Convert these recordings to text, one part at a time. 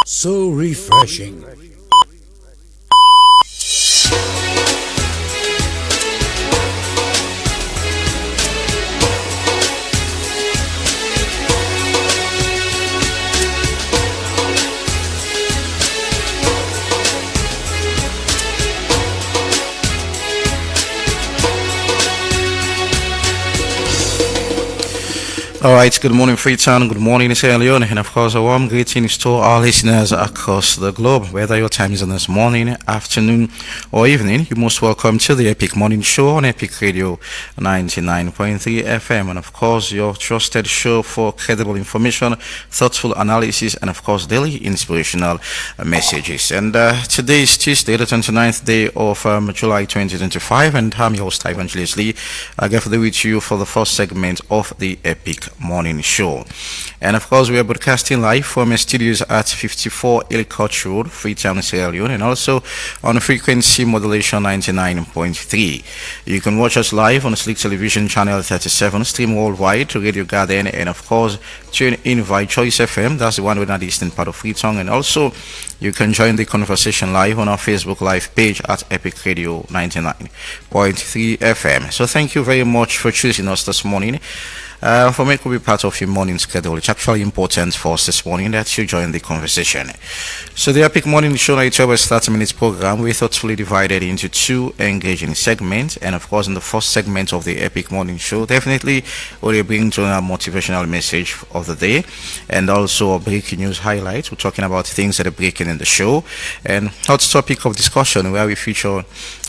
So refreshing. All right, good morning, Freetown. Good morning, Sierra Leone, and of course, a warm greetings to our listeners across the globe. Whether your time is on this morning, afternoon, or evening, you're most welcome to the Epic Morning Show on Epic Radio 99.3 FM, and of course, your trusted show for credible information, thoughtful analysis, and of course, daily inspirational messages. And today is Tuesday, the 29th day of July 2025, and I'm your host, Evangelist Lee. I get with you for the first segment of the Epic Morning Show. And of course, we are broadcasting live from studios at 54 Ellicott Road, Freetown, Sierra Leone, and also on frequency modulation 99.3. You can watch us live on Slick Television Channel 37, stream worldwide to Radio Garden, and of course, tune in via Choice FM. That's the one within the eastern part of Freetown. And also, you can join the conversation live on our Facebook Live page at Epic Radio 99.3 FM. So thank you very much for choosing us this morning. For me, it will be part of your morning schedule. It's actually important for us this morning that you join the conversation. So the Epic Morning Show, a 30-minute program, we thoughtfully divided into two engaging segments. And of course, in the first segment of the Epic Morning Show, definitely we'll bring to a motivational message of the day, and also a breaking news highlight. We're talking about things that are breaking in the show, and hot topic of discussion where we feature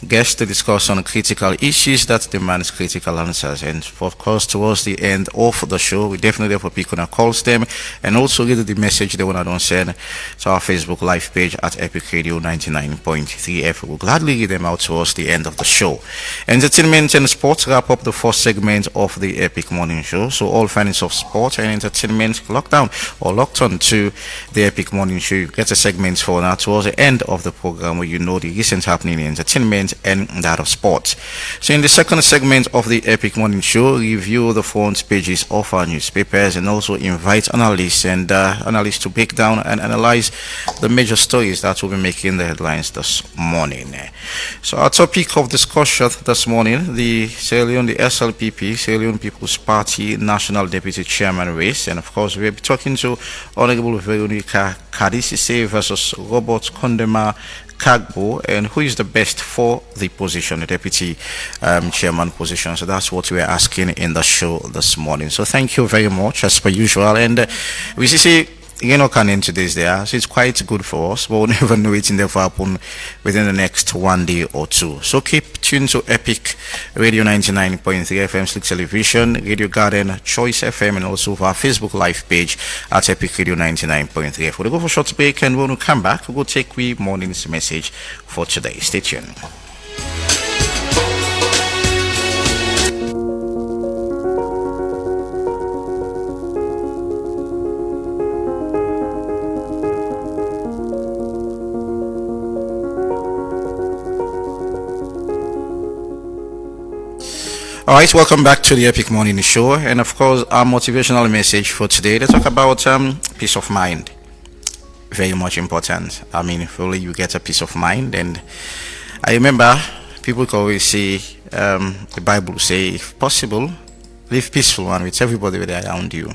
guests to discuss on critical issues that demands critical answers. And of course, towards the end of the show, we definitely have people that calls them and also read the message they want to send to our Facebook Live page at Epic Radio 99.3 FM. We'll gladly read them out towards the end of the show. Entertainment and sports wrap up the first segment of the Epic Morning Show. So all fans of sport and entertainment locked down or locked on to the Epic Morning Show. You get a segment for now towards the end of the program where you know the recent happening in entertainment and that of sports. So in the second segment of the Epic Morning Show, review the front pages of our newspapers and also invite analysts to break down and analyze the major stories that will be making the headlines this morning. So our topic of discussion this morning, the Sierra Leone, the SLPP, Sierra Leone People's Party National Deputy Chairman race, and of course we'll be talking to Honorable Veronica Kadisise versus Robert Kondema Kagbo, and who is the best for the position, the deputy chairman position. So that's what we're asking in the show this morning. So thank you very much as per usual. And we see can into this there, so it's quite good for us, but we'll never know it in the happen within the next one day or two. So keep tuned to Epic Radio 99.3 FM, Slick Television, Radio Garden, Choice FM, and also our Facebook Live page at Epic Radio 99.3 FM. We'll go for a short break, and when we come back, we'll take the morning's message for today. Stay tuned. Alright, welcome back to the Epic Morning Show, and of course our motivational message for today, they talk about peace of mind. Very much important. I mean, if only you get a peace of mind. And I remember people can always say, the Bible say, if possible, live peaceful and with everybody around you.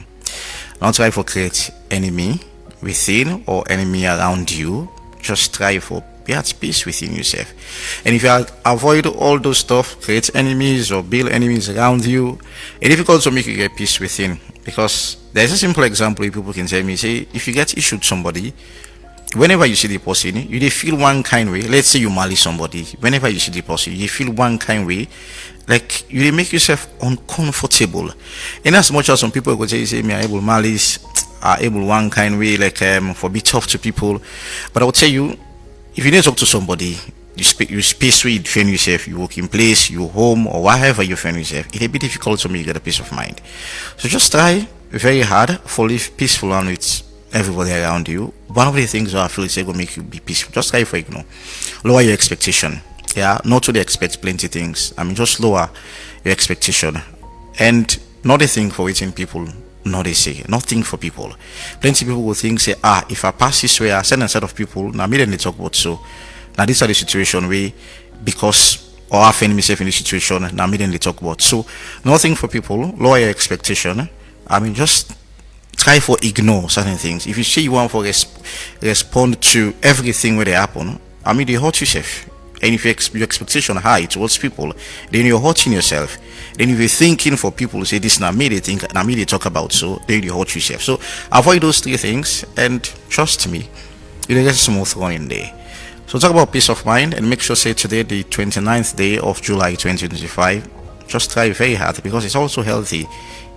Don't try to create enemy within or enemy around you. Just try for be at peace within yourself. And if you avoid all those stuff, create enemies or build enemies around you, it's difficult to make you get peace within. Because there's a simple example people can tell me, say, if you get issue with somebody, whenever you see the person, you feel one kind way. Let's say you marry somebody, whenever you see the person, you feel one kind way, like you make yourself uncomfortable. In as much as some people go say me I able malice, are able one kind way, like for be tough to people. But I will tell you, if you need to talk to somebody, you space where you defend yourself, you work in place, you home, or wherever you find yourself, it's a bit difficult to make you get a peace of mind. So just try very hard for live peaceful and with everybody around you. One of the things that I feel is going to make you be peaceful, just try for lower your expectation. Yeah, not to expect plenty things. I mean, just lower your expectation. And not a thing for waiting people no, they say nothing for people. Plenty people will think, say, if I pass this way, I send a set of people. Now, me then they talk about so. Now, this are the situation where because or I find myself in this situation. Now, me then they talk about so nothing for people. Lower your expectation. I mean, just try for ignore certain things. If you say you want for respond to everything where they happen, I mean, they hurt yourself. And if your expectation high towards people, then you're hurting yourself. Then if you're thinking for people to say this now me they think now me they talk about, so then you hurt yourself. So avoid those three things and trust me, you'll get a smooth one in there. So talk about peace of mind and make sure say today the 29th day of July 2025. Just try very hard because it's also healthy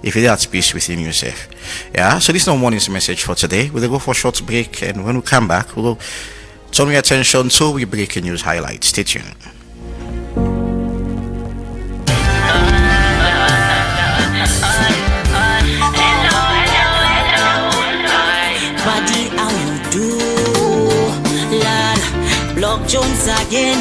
if you're at peace within yourself. Yeah, so this is no morning's message for today. We'll go for a short break, and when we come back, we'll turn your attention to we breaking news highlights. Stay tuned. Body, how you do? Lad, Block Jones again.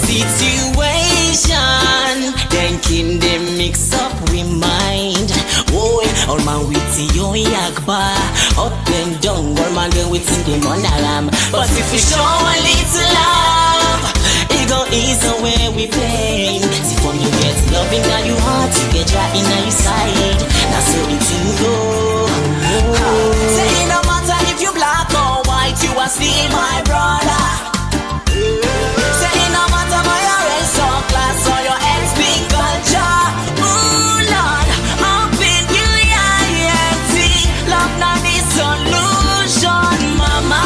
Situation, thinking they mix up with mind. Oh, all man with your yakba, up and down, all man going with the monaram. But if we show a little love, it go ease away with pain. See from you get loving in your heart, you get right in your side. That's how it go. Say it no matter if you black or white, you are still my brother. Say it no matter my race or class or your ex-big culture. Ooh Lord, up in you, love not the solution, mama.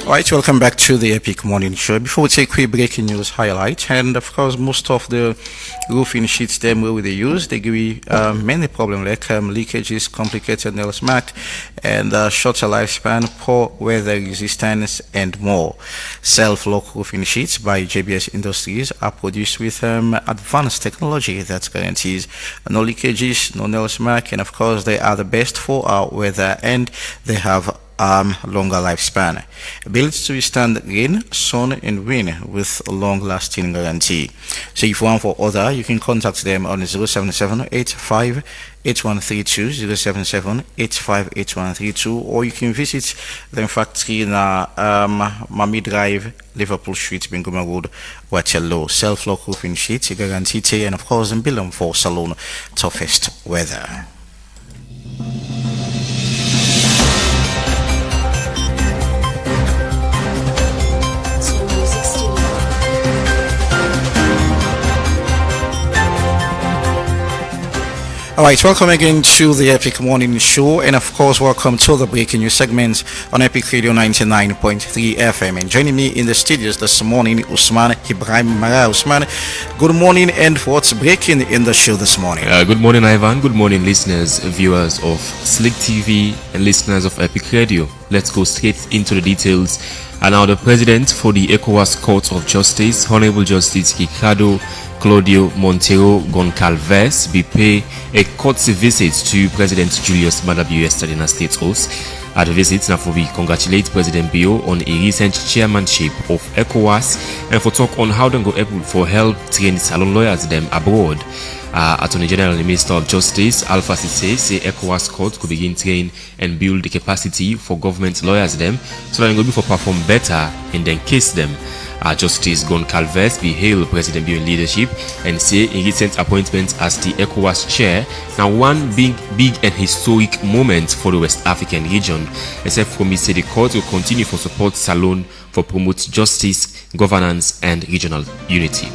Alright, welcome back to the Epic Morning Show. Before we take quick breaking news highlight, and of course most of the roofing sheets them where they use, they give you many problems like leakages, complicated nail smack, and shorter lifespan, poor weather resistance, and more. Self-lock roofing sheets by JBS Industries are produced with advanced technology that guarantees no leakages, no nail smack, and of course they are the best for our weather, and they have longer lifespan. Built to withstand rain, sun, and wind with a long-lasting guarantee. So if you want for order, you can contact them on 077-85-8132, 077-85-8132, or you can visit their factory in Mami Drive, Liverpool Street, Bingoma Road, Waterloo. Self-lock roofing sheets, guaranteed, and of course, in Billum for salon toughest weather. Alright, welcome again to the Epic Morning Show, and of course welcome to the breaking news segment on Epic Radio 99.3 FM. And joining me in the studios this morning, Usman Ibrahim Mara. Usman, good morning, and what's breaking in the show this morning? Good morning, Ivan. Good morning, listeners, viewers of Slick TV, and listeners of Epic Radio. Let's go straight into the details. And now the President for the ECOWAS Court of Justice, Honorable Justice Ricardo Claudio Montero Goncalves, be pay a courtesy visit to President Julius Maada Bio yesterday in a state house. At the visit, now we congratulate President Bio on a recent chairmanship of ECOWAS and for talk on how they go able for help train salon lawyers them abroad. Attorney General and the Minister of Justice Alpha Sise say ECOWAS court could begin train and build the capacity for government lawyers them so that they go be for perform better and then case them. Justice Goncalves be hail President Bio leadership and say in recent appointment as the ECOWAS chair now one big and historic moment for the West African region. Except for me say the court will continue for support Salon for promote justice, governance and regional unity.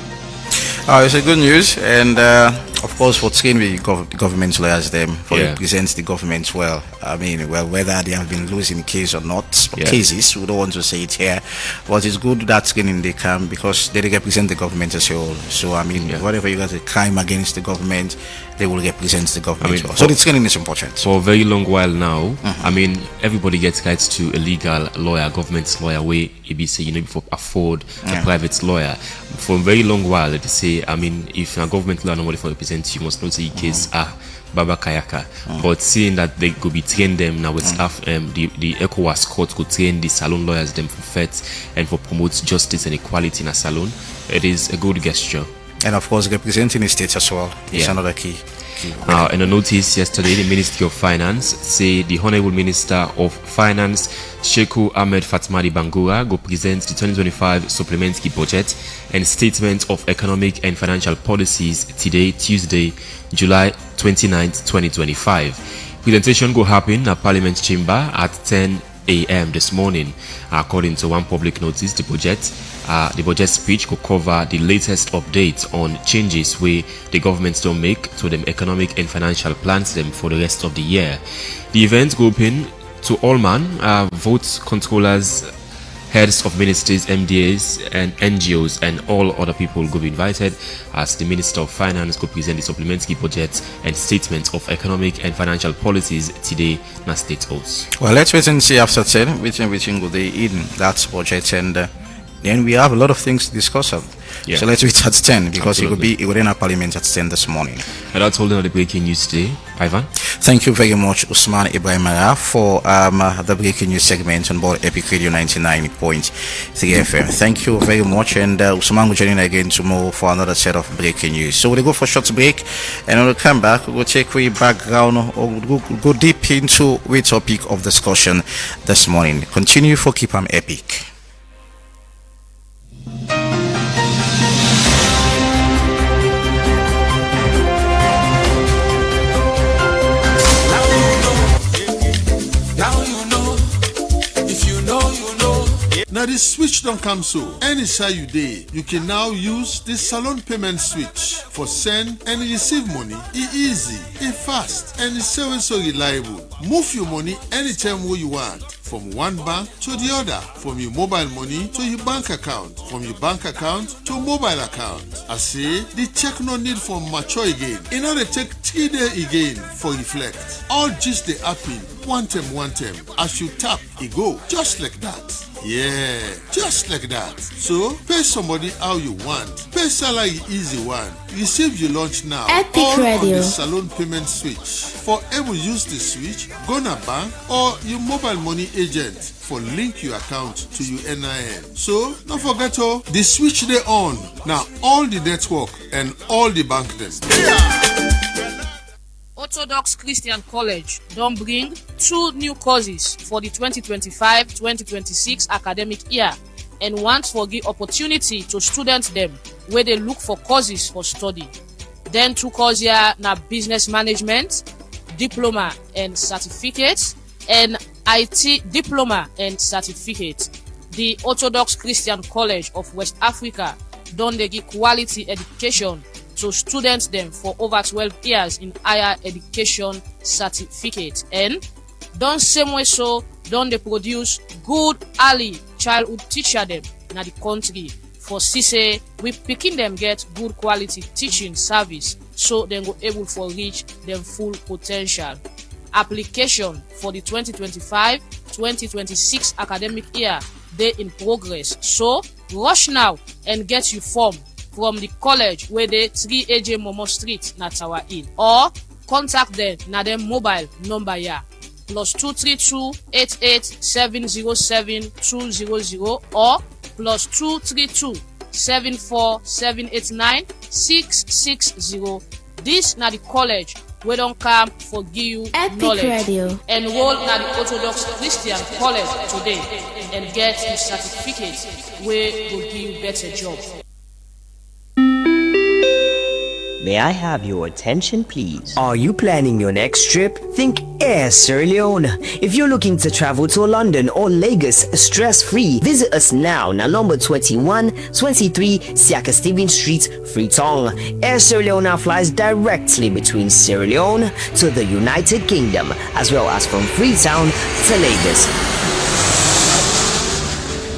It's a good news, and of course for train the government lawyers them for represent the government well. I mean, well, whether they have been losing case or not, cases, we don't want to say it here, but it's good that training they come because they represent the government as a whole. So I mean, whatever you got a crime against the government, they will represent the government. So the training is important. For a very long while now, I mean, everybody gets rights to a legal lawyer, government lawyer, where ABC, you know, before afford a private lawyer. For a very long while, they say, I mean, if a government lawyer nobody for represent you, must not say case Baba Kayaka. But seeing that they could be trained them now with the ECOWAS court could train the salon lawyers them for faith and for promote justice and equality in a salon. it is a good gesture. And of course, representing the state as well is Yeah. another key. In a notice yesterday, the Ministry of Finance say the Honorable Minister of Finance, Sheku Ahmed Fatmadi Bangura, go present the 2025 supplementary budget and statement of economic and financial policies today, Tuesday, July 29th, 2025. Presentation go happen at Parliament Chamber at 10 a.m. this morning. According to one public notice, the budget speech could cover the latest updates on changes where the government don't make to them economic and financial plans them for the rest of the year. The event go open to all vote controllers, heads of ministries, MDAs and NGOs and all other people will be invited as the Minister of Finance could present the supplementary budget and statement of economic and financial policies today in the State House. Well, let's wait and see after 10 which will be in that budget, and then we have a lot of things to discuss. Yeah. So let's wait at 10 because Absolutely. it will be in our Parliament at 10 this morning. And that's all the breaking news today. Ivan? Thank you very much, Usman Ibrahim Ara, for the breaking news segment on board Epic Radio 99.3 FM. Thank you very much, and Usman will join in again tomorrow for another set of breaking news. So we'll go for a short break, and when we come back, we'll take a background or we'll go deep into the topic of discussion this morning. Continue for Keep 'em Epic. Now the switch don't come so. Anytime you dey, you can now use the salon payment switch for send and receive money. It's easy, it's fast, and it's so reliable. Move your money anytime where you want, from one bank to the other, from your mobile money to your bank account, from your bank account to mobile account. I say the check no need for mature again. In order to take 3 days again for reflect. All just the happen one time. As you tap, it go just like that. Yeah, just like that. So pay somebody how you want. Pay salary easy one. Receive your lunch now. Epic all Radio. on the salon payment switch. For able use the switch, go na bank or your mobile money agent for link your account to your NIN. So don't forget the switch they on. Now all the network and all the bank them. Orthodox Christian College don bring 2 new courses for the 2025-2026 academic year and want for give opportunity to students them where they look for courses for study. Then 2 courses here na business management, diploma and certificate, and IT diploma and certificate. The Orthodox Christian College of West Africa don dey give quality education to students them for over 12 years in higher education certificate, and don same way so don they produce good early childhood teacher them na the country for say we picking them get good quality teaching service so then go able for reach them full potential. Application for the 2025-2026 academic year they in progress, so rush now and get your form from the college where they 3 AJ Momo Street na Tower Hill, or contact them na them mobile number here +232 88 707 200 or +232 74 789 660. This na the college we don't come for give you Epic knowledge. Radio. Enroll na the Orthodox Christian College today and get your certificate where will give you better job. May I have your attention, please? Are you planning your next trip? Think Air Sierra Leone. If you're looking to travel to London or Lagos stress-free, visit us now number 2123 Siaka Stephen Street, Freetown. Air Sierra Leone flies directly between Sierra Leone to the United Kingdom, as well as from Freetown to Lagos.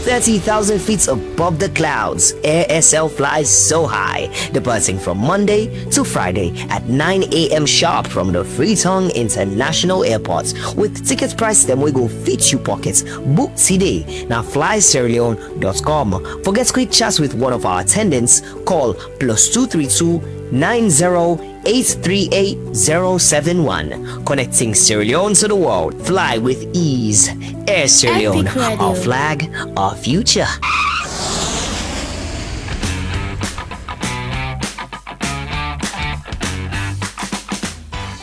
30,000 feet above the clouds, Air SL flies so high, departing from Monday to Friday at 9 a.m. sharp from the Freetown International Airport. With ticket price them we go fit you pockets. Book today now flysierraleone.com. For get quick chats with one of our attendants, call +232 90-838-071. Connecting Sierra Leone to the world. Fly with ease. Air Sierra Epic Leone. Radio. Our flag, our future.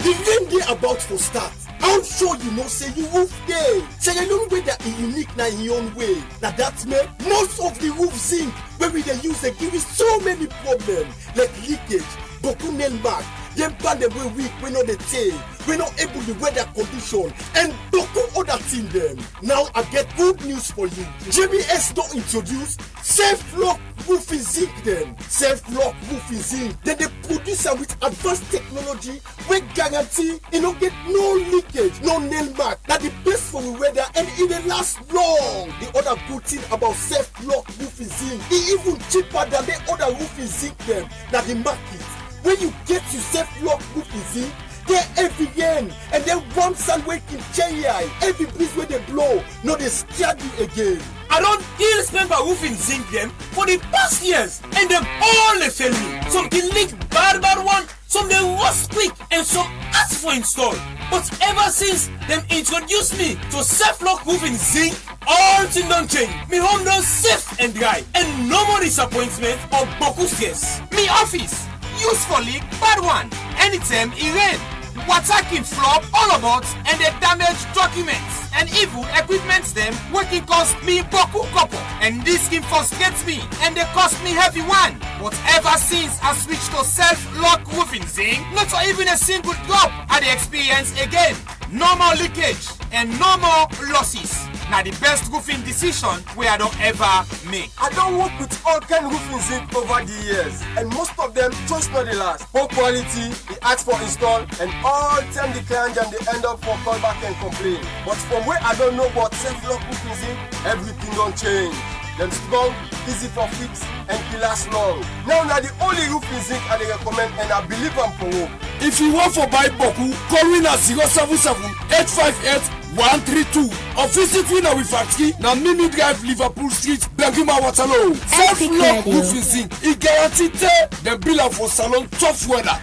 The rain dey about for start. I'm sure you know say you roof dey. Say the only way that is unique na in your own way. Now that make most of the roof zinc wey we dey use dey give us so many problems like leakage, boku nail mark, dem band dem wey weak, wey no dey tey, wey no able the weather condition, and boku other thing dem. Now I get good news for you. JBS don introduce self-lock roofing zinc dem. Self-lock roofing zinc, dem dey produce am with advanced technology wey guarantee e no get no leakage, no nail mark. Na the best for the weather and e dey last long. The other good thing about self-lock roofing zinc, e even cheaper than the other roofing zinc dem. Na the market. When you get your self-lock roofing zinc, they every yen, and then one sun waking cherry eye, every breeze where they blow, no they scare you again. I don't deal spend my roofing zinc them for the past years, and them all they fail me. Some they leak bad one, some they rust quick, and some ask for install. But ever since them introduced me to self-lock roofing zinc, all things don't change. Me home done safe and dry, and no more disappointment or boku stress. Me office use for leak bad one. Anytime it rain, water can flop all about and they damage documents and even equipment them working cost me boku couple, and this can frustrate me and they cost me heavy one. But ever since I switched to self-lock roofing zinc, not even a single drop I dey experience again. No more leakage and no more losses. Now the best roofing decision where I don't ever make. I don't work with all kind of roofing zinc over the years, and most of them just not the last. Poor quality, the ask for install, and all time the client them they end up for callback and complain. But from where I don't know about self-lock roofing zinc, everything don't change. Them strong, easy for fix, and it last long. Now the only roofing zinc I dey recommend, and I believe I'm for work. If you want for buy boku, call me at 077-858-132 or visit me now with Fatki na Mimi Drive, Liverpool Street, Bengima, Waterloo. Self-lock roofing zinc, it guaranteed the bill for salon tough weather.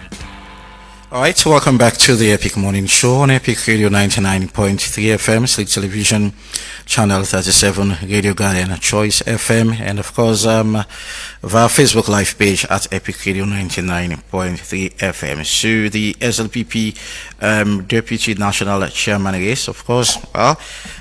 Alright, welcome back to the Epic Morning Show on Epic Radio 99.3 FM, Slick Television, Channel 37, Radio Guardian, Choice FM, and of course, via Facebook live page at Epic Radio 99.3 FM. So the SLPP Deputy National Chairman race, of course,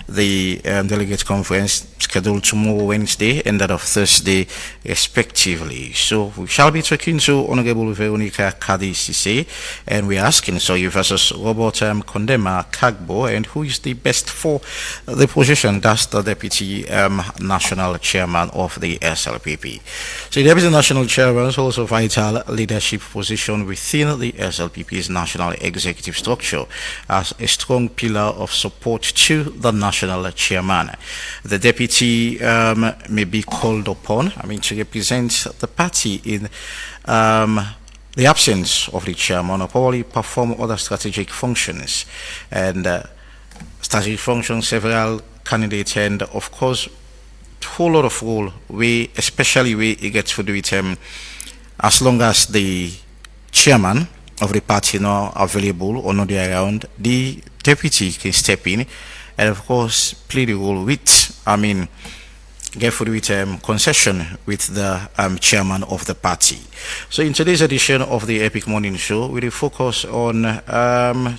the delegate conference scheduled tomorrow Wednesday and that of Thursday respectively. So we shall be talking to Honorable Veronica Kadisise, and we're asking, so you versus Robert Kondema Kagbo, and who is the best for the position? That's the Deputy National Chairman of the SLPP. So the Deputy National Chairman is also a vital leadership position within the SLPP's national executive structure as a strong pillar of support to the national chairman. The deputy may be called upon, to represent the party in the absence of the chairman, or probably perform other strategic functions. And strategic functions, several candidates, and of course, whole lot of role, especially where it gets to do it as long as the chairman of the party not available or not there around, the deputy can step in and of course play the role with, get for with concession with the chairman of the party. So in today's edition of the Epic Morning Show, we will focus on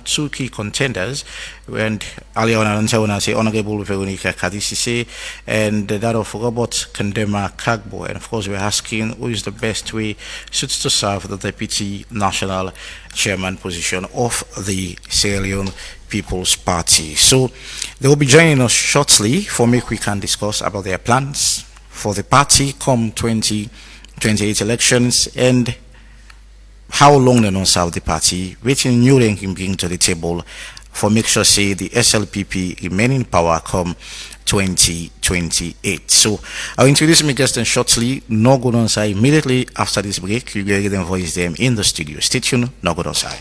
two key contenders, and earlier on I say Honorable Veronica Kadisise and that of Robert Kondema Kagbo, and of course we're asking who is the best way suits to serve the Deputy National Chairman position of the Sierra Leone People's Party. So they will be joining us shortly for me we can discuss about their plans for the party come 2028 elections and how long they don't serve the party, waiting new they can bring to the table for make sure say the SLPP remain in power come 2028. So I'll introduce my guest and shortly. No good on side immediately after this break. You will get them voice them in the studio. Stay tuned. No good on side.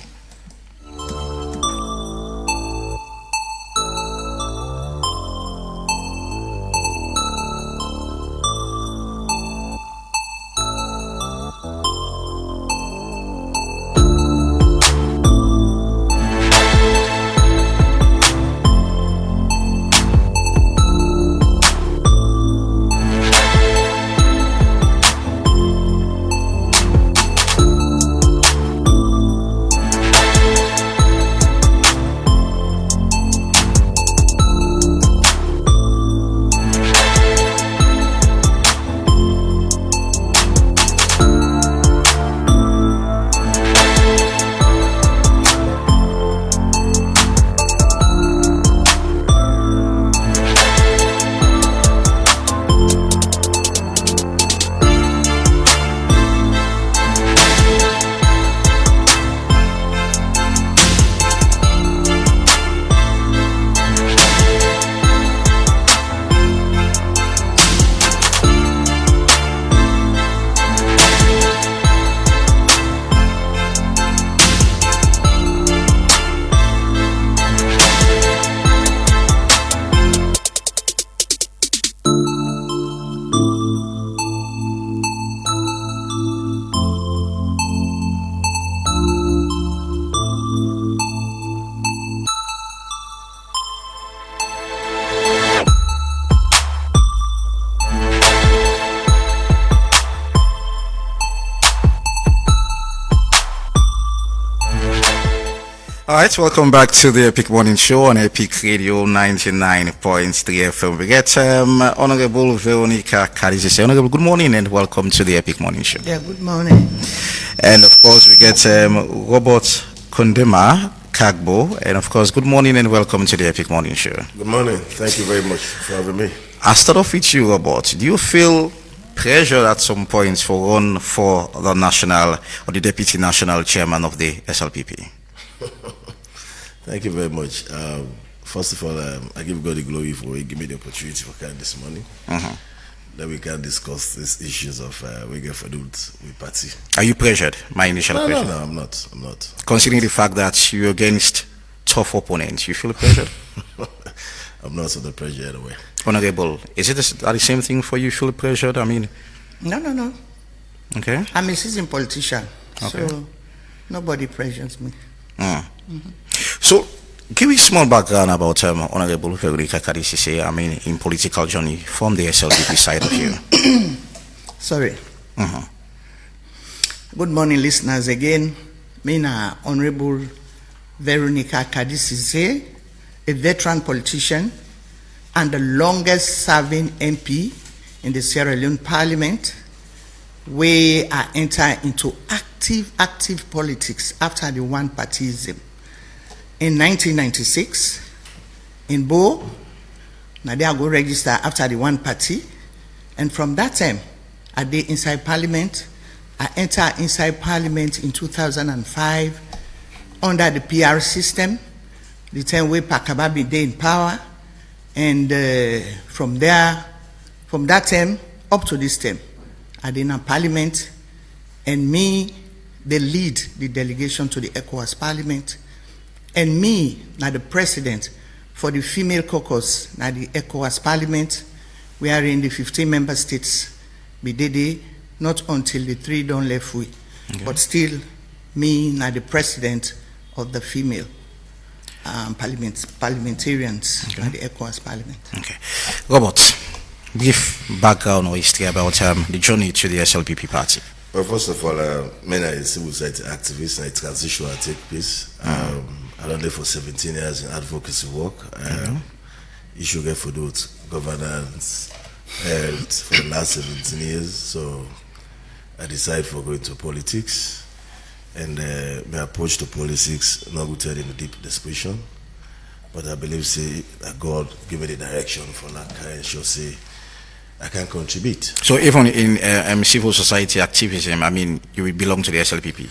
All right, welcome back to the Epic Morning Show on Epic Radio 99.3 FM. We get Honorable Veronica Kadisi. Honorable, good morning and welcome to the Epic Morning Show. Yeah, good morning. And of course, we get Robert Kondema Kagbo. And of course, good morning and welcome to the Epic Morning Show. Good morning. Thank you very much for having me. I'll start off with you, Robert. Do you feel pressure at some point for run for the national or the deputy national chairman of the SLPP? Thank you very much. First of all, I give God the glory for giving me the opportunity for coming this morning. That we can discuss these issues of we get for with party. Are you pressured? My initial question. No, I'm not. Considering the fact that you're against tough opponents, you feel pressured? I'm not under pressure anyway. Honorable, is it the same thing for you? Feel pressured? I mean, No. okay. I'm a seasoned politician, Okay. so nobody pressures me. So, give me a small background about Honorable Veronica Kadisi, I mean, in political journey from the SLPP side of you. Sorry. Good morning, listeners. Again, me na Honorable Veronica Kadisi, a veteran politician and the longest serving MP in the Sierra Leone Parliament, where I enter into active politics after the one-partyism. In 1996, in Bo, Nadia go register after the one party, and from that time, I did inside Parliament. I entered inside Parliament in 2005 under the PR system, the time where Pakababi day in power, and from that time up to this time, I did in Parliament, and me, they lead the delegation to the ECOWAS Parliament. And me, now the president for the female caucus, now the ECOWAS Parliament, we are in the 15 member states. We did it not until the 3 don't left we, but still me, now the president of the female parliamentarians, now the ECOWAS Parliament. Okay. Robert, brief background or history about the journey to the SLPP party. Well, first of all, I'm a civil society activist and a transition I take place. I done there for 17 years in advocacy work. Issue get for those governance, health for the last 17 years. So I decided for going to politics. And my approach to politics, not good in the deep desperation. But I believe say that God give me the direction for that kind should say I can contribute. So even in civil society activism, I mean, you will belong to the SLPP?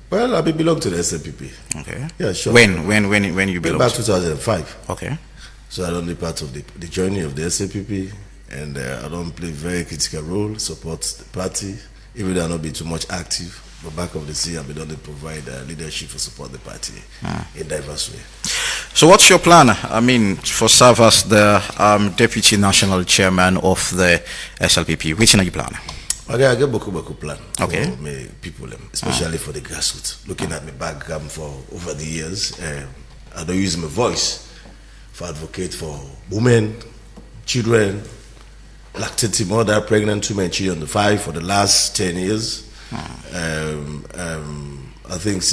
Well, I belong to the SLPP. Okay. Yeah, sure. When you belong? About 2005. Okay. So I don't be part of the journey of the SLPP, and I don't play very critical role, support the party, even though I not be too much active. But back of the scene, I've been able to provide leadership for support the party in diverse way. So what's your plan? I mean, for serve as the deputy national chairman of the SLPP. Which are you plan? I get Boku plan okay. for my people, especially for the grassroots. Looking at my background for over the years, I don't use my voice for advocate for women, children, lactating mother, pregnant women, children under 5 for the last 10 years. I think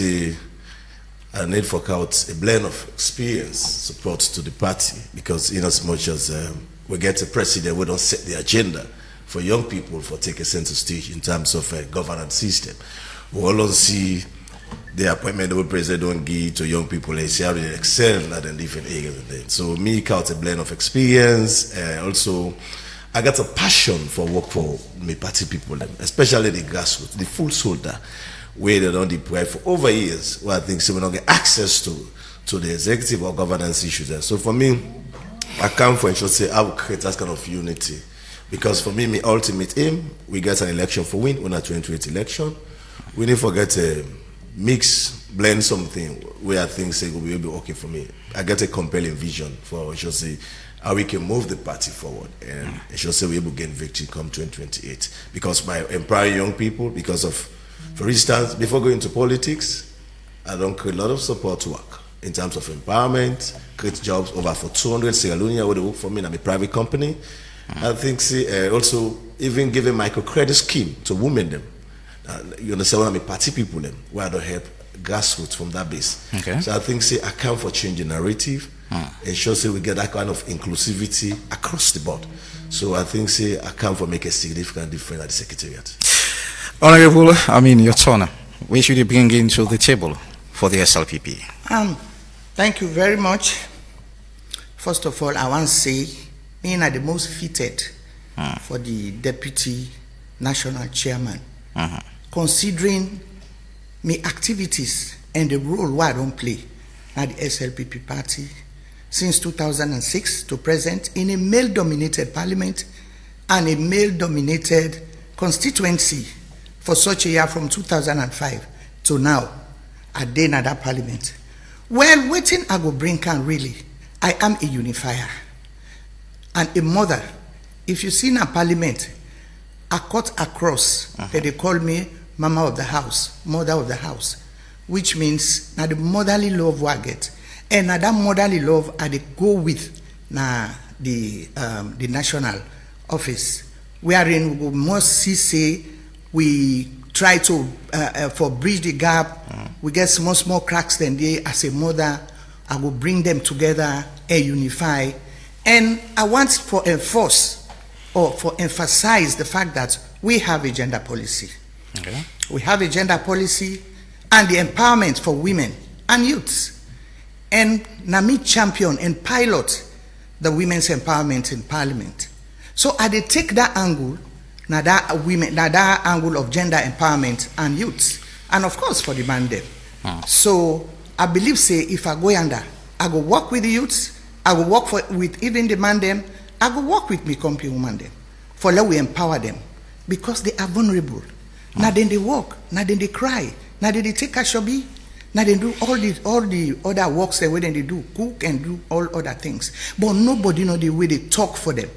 I need for out a blend of experience, support to the party, because in as much as we get a president, we don't set the agenda for young people for take a center stage in terms of a governance system. We always see the appointment of the president don't give to young people and see how they excel at the different areas. So me count a blend of experience, also I got a passion for work for my party people, especially the grassroots, the full soldier, where they don't deprive for over years, where I think so we don't get access to the executive or governance issues. And so for me, I come for and should say I will create that kind of unity. Because for me, my ultimate aim, we get an election for win, on a 2020 election. We need to forget a mix, blend something where I think say will be okay for me. I get a compelling vision for I should say how we can move the party forward, and I should say we're able to gain victory come 2028. Because by empowering young people, because of, for instance, before going into politics, I don't create a lot of support work in terms of empowerment, create jobs over for 200 Sierra Leone where they work for me in a private company. I think also even giving microcredit scheme to women them. You understand what I mean? Party people them where I don't help grassroots from that base. Okay. So I think say account for change the narrative, ensure say we get that kind of inclusivity across the board. So I think say account for make a significant difference at the secretariat. Honorable, your turn. What should you bring into the table for the SLPP? Thank you very much. First of all, I want to say, me are the most fitted for the deputy national chairman, considering my activities and the role I don't play at the SLPP party since 2006 to present in a male-dominated parliament and a male-dominated constituency for such a year from 2005 to now, at the that parliament. Well, waiting I go bring can really, I am a unifier and a mother. If you see in a parliament, I cut across, they call me mama of the house, mother of the house, which means now the motherly love I get. And now that motherly love I go with now the national office. Wherein we must see say we try to for bridge the gap. We get small cracks then they as a mother, I will bring them together and unify. And I want for enforce or for emphasize the fact that we have a gender policy. Okay. We have a gender policy and the empowerment for women and youths. And Nami champion and pilot the women's empowerment in parliament. So I they take that angle, that angle of gender empowerment and youths, and of course for the man them. So I believe say if I go yonder, I go work with the youths, I will work with even the man them, I go work with me company woman them. For let we empower them because they are vulnerable. Now then they walk, now then they cry, now then they take a shobi, now they do all the other works the way they do, cook and do all other things. But nobody know the way they talk for them.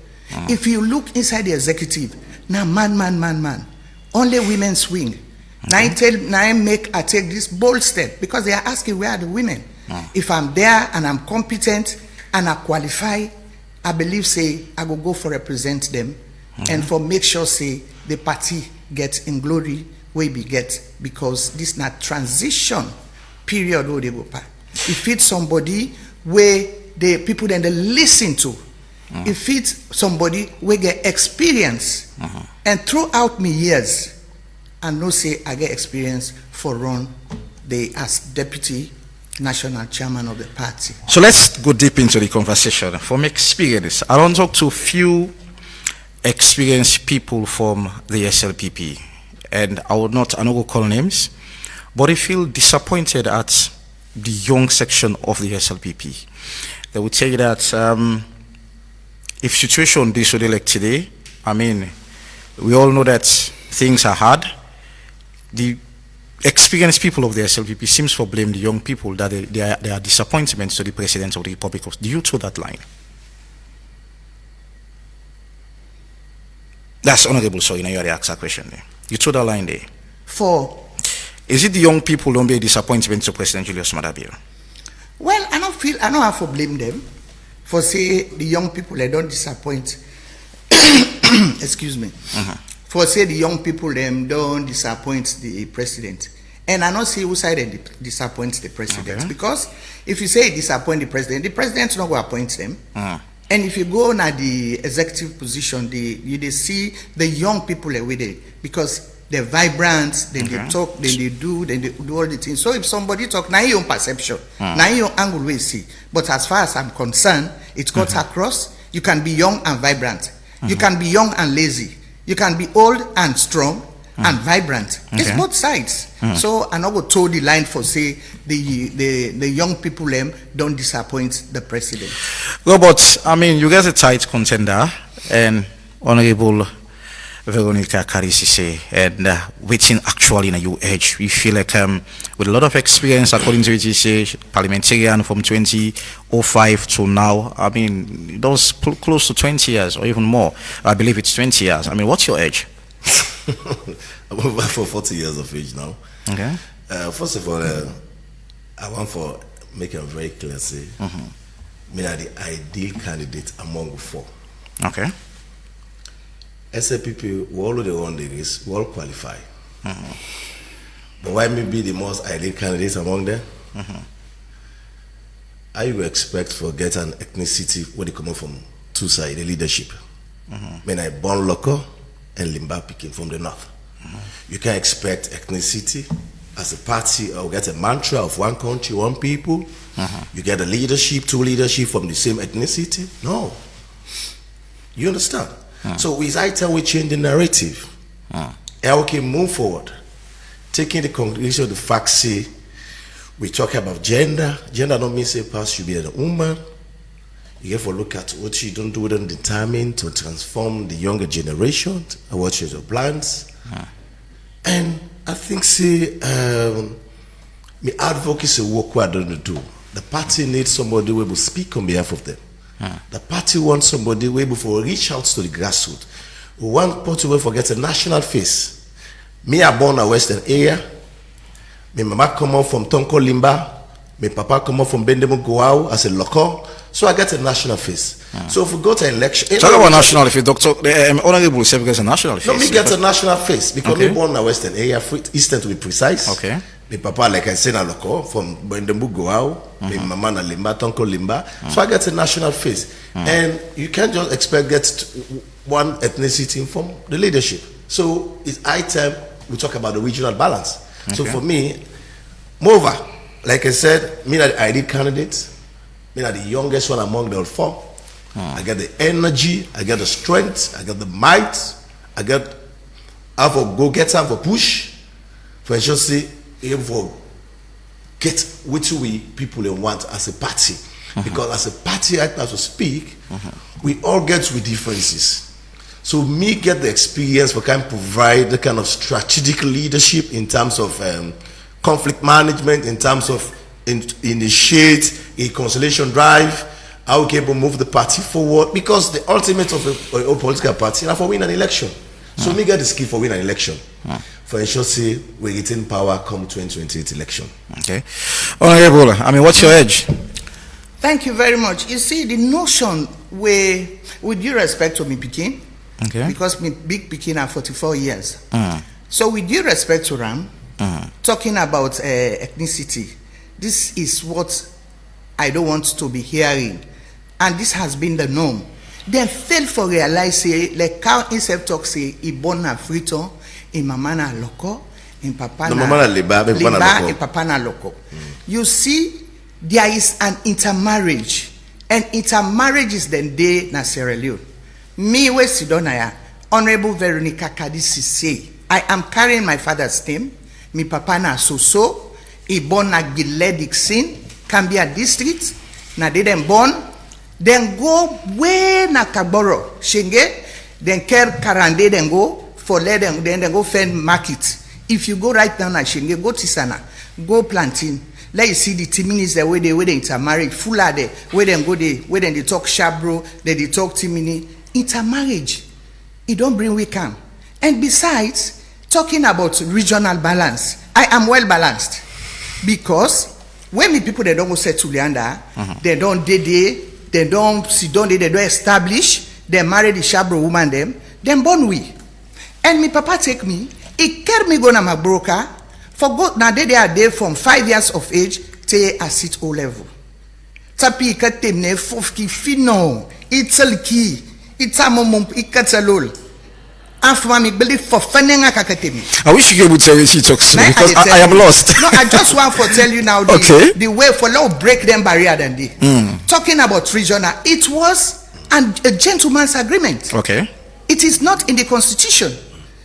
If you look inside the executive, now man, only women swing. Now I take this bold step because they are asking where are the women. If I'm there and I'm competent and I qualify, I believe say I will go for represent them and for make sure say the party gets in glory where we get, because this not transition period where they go back. If it's somebody where the people then they listen to, if it's somebody where get experience, and throughout me years, I know say I get experience for run the as deputy national chairman of the party. So let's go deep into the conversation. From experience, I want to talk to few experienced people from the SLPP, and I not go call names, but I feel disappointed at the young section of the SLPP. They would say that if situation this would like today, we all know that things are hard. The experienced people of the SLPP seems to blame the young people that they are disappointments to the President of the Republic. Do you toe that line? That's honorable, so you already asked that question there. You toe that line there. Is it the young people don't be a disappointment to President Julius Madabir? Well, I don't have to blame them for say the young people they don't disappoint. Excuse me. For say the young people them don't disappoint the president. And I don't see who side disappoints the president. Because if you say disappoint the president not going to appoint them. And if you go on at the executive position, you see the young people with it because they're vibrant, then they talk, then they do all the things. So if somebody talk, now your own perception, now your angle we see. But as far as I'm concerned, it cuts across. You can be young and vibrant. You can be young and lazy. You can be old and strong and vibrant. It's both sides. So I'm not going to toe the line for say the young people don't disappoint the president. Well, but you guys a tight contender, and Honorable Veronica Karisise, and waiting actually in a new age. We feel like with a lot of experience, according to what you say, parliamentarian from 2005 to now. Those close to 20 years or even more. I believe it's 20 years. What's your age? I'm over for 40 years of age now. Okay. First of all, I want to make it very clear, say, me are the ideal candidate among the four. Okay. SLPP, we all the run the race, we all qualify. But why me be the most ideal candidates among them? I will expect for get an ethnicity where they come from two sides, the leadership. When I born local and Limba picking from the north. You can expect ethnicity as a party or get a mantra of one country, one people. You get a leadership, two leadership from the same ethnicity. No. You understand? So it's high time we change the narrative. And we can move forward. Taking the conclusion of the fact, say, we talk about gender. Gender don't mean say pass you be a woman. You have to look at what you don't do and determine to transform the younger generation and what your plans. And I think say me advocacy work what I don't do. The party needs somebody who will speak on behalf of them. The party wants somebody who will reach out to the grassroots. We want party who forget a national face. Me are born in Western area. My mama come out from Tonko Limba. My papa come out from Bendemo Goau as a local. So I get a national face. So if we go to election... Talk about national face, Doctor. Honorable say because a national face. No, me get a national face because me born in Western area, Eastern to be precise. Okay. My papa, like I say, na local from Bendemo Goau. My mama na Limba, Tonko Limba. So I get a national face. And you can't just expect get one ethnicity from the leadership. So it's high time we talk about the regional balance. So for me, moreover, like I said, me are the ideal candidate. Me are the youngest one among the four. I get the energy, I get the strength, I get the might, I have a go get time for push, for ensure say able for get which we people they want as a party. Because as a party right now to speak, we all get with differences. So me get the experience for kind of provide the kind of strategic leadership in terms of conflict management, in terms of initiate a conciliation drive, how we can move the party forward, because the ultimate of a political party is for win an election. So me get the skill for win an election. For ensure say we retain power come 2028 election. Okay. Honorable, I mean, what's your edge? Thank you very much. You see, the notion where, with due respect to me Pekin, because me big Pekin are 44 years. So with due respect to Ram, talking about ethnicity, this is what I don't want to be hearing. And this has been the norm. They fail for realize, say, like how himself talk, say, he born a frito, in mamana loco, in papa na liba, in papa na loco. You see, there is an intermarriage. And intermarriage is the day na Sierra Leone. Me, we Sidonaya, Honorable Veronica Kadisi say, I am carrying my father's name, mi papa na so, he born na Gile Dixon, Cambia district, na they dem born, then go way na Kaboro, Shenge, then care Karande, then go for let them, then go find market. If you go right down at Shenge, go Tisana, go planting. Let you see the Timinis the way they intermarry, full are there, where them go they, where then they talk Shabro, then they talk Timini. Intermarriage, it don't bring we come. And besides, talking about regional balance, I am well balanced. Because when the people they don't go settle Leanda, they don't they don't sit down, they don't establish, they marry the Shabro woman them born we. And me papa take me, he carry me go na my broker, for God now they are there from 5 years of age till I sit O level. Tapi katemne fofki fino, it's a key, it's a moment, it's a lol. After me believe for funning a kakatemi. I wish you could tell she talks because I am lost. No, I just want to tell you now the way for now break them barrier than they. Talking about regional, it was a gentleman's agreement. Okay. It is not in the constitution.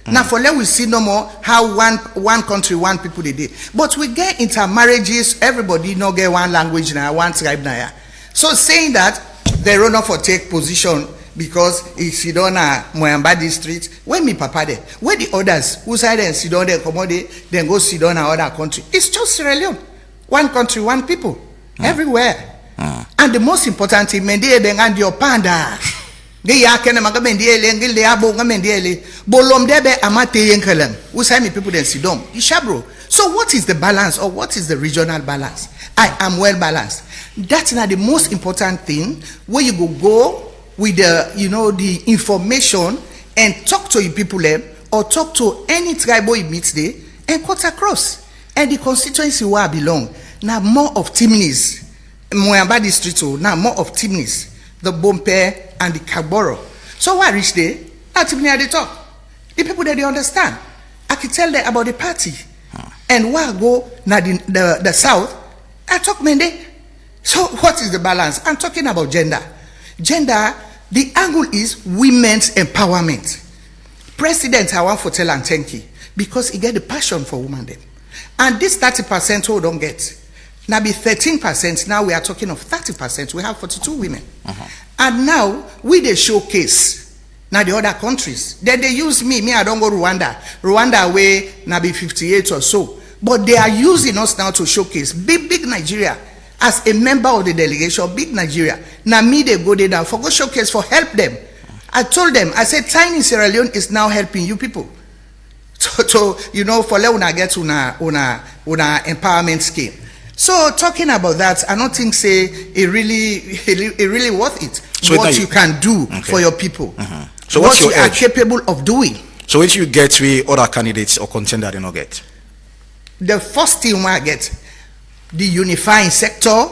Now for let we see no more how one country, one people they did. But we get intermarriages, everybody no get one language now, one tribe now. So saying that they run off for take position because if sit down na Moyamba district, when me papa there, where the others who side and sit down there accommodate, then go sit down in other country. It's just Sierra Leone. One country, one people. Everywhere. And the most important thing, mende dengan your panda. They are kena magamendele, ngile abo ngamendele. Bolom debe amate yenkelem. Who say me people then sit down. Ishabro. So what is the balance or what is the regional balance? I am well balanced. That's not the most important thing. Where you go with the the information and talk to your people or talk to any tribe you meet there and cut across. And the constituency where I belong, now more of Timnis, Moyamba district, now more of Timnis, the Bompe and the Kaboro. So why reach there? Now Timni at the top. The people that they understand. I can tell them about the party. And where I go now the south, I talk Mende. So what is the balance? I'm talking about gender. Gender, the angle is women's empowerment. President, I want to tell and thank you because he get the passion for women them. And this 30% who don't get, now be 13%, now we are talking of 30%, we have 42 women. And now, we they showcase, now the other countries, then they use me, I don't go Rwanda away, now be 58 or so. But they are using us now to showcase big Nigeria. As a member of the delegation, big Nigeria, now me they go there now for go showcase for help them. I told them, I said, Tiny Sierra Leone is now helping you people. So you know, for let una get una empowerment scheme. So talking about that, I don't think say it really worth it. So what you can do for your people. So what you are capable of doing. So what you get with other candidates or contender they not get? The first thing I get, the unifying sector,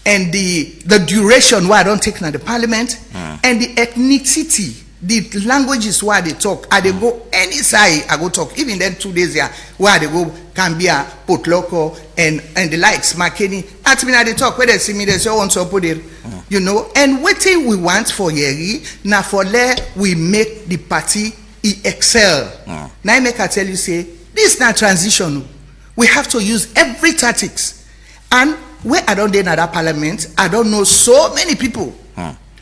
and the duration where I don't take now the parliament, and the ethnicity. The languages where they talk, I they go any side I go talk. Even then 2 days here where they go Cambia, Port Loco, and the likes, Makeni. At me they talk where they see me they say on top of it, you know. And what thing we want for Yeri now for there we make the party excel. Now I make I tell you say this not transition. We have to use every tactics. And where I don't do another parliament, I don't know so many people.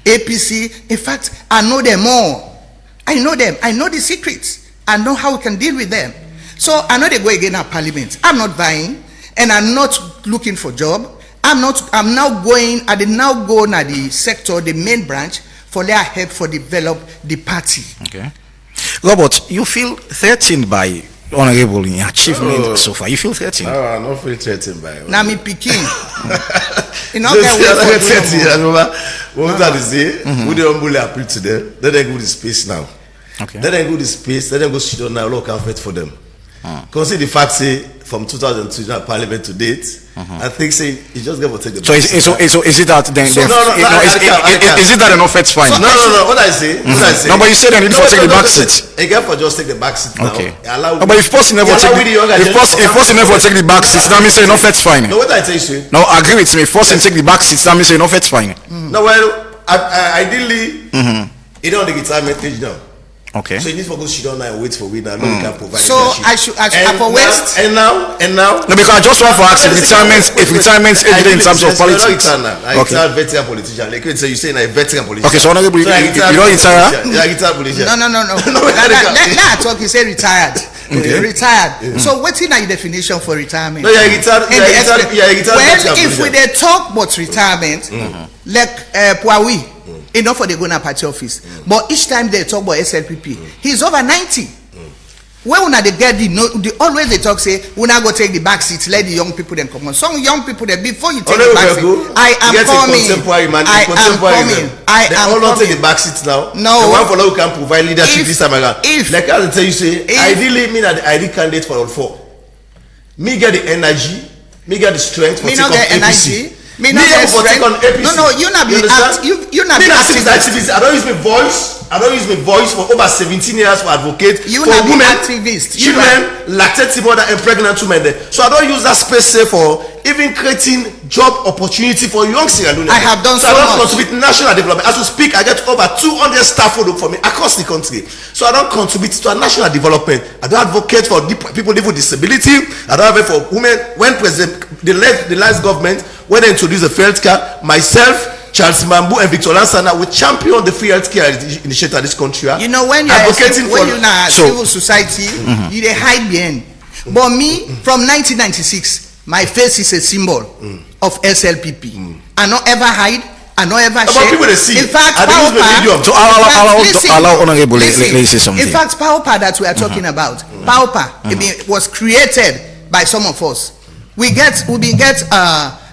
APC, in fact, I know them all. I know them. I know the secrets. I know how we can deal with them. So I know they go again at parliament. I'm not vying, and I'm not looking for job. I'm now going. I did now go na the sector, the main branch, for their help for develop the party. Okay, Robert, you feel threatened by honorable in your achievement so far? You feel threatened? No, I don't feel threatened by it. Now me picking. You know, what that is it? We don't bully appeal to them. Let them go to space now. Okay. Let them go to space. Let them go sit down now. Look, I'm fit for them. Consider the fact say from 2002 now Parliament to date, I think say you just got to take the. So is it that then? Is it that enough? It's fine. No. What I say? No, but you said they need to take the back seat. Again, for just take the back seat now. Okay. No, but if person never take the back seat, that means say enough. It's fine. No, what I tell you. No, agree with me. If person take the back seat, that means say enough. It's fine. No, well, ideally, you don't take the time message now. Okay. So you need to go sit down now and wait for we now. No, you can provide. So leadership. I for West. And now. No, because I just want to ask if retirement age in terms of politics. I retire veteran politician. Like you say, a veteran politician. Okay, so honorable, you don't retire? Yeah, retired politician. No. Now I talk. He say retired. Okay. Retired. So what's in your definition for retirement? No, you're retired. Well, if we they talk about retirement, like Puawi. Enough for the Gona party office, but each time they talk about SLPP, he's over 90. When they get always they talk say we now go take the back seat, let the young people then come on. Some young people that before you take the back seat, I am coming. They all don't take the back seat now. No, the one for now who can provide leadership this time around. Like I tell you say, ideally me not the ID candidate for all four. Me get the energy, me get the strength for take on APC. Me not take on APC. No, you not be you not be activist. I don't use my voice for over 17 years for advocate you for women, activist. Children, lactating mother and pregnant women there. So I don't use that space for even creating job opportunity for young Sierra Leoneans. I have done so I don't much. contribute national development. As we speak, I get over 200 staff who look for me across the country. So I don't contribute to a national development. I don't advocate for people living with disability. I don't advocate for women. When the last government, when they introduced the free healthcare, myself, Charles Mambu and Victor Lansana will champion the free healthcare initiative in this country. You know, when you're civil society, you they hide behind. But me, from 1996, my face is a symbol of SLPP. I don't ever hide. I don't ever share. People they see. In fact, allow honorable say something. In fact, PowerPower that we are talking about, PowerPower, it was created by some of us. We get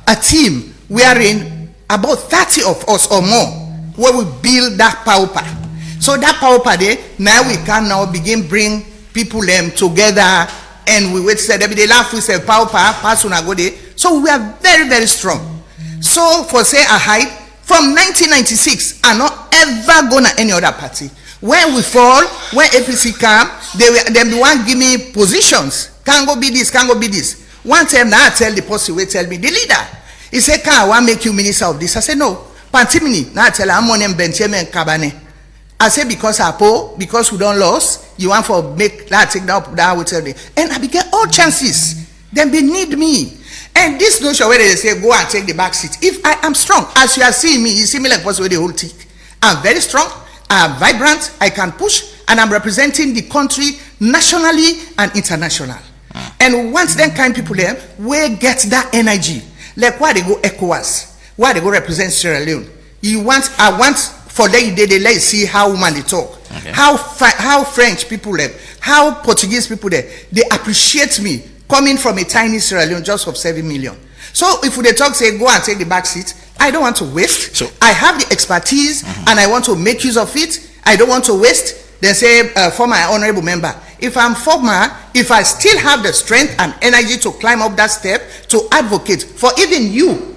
a team wherein about 30 of us or more where we build that PowerPower. So that PowerPower there, now we can now begin bring people together and we wait said every day laugh we say power pass una go there. So we are very, very strong. So for say I hide from 1996, I'm not ever gonna any other party. When we fall, when APC come, they be one give me positions. Can't go be this, can't go be this. One time now I tell the person will tell me the leader. He said, "Can I want make you minister of this?" I said, "No." Pantimini now I tell I'm on them Benjamin and Kabane. I said because we don't lose, you want for make that take that with tell me. And I began all chances. Then they need me. And this notion where they say go and take the back seat. If I am strong, as you are seeing me, you see me like person with the whole teeth. I'm very strong. I'm vibrant. I can push, and I'm representing the country nationally and international. And once then kind people there, we get that energy. Like why they go ECOWAS, why they go represent Sierra Leone. I want for them they let see how women they talk, how French people there, how Portuguese people there, they appreciate me coming from a tiny Sierra Leone just of 7 million. So if they talk say go and take the back seat, I don't want to waste. So I have the expertise and I want to make use of it. I don't want to waste. They say for my honorable member, if I'm former, if I still have the strength and energy to climb up that step to advocate for even you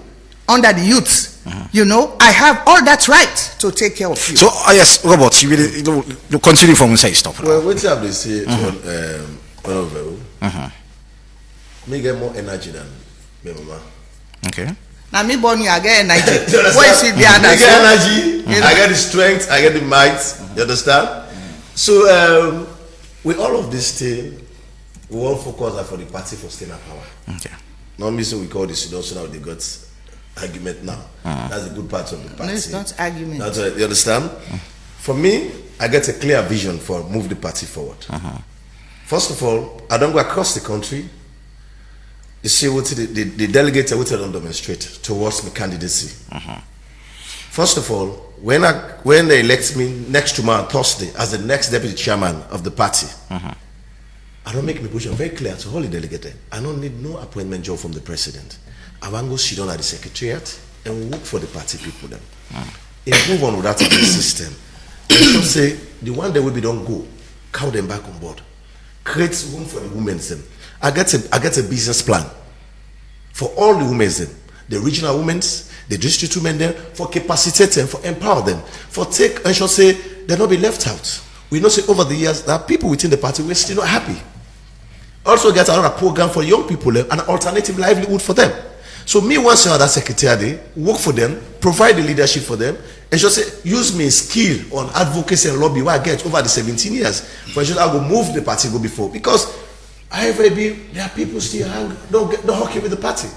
under the youths, you know, I have all that right to take care of you. So yes, Robert, you continue from say stop. Well, what have they say me get more energy than me mama. Okay. Now me born you, I get energy. Where is it the other? I get energy, I get the strength, I get the might. You understand? So with all of this thing, we won't focus for the party for staying at power. Okay. Not me so we call this so now they got argument now. That's a good part of the party. No, it's not argument. That's you understand? For me, I get a clear vision for move the party forward. First of all, I don't go across the country. You see what the delegates what they don't demonstrate towards my candidacy. First of all, when they elect me next tomorrow Thursday as the next deputy chairman of the party, I don't make my position very clear to all the delegates. I don't need no appointment job from the president. I want to go sit down at the secretariat and work for the party people then. Improve on that system. And so say the one that will be don't go, count them back on board. Create room for the women then. I get a business plan for all the women then, the regional women, the district women there, for capacitate them, for empower them, for take and shall say they'll not be left out. We know say over the years there are people within the party we're still not happy. Also get another program for young people, an alternative livelihood for them. So me once another secretary, work for them, provide the leadership for them, and just say use me skill on advocacy and lobby what I get over the 17 years. For sure I will move the party go before because there are people still don't hockey with the party.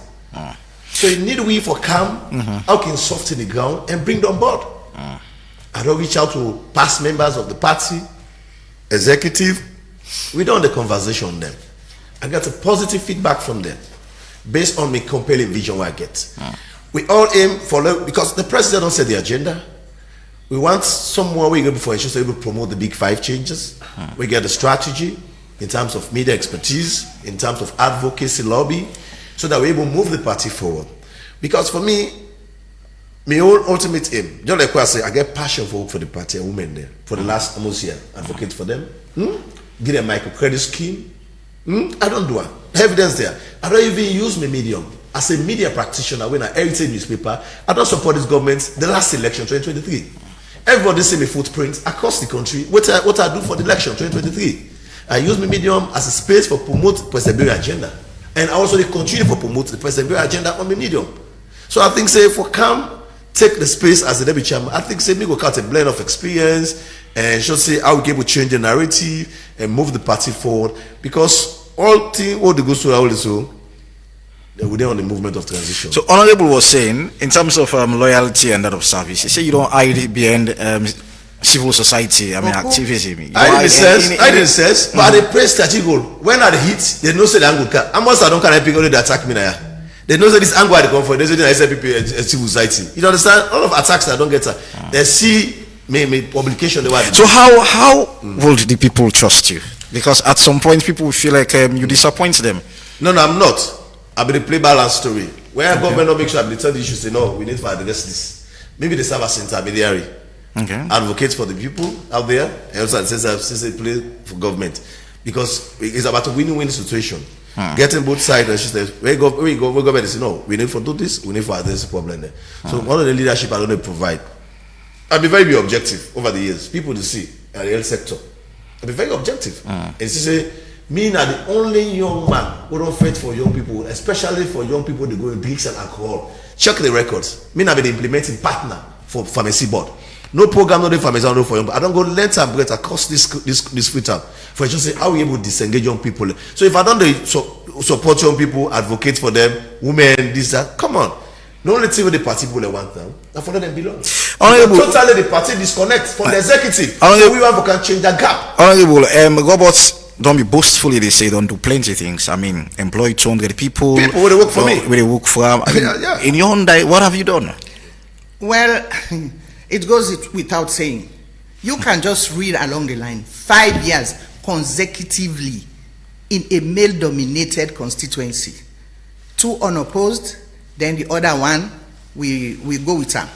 So you need we for calm, how can soften the ground and bring them on board. I don't reach out to past members of the party, executive. We done the conversation on them. I got a positive feedback from them based on my compelling vision what I get. We all aim for because the president don't set the agenda. We want somewhere we go before it should able to promote the big 5 changes. We get the strategy in terms of media expertise, in terms of advocacy lobby, so that we're able to move the party forward. Because for me, my own ultimate aim, just like I say, I get passion for work for the party and women there. For the last almost year, advocate for them. Give them microcredit scheme. I don't do it. Evidence there. I don't even use my medium. As a media practitioner, when I edit a newspaper, I don't support this government. The last election, 2023. Everybody see my footprint across the country. What I do for the election, 2023. I use my medium as a space for promote President agenda. And I also continue to promote the President agenda on my medium. So I think say for come, take the space as a deputy chairman. I think say me go cut a blend of experience and should say how we can change the narrative and move the party forward. Because all the goes to also we're on the movement of transition. So Honorable was saying, in terms of loyalty and that of service, you say you don't hide behind civil society, activism. I didn't sense, but I pray strategic goal. When I hit, they know say the angle can. I don't carry people that attack me now. They know that this angle I come for. They say I say people civil society. You understand? All of attacks I don't get. They see me publication. So how would the people trust you? Because at some point people will feel like you disappoint them. No, I'm not. I'll be the play balance story. Where government not make sure they tell the issue, say no, we need to address this. Maybe they serve as intermediary. Advocates for the people out there. And also says play for government. because it's about a win-win situation. Getting both sides, and she says, we go, and say, no, we need to do this, we need to address the problem there. So one of the leadership I don't know provide. I'll be very objective over the years. People to see in the health sector. I'll be very objective. And she say, me now the only young man who don't fight for young people, especially for young people to go with drugs and alcohol. Check the records. Me now be the implementing partner for pharmacy board. No program, no pharmacy, no for young. I don't go length and breadth across this free time for just say how we able to disengage young people. So if I don't support young people, advocate for them, women, this, that, come on. The only thing with the party people want now, and for them belong. Totally the party disconnect from the executive. So we want to change that gap. Honorable, robots don't be boastfully, they say don't do plenty of things. I mean, employ 200 people. People where they work for me. Where they work from. I mean, in your own day, what have you done? Well, it goes without saying. You can just read along the line 5 years consecutively in a male-dominated constituency. 2 unopposed, then the other one we go with her.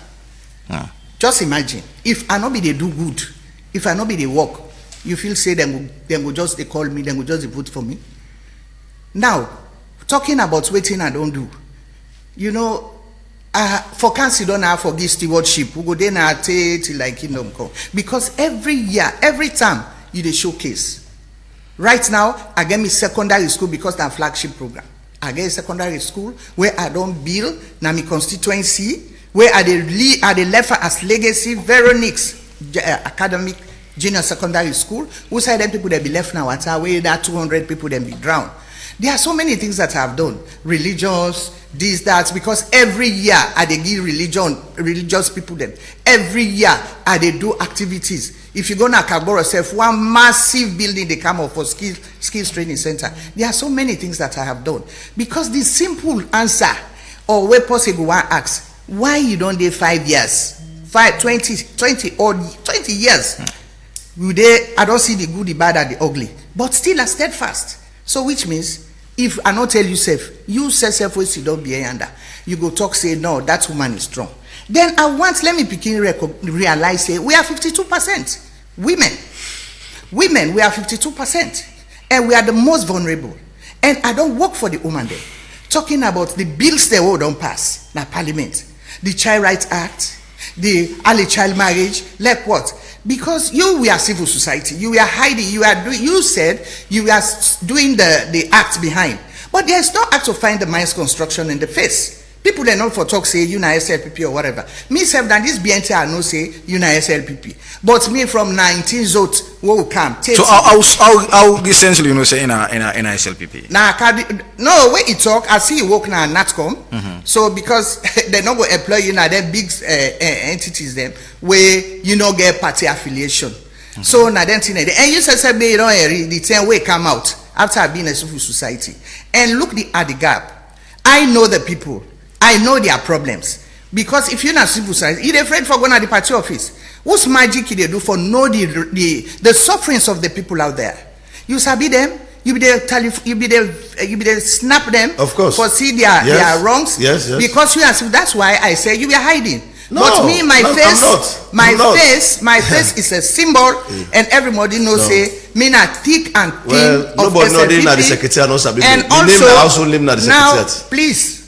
Just imagine if I not be they do good, if I not be they work, you feel say them will just they call me, them will just vote for me. Now, talking about waiting I don't do, you know. For council don't have for this stewardship. We go there now till like kingdom come. Because every year, every time you dey showcase. Right now, I get me secondary school because that flagship program. I get a secondary school where I don't build na me constituency where I dey left as legacy Veronique's academic junior secondary school. Who say them people that be left now at where that 200 people then be drowned. There are so many things that I have done. Religious, this, that, because every year I dey give religious people them. Every year I dey do activities. If you go to Kagboro self, one massive building they come up for skills training center. There are so many things that I have done. Because the simple answer, or where possible one asks, why you don't dey 5 years? 20 or 20 years. I don't see the good, the bad, and the ugly. But still I steadfast. So which means, if I not tell you self, you self will sit down behind under. You go talk, say, no, that woman is strong. Then let me begin realize, say, we are 52%. Women, we are 52%. And we are the most vulnerable. And I don't work for the woman there. Talking about the bills they all don't pass, now parliament. The Child Rights Act, the early child marriage, like what? Because we are civil society, you are hiding, you said you are doing the act behind, but there is no act to find the mines construction in the face. People they not for talk say you na SLPP or whatever. Me self than this BNT I know say you na SLPP, but me from 19 zot will come. So how essentially you know say in a SLPP? Now no way it talk. I see you work now NatCom. So because they not go employ you now, they big entities them where you not get party affiliation. So now then and you say me you don't the 10 way come out after being a civil society and look at the gap. I know the people. I know their problems. Because if you're not civil society, you're afraid for going to the party office. What's magic they do for know the sufferings of the people out there? You sabi them, you be there snap them, of course, for see their wrongs. Yes. Because you are, that's why I say you be hiding. No, but me, my face is a symbol, and everybody knows say me not thick and thin. Well, nobody know the secretary knows. And also now, please.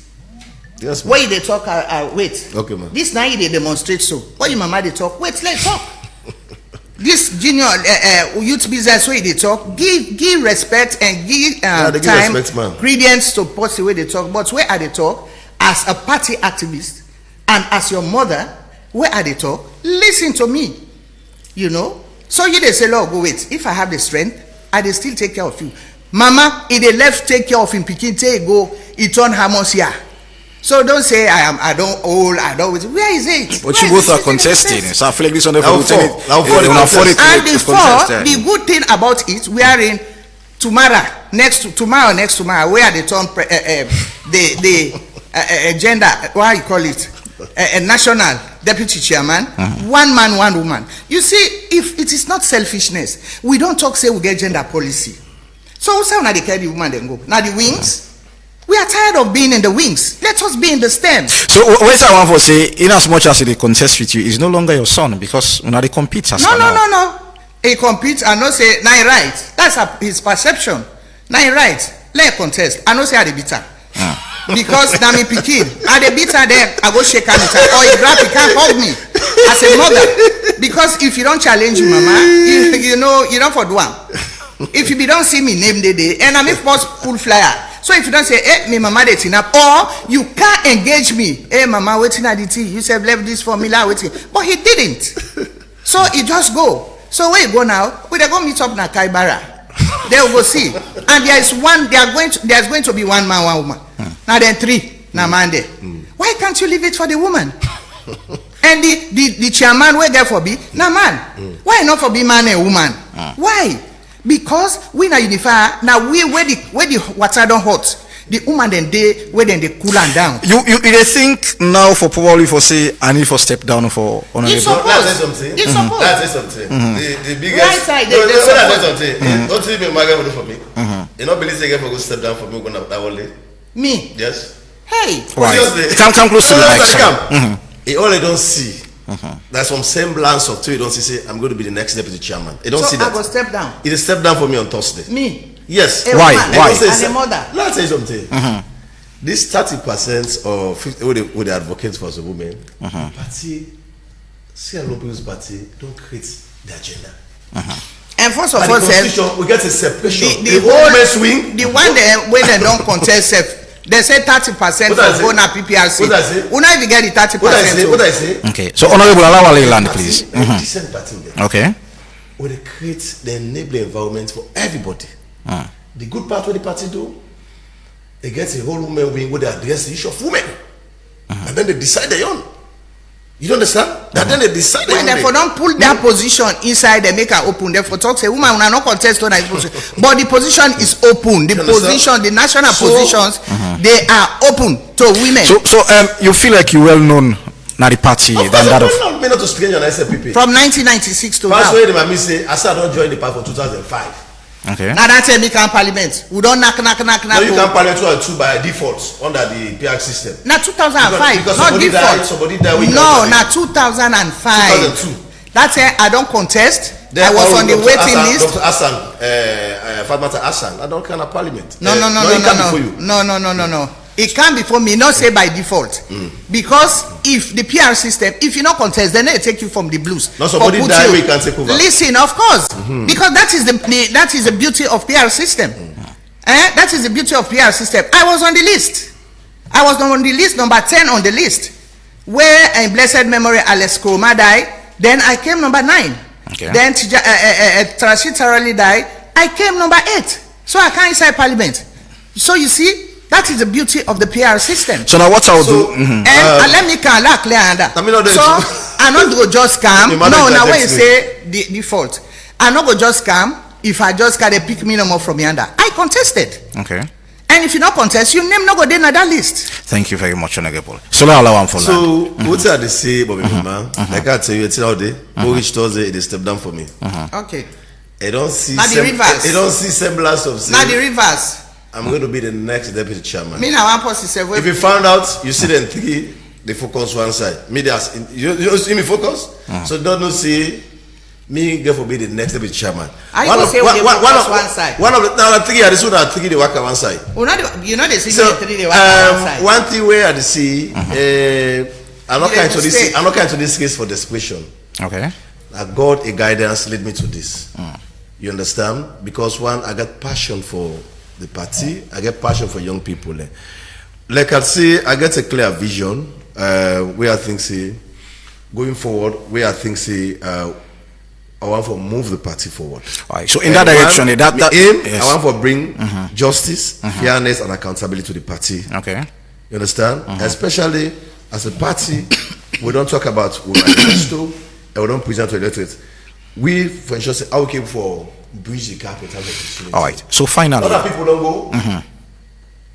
Yes, why they talk? Wait. Okay, man. This night they demonstrate so. Why your mama they talk? Wait, let's talk. This junior youth business way they talk. Give respect and give time, credence to post the way they talk. But where are they talk? As a party activist and as your mother, where are they talk? Listen to me. You know. So you they say, Lord, go wait. If I have the strength, I they still take care of you. Mama, if they left take care of him, Pikin take go. It turn Hamos here. So don't say I don't old, I don't. Where is it? But you both are contesting. So I feel like this on the and before the good thing about it, we are in tomorrow, next tomorrow, where they turn the agenda. What you call it? A national deputy chairman, one man, one woman. You see, if it is not selfishness, we don't talk say we get gender policy. So who say now they carry the woman then go? Now the wings. We are tired of being in the wings. Let us be in the stem. So what I want to say, in as much as they contest with you, is no longer your son because when they compete. No. he compete and not say na right. That's his perception. Na right. Let contest. I know say I dey beat her. Because na me pikin. I dey beat her there, I go shake her with her. Or he grab, he can't hug me as a mother. Because if you don't challenge me, mama, you know, you don't for do am. If you don't see me name the day, and I make first pull flyer. So if you don't say, hey, me mama dey tin up, or you can't engage me, hey mama, waiting at the tea. You said left this formula waiting. But he didn't. So he just go. So where you go now? We dey go meet up na Kaibara. They will go see. And there's going to be one man, one woman. Now then three. Now man there. Why can't you leave it for the woman? And the chairman where there for be? Now man. Why not for be man and woman? Why? Because we na unify. Now we where the water don't hot. The woman then they where then they cool and down. You think now for probably for say I need for step down for honorable. It's supposed. That's something. It's supposed. That's something. The biggest. Right side. That's something. Don't see me my girl do for me. You not believe they get for go step down for me gonna that only. Me. Yes. Hey. Right. Come close to the mic. He only don't see. There's some semblance of two. You don't see. Say I'm going to be the next deputy chairman. He don't see that. I go step down. He step down for me on Thursday. Me. Yes. A Why? woman, Why? And a mother. Let's say something. This 30% or 50% with the advocates for the women, party, see a lot of people's party don't create the agenda. And first of And all, the constitution, we get a separation. the whole swing. the one where they don't contest self, they say 30% for go na PPRC. What I say? We not even get the 30%. What I say? Okay. So honorable allow our land, please. Decent party there. Okay. Where they create the enabling environment for everybody. The good part what the party do, they get a whole women wing where they address the issue of women. And then they decide their own. You don't understand? And then they decide their When own. they for don't pull their position inside, they make her open. Therefore, talk say woman will not contest on that position. But the position is open. The position, the national positions, they are open to women. So you feel like you well known na the party Of than that of course, me not to strange on SLPP. From 1996 to That's now. why they say I said I don't join the party for 2005. okay. Now that's a me can parliament. We don't knock. No, you can parliament 2 and 2 by default under the PR system. Now 2005, Because not somebody default. died, somebody died. No, now 2005. 2002. That's it. I don't contest. Then I was all on the Dr. waiting Hassan, list. Dr. Hassan, Fatmata Hassan, I don't kind of parliament. No. it can't be for you. No. It can't be for me, not say by default. Because if the PR system, if you not contest, then they take you from the blues. No, somebody Or put die, you- we can take over. Listen, of course, because that is the beauty of PR system. That is the beauty of PR system. I was on the list. I was on the list, number 10 on the list, where in blessed memory Alex Kroma died. Then I came number 9. Okay. Then Trashi Tarali died. I came number 8. So I can't inside parliament. So you see, that is the beauty of the PR system. So now what I'll do? And let me can clear under. So I not go just scam. No, now when you say the default, I not go just scam. If I just got a pick me no more from yonder, I contested. Okay. And if you not contest, your name not go there in that list. Thank you very much, honorable. So now allow one for So what I they say, Bobby Mama, I can't tell you it's all day. Go reach Thursday, they step down for me. Okay. I don't see. Now the reverse. I don't see semblance of. Now the reverse. I'm going to be the next deputy chairman. Me now one person say, If you found out, you see them three, they focus one side. Me, you see me focus. So don't see me go for be the next deputy chairman. I go say we focus one side. One of the now three are the two that three they work on one side. You know they see So three they work on one side. one thing where I see, I'm not kind to this. I'm not kind to this case for desperation. Okay. God, a guidance led me to this. You understand? Because one, I got passion for the party. I get passion for young people. Like I say, I get a clear vision where I think say going forward, where I think say I want to move the party forward. All right. So in that direction, that aim, yes. I want to bring justice, fairness, and accountability to the party. Okay. You understand? Especially as a party, we don't talk about manifesto and we don't present to electorate. We, for instance, say, okay for bridge the gap in terms of opportunity. All right. So finally, Other people don't go.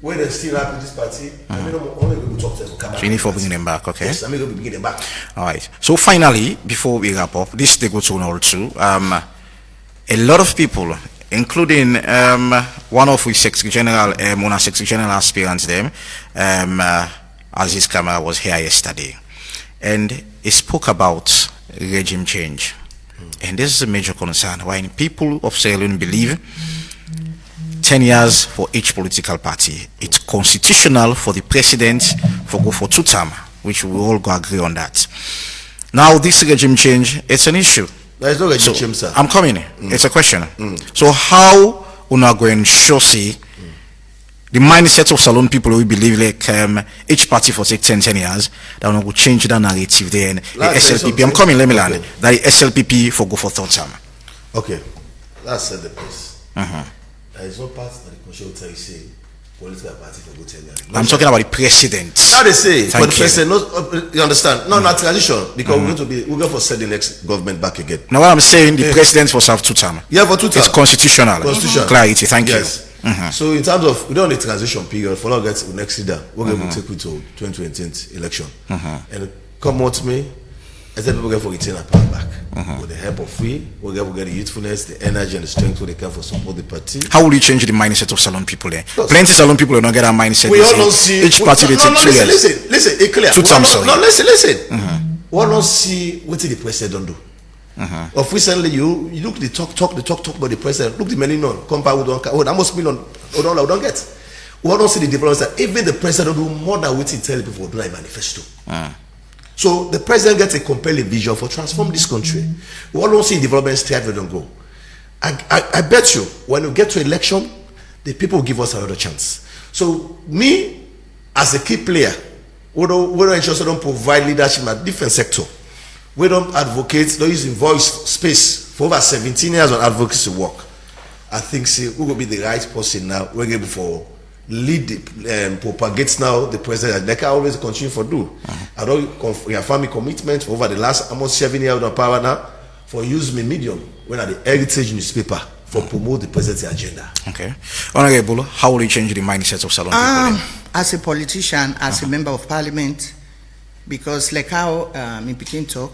When they still happy with this party, I mean, only people talk to them. so you need for bringing them back. Okay. Yes, I'm going to bring them back. All right. So finally, before we wrap up, this they go to all two. A lot of people, including one of we Secretary General, one of Secretary General aspirants, them, Aziz Kamara was here yesterday, and he spoke about regime change. And this is a major concern. Why people of Sierra Leone believe 10 years for each political party. It's constitutional for the president to go for 2 terms, which we all go agree on that. Now, this regime change, it's an issue. There is no regime change, sir. I'm coming. It's a question. So how we are going to show see the mindset of Salon people who believe like each party for take 10 years, that we will change the narrative there. The SLPP, I'm coming, let me land. That the SLPP for go for 3rd term. Okay, let's set the pace. There is no part of the constitution say political party for go 10 years. I'm talking about the president. How they say, but the president, you understand? No, not transition, because we're going to set the next government back again. Now what I'm saying, the president will serve 2 terms. Yeah, for 2 terms. It's constitutional. Clarity, thank you. So in terms of, we don't need transition period, for now get next year, we're going to take it to 2020 election. And come out to me, I said people get for retain our power back. With the help of we'll get the youthfulness, the energy and the strength they can for support the party. How will you change the mindset of Salon people there? Plenty Salon people will not get that mindset. We all don't see each party they take 2 years. Listen, it's clear. 2 terms. No, listen. We all don't see what the president don't do. Of recently, you look the talk about the president. Look the many non compare with that must be non. We don't get. We don't see the developments that even the president do more than what he tell people do like manifesto. So the president gets a compelling vision for transform this country. We all don't see developments straight we don't go. I bet you when we get to election, the people will give us another chance. So me as a key player, we don't ensure don't provide leadership in a different sector. We don't advocate, don't use voice space for over 17 years on advocacy work. I think we will be the right person now. We're able for lead propagate now the president. They can always continue for do. I don't reaffirm my commitment for over the last almost 7 years of power now for use me medium when at the Heritage newspaper for promote the president's agenda. Okay, Honorable, how will you change the mindset of Salon people? As a politician, as a member of parliament. Because like how in Peking talk,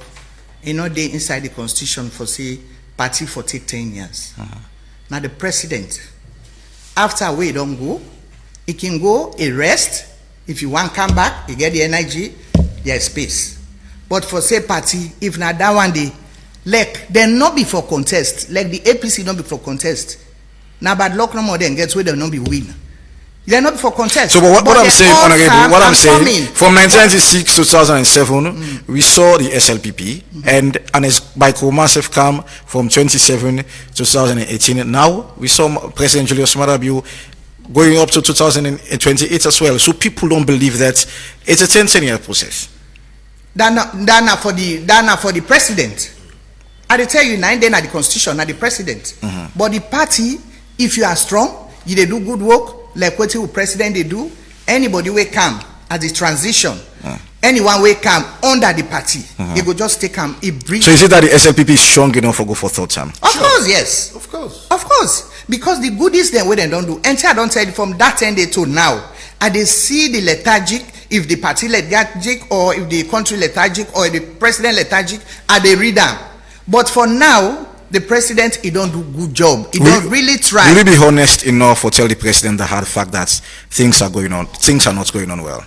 they inside the constitution for say party for take 10 years. Now the president, after we don't go, he can go, he rest. If you want come back, you get the energy, there's space. But for say party, if not that one day, like they not be for contest, like the APC not be for contest. Now bad luck no more then gets where they not be win. They're not for contest. So, but what I'm saying, Honorable, what I'm saying, from 1996 to 2007, we saw the SLPP, and as by massive come from 27 to 2018. Now we saw President Julius Marabiu going up to 2028 as well. So people don't believe that it's a 10-year process. That's for the president. I tell you, 9 days at the constitution, not the president. But the party, if you are strong, you they do good work. Like what the president they do, anybody will come at the transition, anyone will come under the party, he go just take him. So is it that the SLPP is strong enough for go for 3rd term? Of course, yes. Of course. Because the goodies then what they don't do. And I don't tell you from that 10 day to now, and they see the lethargic, if the party lethargic or if the country lethargic or the president lethargic, and they read them. But for now, the president, he don't do good job. He don't really try. Will you be honest enough or tell the president the hard fact that things are not going on well?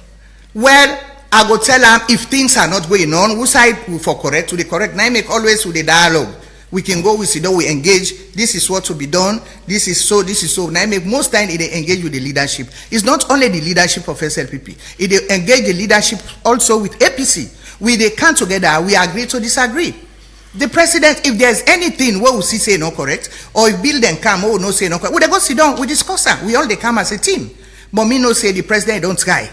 Well, I go tell him if things are not going on, who side will for correct to the correct. Now I make always with the dialogue. We can go, we sit down, we engage. This is what to be done. This is so. Now I make most time they engage with the leadership. It's not only the leadership of SLPP. It engage the leadership also with APC. They come together. We agree to disagree. The president, if there's anything where we see say no correct, or if bill then come, oh no say no correct, we go sit down, we discuss that. We all they come as a team. But me no say the president don't try.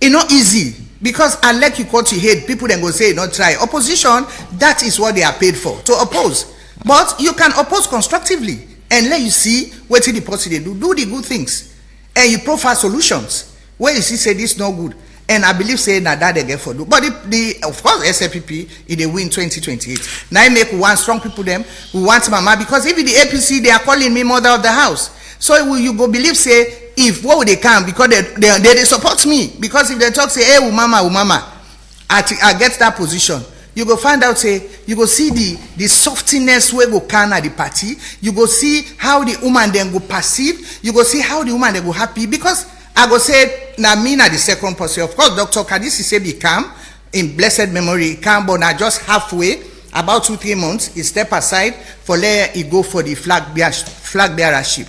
It's not easy because unless you cut your head, people then go say not try. Opposition, that is what they are paid for, to oppose. But you can oppose constructively and let you see what the party they do the good things, and you profile solutions where you see say this no good. And I believe say that they get for do. But of course SLPP if they win 2028. Now I make one strong people them we want mama, because if the APC they are calling me mother of the house. So you go believe say if what would they come because they support me, because if they talk say hey mama I get that position. You go find out say you go see the softiness where go can at the party. You go see how the woman then go perceive. You go see how the woman they go happy, because I go say now me na the second person. Of course, Dr. Kadisi say be calm in blessed memory, calm, but now just halfway. about 2-3 months, he step aside for let he go for the flag bearership.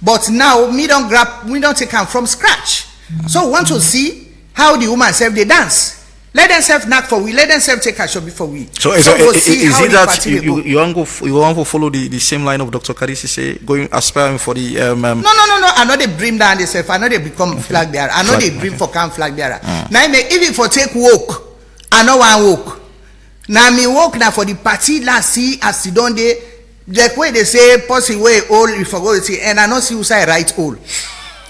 But now we don't take him from scratch. So we want to see how the woman self they dance. Let them self knock for we. Let them self take a shot before we. So is it that you want to follow the same line of Dr. Kadisi say, going aspiring for the No. I know they bring down themselves. I know they become flag bearer. I know they bring for camp flag bearer. Now even for take walk, I know one walk. Now me walk now for the party last see as you don't they like way they say pussy way old if I go to see and I not see who say right old.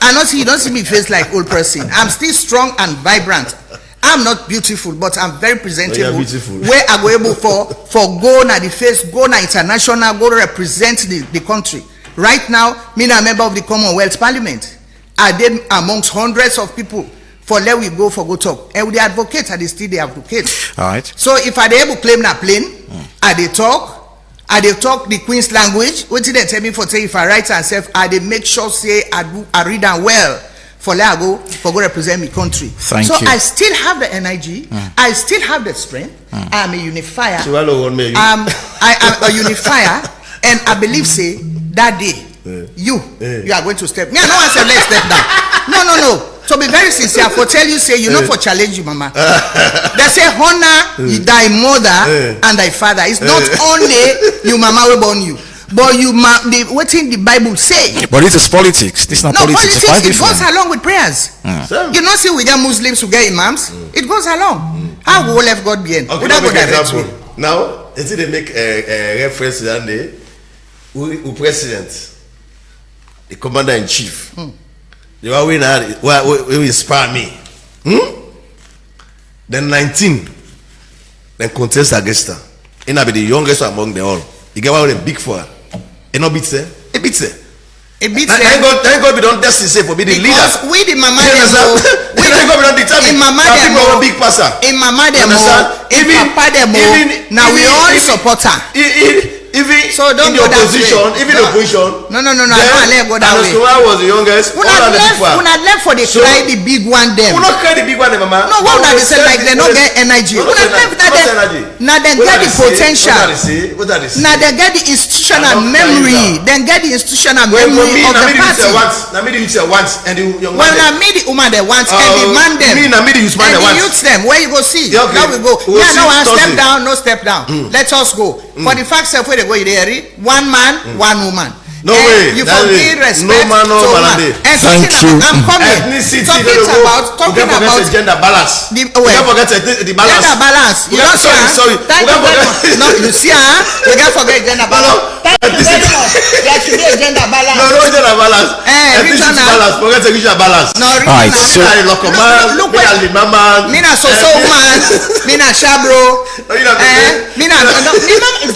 I not see you don't see me face like old person. I'm still strong and vibrant. I'm not beautiful, but I'm very presentable. Where I go able for go na the face, go na international, go represent the country. Right now, me a member of the Commonwealth Parliament. I did amongst hundreds of people for let we go for go talk. And with the advocate, I still the advocate. All right. So if I able claim na plane, I they talk the Queen's language. What did they tell me for say if I write and self, I they make sure say I read them well. For let go represent my country. Thank you. I still have the energy. I still have the strength. I'm a unifier. So I am a unifier, and I believe say that day you are going to step. Me, I don't want to say let's step down. No. To be very sincere, for tell you say you know for challenge you, mama. They say honor thy mother and thy father. It's not only you, mama, will born you. But what in the Bible say? But it is politics. This is not politics. It goes along with prayers. You know, see, we get Muslims who get imams. It goes along. How will left God be in? Okay, now, is it they make a reference that day? Who president, the commander in chief, you are winning. Who inspire me? Then 19, then contest against her. And I be the youngest among them all. You get one with a big for her. It not beats her. It beats her. It beats her. Thank God we don't destiny say for be the leader. Because we the mama them thank God we don't determine. In mama them big passer. In mama them in papa them now we all support her. Even so don't in the opposition, even the opposition. No. I don't let go that way. So I was the youngest. Who not left for the cry the big one them. Who not cry the big one them, mama? No, one that they say like they not get energy. Who not left that them? Now they get the potential. What are they say? Now they get the institutional memory. Then get the institutional memory of the party. Now me the youth once and the young man. Well, now me the woman they want and the man them. Me now me the youth man they want. And the youth them. Where you go see? Now we go. Yeah, no one step down, no step down. Let us go. For the fact that they go there, one man, one woman. No way. You forgive respect. No man, no woman. Thank you. I'm coming. Talking about gender balance. We can't forget the balance. Gender balance. You don't sorry. No, you see, we can't forget gender balance. Thank you very much. There should be a gender balance. No gender balance. Balance. Forget the gender balance. No, right. So look where me na so woman. Me na shabro. Me na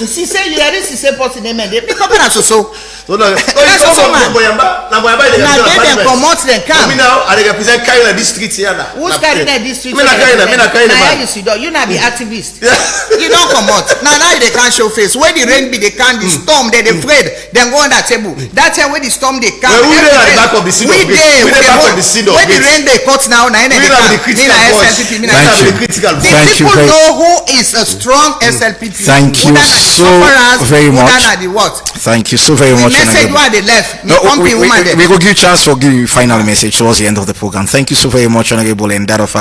she say you are this she say person name. Me come na so. So now, Boyamba, they promote them come. Me now, I represent Kaina district here. Who's Kaina district? Me na Kaina. You not be activist. You don't come out. Now they can't show face. When the rain be, they can't. The storm, they afraid. Then go on that table. That time when the storm they come. We there at the back of the scene. We there. When the rain they cut now, we have the critical voice. Thank you. People know who is a strong SLPP. Thank you so very much. Thank you so very much. Message why they left. We will give chance for giving final message towards the end of the program. Thank you so very much, Honorable, and that of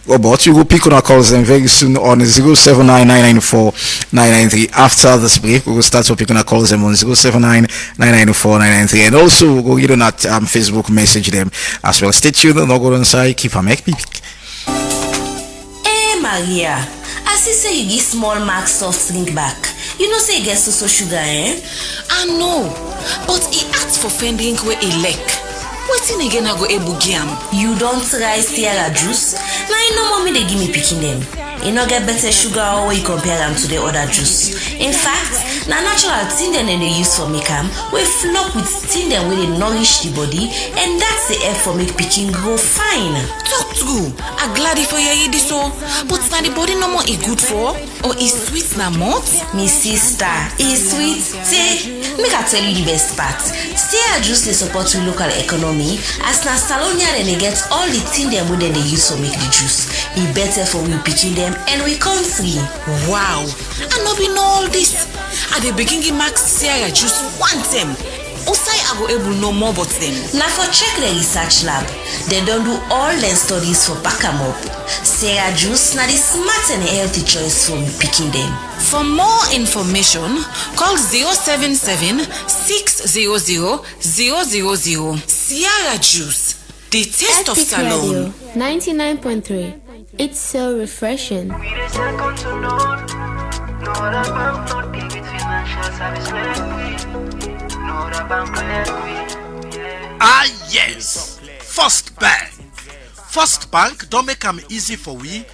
Robert. We will pick on our calls them very soon on 079994993. After this break, we will start to pick on our calls them on 079994993, and also we will get on that Facebook message them as well. Stay tuned. No go inside. Keep a make pick. Hey Maria, as you say you give small mark soft drink back. You know say you get so sugar, eh? I know, but he asked for fending where he lack. Wetin again I go able giam? You don't try Sierra juice? Now you know mommy they give me picking them. You no get better sugar or you compare them to the other juice. In fact, na natural thing them they use for make them. We flock with thing them where they nourish the body, and that's the help for make picking grow fine. Talk true. I'm glad for you this so, but now the body no more is good for, or is sweet na mouth? Me sister, is sweet. Say, make I tell you the best part. Sierra juice they support with local economy, as na Salonia then they get all the thing them where they use to make the juice. It better for we picking them them and we come free. Wow, I no be know all this. I dey begin give Max Sarah Juice one time. Osai I go able know more about them. Now for check the research lab, they don't do all their studies for back 'em up. Sarah Juice na the smart and healthy choice for picking them. For more information, call 077-600-000. Sierra Juice, the taste of Epic Salon. Radio 99.3. It's so refreshing. Ah yes, First Bank. First Bank don't make am easy for we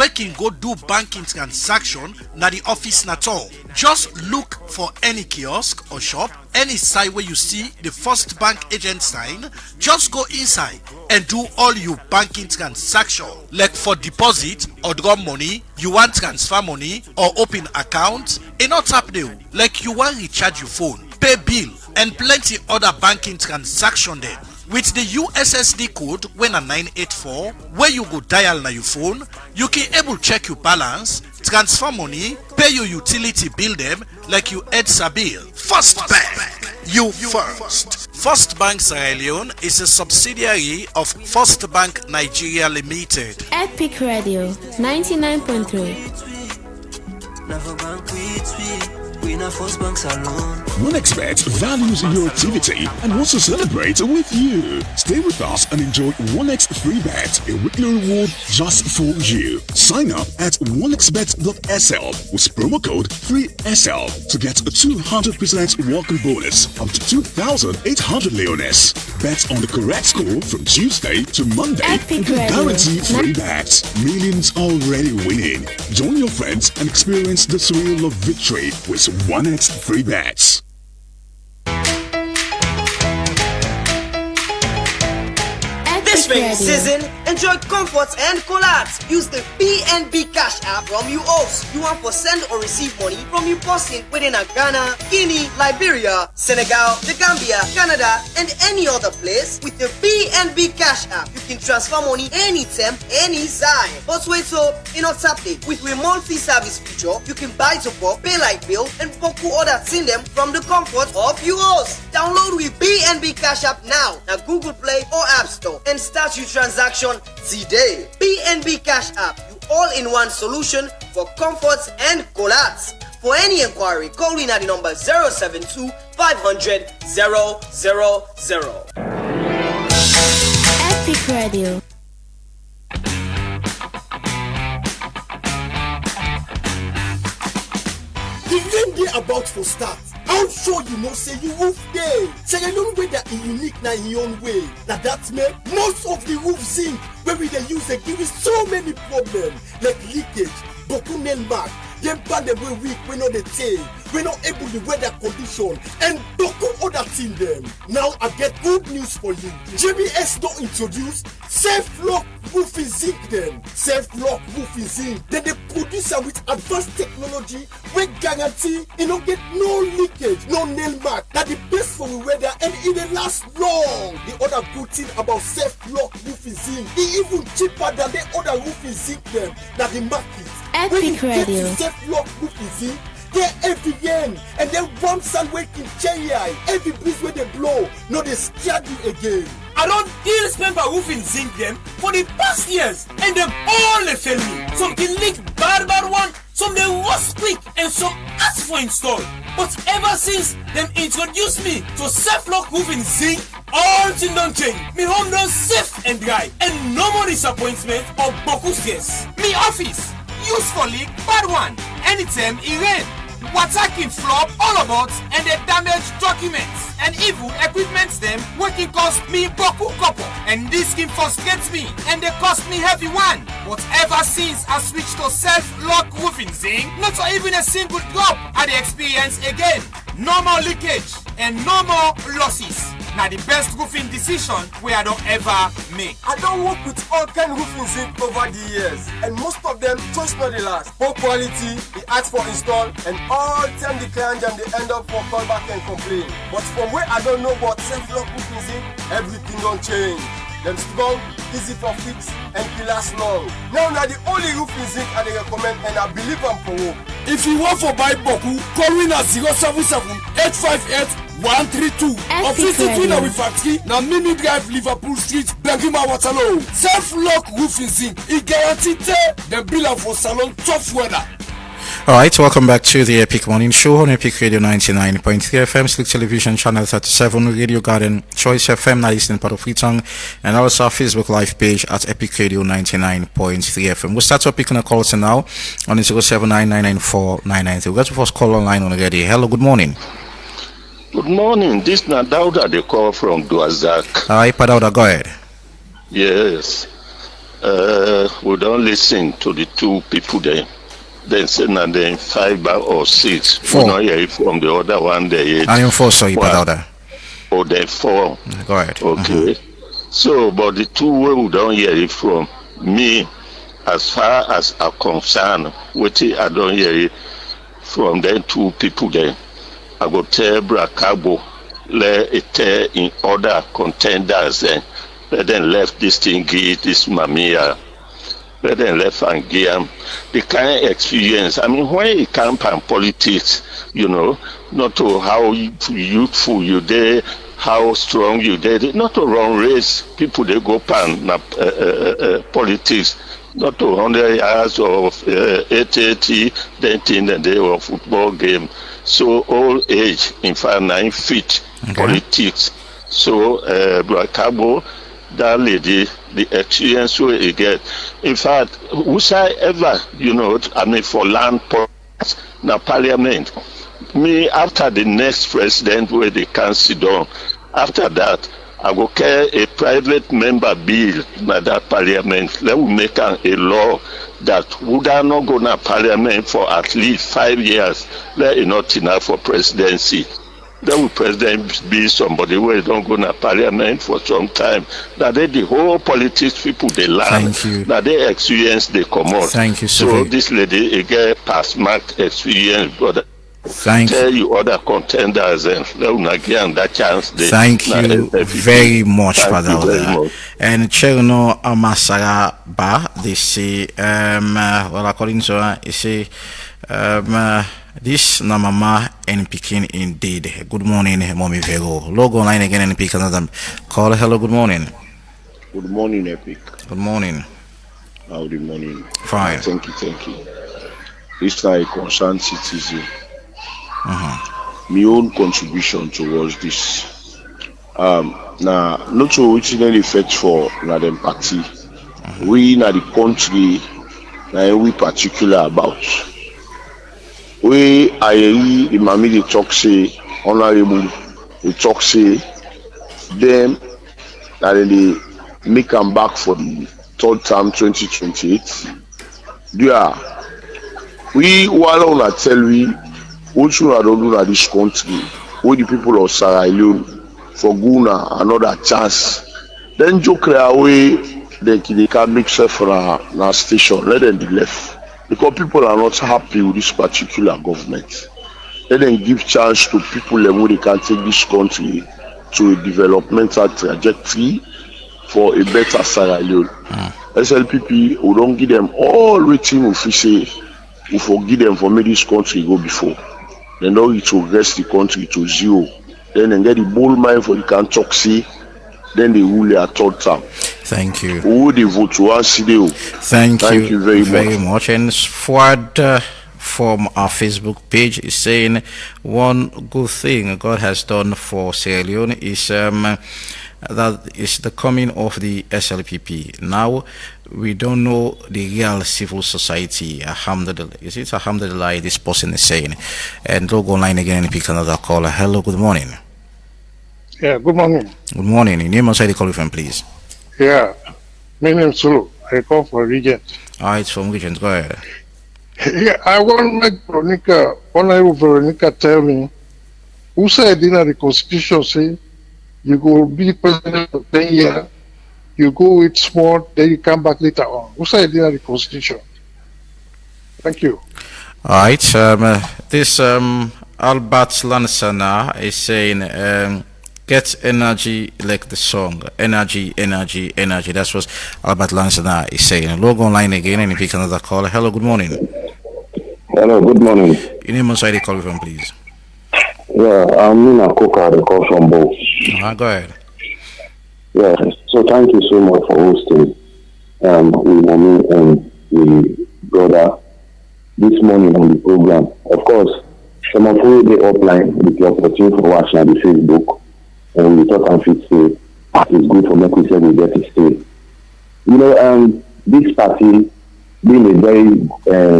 can go do banking transaction na the office na all. Just look for any kiosk or shop, any site where you see the First Bank agent sign, just go inside and do all your banking transaction. Like for deposit or draw money, you want transfer money or open account, e not tap there. Like you want recharge your phone, pay bill and plenty other banking transaction there. With the USSD code when a 984, where you go dial na your phone, you can able check your balance, transfer money, pay your utility bill them like you EDSA bill. First Bank, you first. First Bank Sierra Leone is a subsidiary of First Bank Nigeria Limited. Epic Radio 99.3. OneXBet values your activity and wants to celebrate with you. Stay with us and enjoy 1x free bet, a weekly reward just for you. Sign up at onexbet.sl with promo code 3SL to get a 200% welcome bonus up to 2,800 leones. Bet on the correct score from Tuesday to Monday and guarantee free bets. Millions already winning. Join your friends and experience the thrill of victory with 1x free bets. This rainy season, enjoy comforts and collabs. Use the BNB Cash app from UOS. You want to send or receive money from your person within Ghana, Guinea, Liberia, Senegal, the Gambia, Canada, and any other place. With the BNB Cash app, you can transfer money anytime, anytime. But wait, so in our tablet, with a monthly service feature, you can buy top up, pay like bill, and boku other send them from the comfort of UOS. Download with BNB Cash app now at Google Play or App Store and start your transaction today. BNB Cash app, you all-in-one solution for comforts and collabs. For any inquiry, call in at the number 072 500 000. Epic Radio. The rain day about to start. I'm sure you know say you roof day. Say the only way that is unique na in your own way. Now that's make most of the roof zinc where we they use they give us so many problems like leakage, boku nail mark, them band them we weak, we know the thing, we not able to weather condition and boku other thing them. Now I get good news for you. JBS don't introduce Safe Lock Roofing Zinc them. Safe Lock Roofing Zinc. Then they produce it with advanced technology we guarantee it don't get no leakage, no nail mark. That the best for the weather and it will last long. The other good thing about Safe Lock Roofing Zinc, it even cheaper than the other roofing zinc them that the market. Epic Radio. Safe Lock Roofing Zinc, they're every yen and then one sun waking cherry eye. Every breeze where they blow, no they scared you again. I don't deal spend by roofing zinc them for the past years and them all they fail me. Some can leak bad one, some they rust quick and some ask for install. But ever since them introduced me to Safe Lock Roofing Zinc, all things don't change. Me home done safe and dry and no more disappointment or boku stress. Me office use for leak bad one anytime it rain. Water can flop all about and they damage documents and even equipment them working cost me boku couple and this can frustrate me and they cost me heavy one. But ever since I switched to Safe Lock Roofing Zinc, not even a single drop I the experience again. No more leakage and no more losses. Now the best roofing decision we I don't ever make. I don't work with all kind of roofing zinc over the years, and most of them just not the last. Poor quality, the ask for install, and all time the client them they end up for callback and complain. But from where I don't know about Safe Lock Roofing Zinc, everything don't change. Them strong, easy for fix, and they last long. Now the only roofing zinc I dey recommend, and I believe I'm for work. If you want for buy Boku, call me at 077-858-132 or visit me with factory na Mimi Drive, Liverpool Street, Benrima, Waterloo. Self-lock roofing zinc, it guaranteed them bill for salon tough weather. Alright, welcome back to the Epic Morning Show on Epic Radio 99.3 FM, Slick Television Channel 37, Radio Garden, Choice FM, now listening part of Freetown, and also our Facebook live page at Epic Radio 99.3 FM. We'll start picking a call now on 0799949993. We got the first call online already. Hello, good morning. Good morning. This is Dauda, they call from Duazak. Alright, Dauda, go ahead. Yes. We don't listen to the two people there. Then say na then 5 or 6. 4. We don't hear it from the other one there. 8. I am 4, sorry, Dauda. Oh, then 4. Go ahead. Okay. So, but the two where we don't hear it from, me, as far as I'm concerned, which I don't hear it from them two people there. I go tell Brakabo, let it in other contenders then. Let them left this thing, give this Mamia. Let them left and give them the kind of experience. I mean, when you camp and politics, you know, not to how youthful you there, how strong you did, not to run race. People they go pan politics, not to 100 yards of 880, then thing that they were football game. So old age, in fact, 9 feet politics. So Brakabo, that lady, the experience we get. In fact, whosoever, you know, I mean, for land politics, na parliament, me after the next president where they can sit down, after that, I will carry a private member bill by that parliament. Let me make a law that would not go to parliament for at least 5 years. Let it not enough for presidency. Then will president be somebody where don't go to parliament for some time. That they the whole politics people they learn. That they experience they come out. Thank you, so this lady again past mark experience, brother. Tell you other contenders and let give that chance. Thank you very much, Father. And Cherno Amasara Ba, they say, well, according to her, they say, this na mama and picking indeed. Good morning, Mommy Vero. Logo line again and pick another call. Hello, good morning. Good morning, Epic. Good morning. How good morning. Fine. Thank you. It's like a concerned citizen. My own contribution towards this. Now, not so which is any effect for them party. We in the country, we particular about. We I the mammy they talk say honorable they talk say them that they make them back for the third term 2028. We while on a tell we what should I don't do at this country, where the people of Sierra Leone for Guna another chance. Then joke away they can make self for a station, let them be left. Because people are not happy with this particular government. Let them give chance to people who they can take this country to a developmental trajectory for a better Sierra Leone. SLPP, we don't give them all waiting official, we forgive them for making this country go before. Then now it will rest the country to zero. Then they get the bold mind for the cantoxy, then they rule their third term. Thank you. Who they vote to CDO. Thank you very much. And Fuad from our Facebook page is saying one good thing God has done for Sierra Leone is that is the coming of the SLPP. Now we don't know the real civil society. Alhamdulillah. Is it Alhamdulillah this person is saying? And go online again and pick another caller. Hello, good morning. Yeah, good morning. Good morning. Name and side call you from, please. Yeah, my name is Sulu. I come from Regent. It's from Regent. Go ahead. Yeah, I want to make Honorable Veronica tell me who said in the Constitution say you go be president for 10 years, you go with small, then you come back later on. Who said in the Constitution? Thank you. All right. This Albert Lansana is saying Get energy like the song. Energy, energy, energy. That's what Albert Lansana is saying. Log online again and pick another call. Hello, good morning. Hello, good morning. Your name and side you call from, please. Yeah, I'm Nina Coca, the call from both. Go ahead. Yeah, so thank you so much for hosting with mommy and the brother this morning on the program. Of course, some of you they offline with the opportunity for watching on the Facebook, and we thought and fit say it's good for make we say we get to stay. You know, this party being a very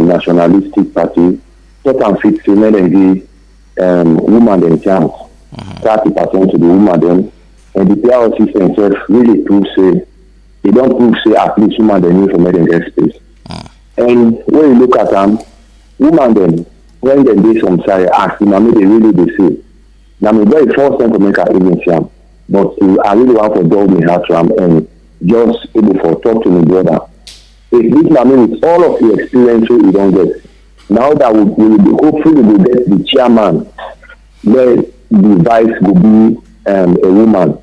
nationalistic party, thought and fit say let them give woman them chance, 30% to the woman them, and the PR system itself really proves say they don't prove say at least woman them need for make them get space. And when you look at them, woman them when they do some side ask them, I mean they really they say. Now I'm very first time to make a even jam, but I really want to build me heart ram and just able for talk to my brother. If this I mean with all of the experience we don't get. Now that we will be hopefully we will get the chairman, where the vice will be a woman.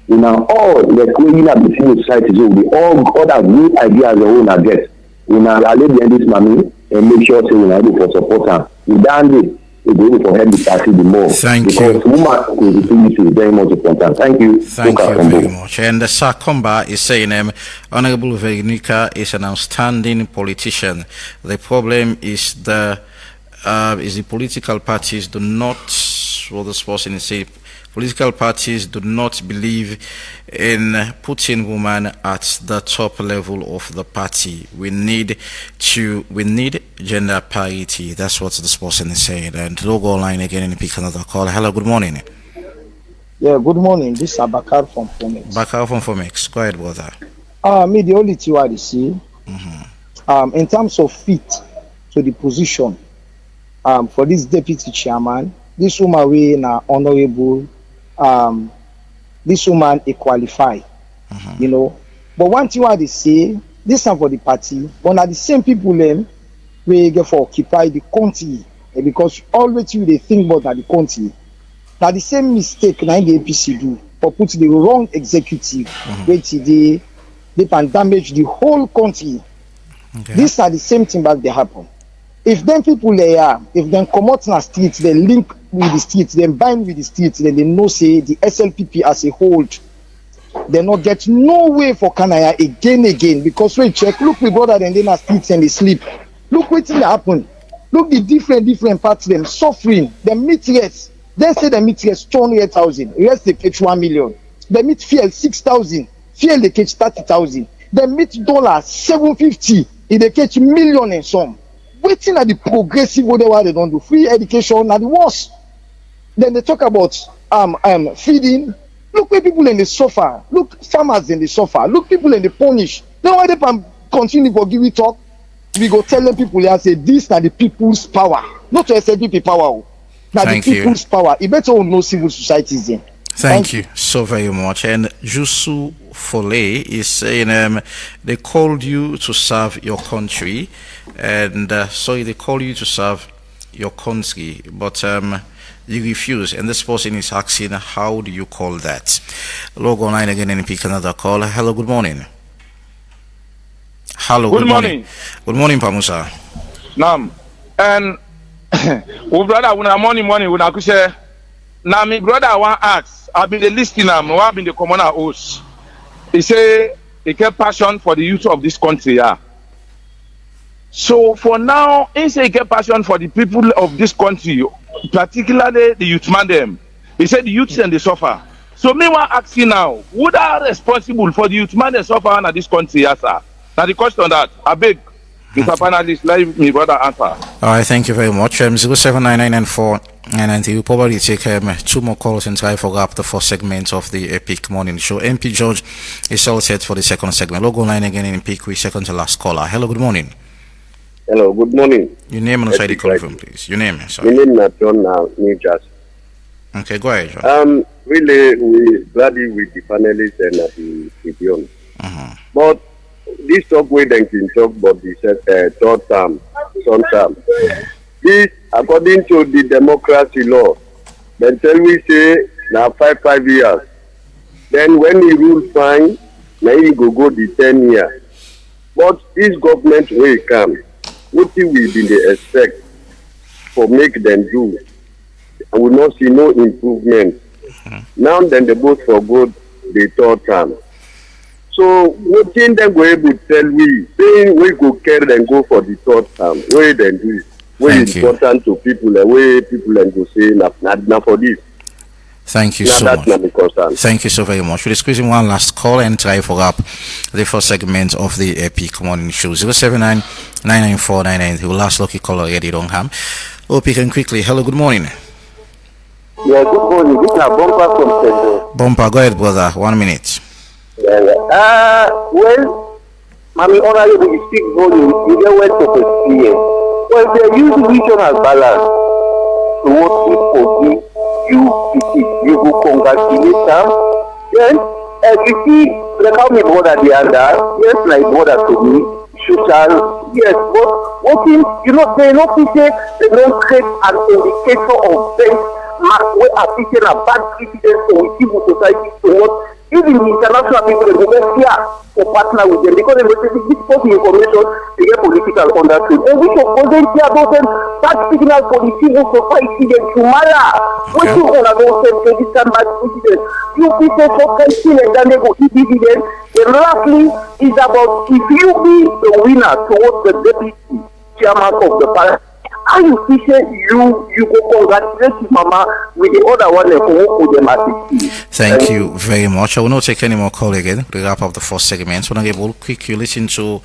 You know, all like when you have the civil society will be all other good ideas the owner get. We now allow behind this mommy and make sure say we are able to support her. We done it. We will able to help the party the more. Thank because woman is very much important. Thank you. Thank you very much. And Sakomba is saying, Honorable Veronica is an outstanding politician. The problem is the political parties do not, what this person is saying, political parties do not believe in putting women at the top level of the party. We need gender parity. That's what this person is saying. And we'll go online again and pick another call. Hello, good morning. Yeah, good morning. This is Abakar from Fomex. Bakar from Fomex. Go ahead, brother. Me, the only thing I see, in terms of fit to the position, for this deputy chairman, this woman we na honorable, this woman is qualified, you know. But one thing I say, this time for the party, but now the same people them we get for occupy the country, because always you they think about the country. Now the same mistake now the APC do for put the wrong executive, which they can damage the whole country. Okay. These are the same thing that they happen. If them people they are, if them come out in the streets, they link with the streets, then bind with the streets, then they know say the SLPP as a whole, they not get no way for Kanaya again, because we check, look we brother then in the streets and they sleep. Look what's happen. Look the different parts them suffering, the meet they say the meet rest 200,000, rest they catch 1 million. The meet fuel 6,000, fuel they catch 30,000. The meet dollar 750, if they catch million and some. Waiting at the progressive whatever they don't do, free education are the worst. Then they talk about feeding. Look where people in the suffer. Look farmers in the suffer. Look people in the punish. Then why they can continue to give it talk? We go tell them people and say this are the people's power, not to SLPP power. Now the people's power. It better know civil societies in. Thank you so very much. And Jusu Fole is saying they called you to serve your country, and sorry, they call you to serve your country, but you refuse. And this person is asking, how do you call that? Log online again and pick another call. Hello, good morning. Hello, good morning. Good morning, Pamusa. Nam, and we brother, when I'm morning, when I say, now me brother, I want to ask. I've been the listener, I've been the commoner host. He say he get passion for the youth of this country. Yeah. So for now, he say he get passion for the people of this country, particularly the youth man them. He said the youths and they suffer. So me want to ask you now, who are responsible for the youth man they suffer in this country, yes, sir? Now the question that I beg Mr. Panelist, let me brother answer. All right, thank you very much. 079994 we'll probably take 2 more calls and try for up the first segment of the Epic Morning Show. MP George is all set for the second segment. Logo line again in Epic with second to last caller. Hello, good morning. Hello, good morning. Your name and side call from, please. Your name, sorry. My name is John New Jersey. Okay, go ahead, John. Really, we glad with the panelists and the beyond. But this talk we then can talk about the third term, some term. This, according to the democracy law, then tell we say now 5 years. Then when he rule fine, now he go the 10 years. But this government will come. What we been they expect for make them do? I will not see no improvement. Now then the both for good the third time. So what thing them go able to tell we saying we go care and go for the third time. Where then do it? Where important to people and where people and go say not for this. Thank you so much. Thank you so very much. We'll squeeze in one last call and try for up the first segment of the Epic Morning Show. 079-994-993. Last lucky caller already don't have. Hope you can quickly. Hello, good morning. Yeah, good morning. This is Bumper from Central. Bumper, go ahead, brother. 1 minute. Well, Mami Honorable, you speak volume. You get well to experience. Well, they use regional balance to what people do. You go congratulate them. Then, you see, like how my brother the other, yes, like brother to me, social, yes, but what in, you know, they don't say they don't create an indicator of benchmark where are teaching a bad precedent for civil society to what even the international people they go here to partner with them because they say this information they get political understood. And we should present here about them bad signal for the civil society then tomorrow. What you wanna go say this kind bad precedent? You people for country and then they go eat dividend. And lastly is about if you be the winner towards the deputy chairman of the parliament. How you say you go congratulate Mama with the other one with them assist. Thank you very much. I will not take any more call again. We wrap up the first segment. So now able quick you listen to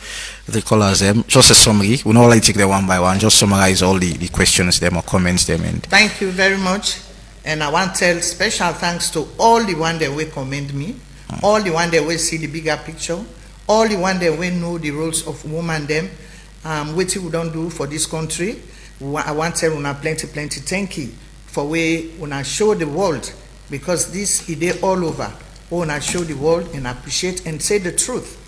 the callers just a summary. We not like take them one by one, just summarize all the questions them or comments them and thank you very much. And I want to tell special thanks to all the one that will commend me, all the one that will see the bigger picture, all the one that will know the roles of woman them, what we don't do for this country. I want to tell una plenty thank you for way una show the world because this is all over. Una show the world and appreciate and say the truth.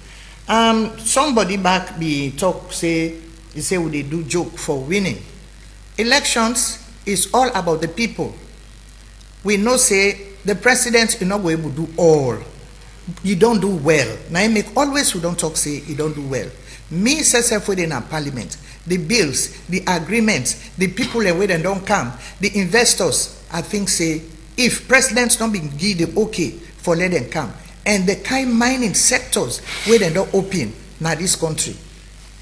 Somebody back be talk say he say would they do joke for winning. Elections is all about the people. We know say the president is not going to do all. You don't do well. Now I make always we don't talk say you don't do well. Me self within a parliament. The bills, the agreements, the people where they don't come, the investors, I think say, if presidents don't be give the okay for let them come, and the kind mining sectors where they don't open now this country,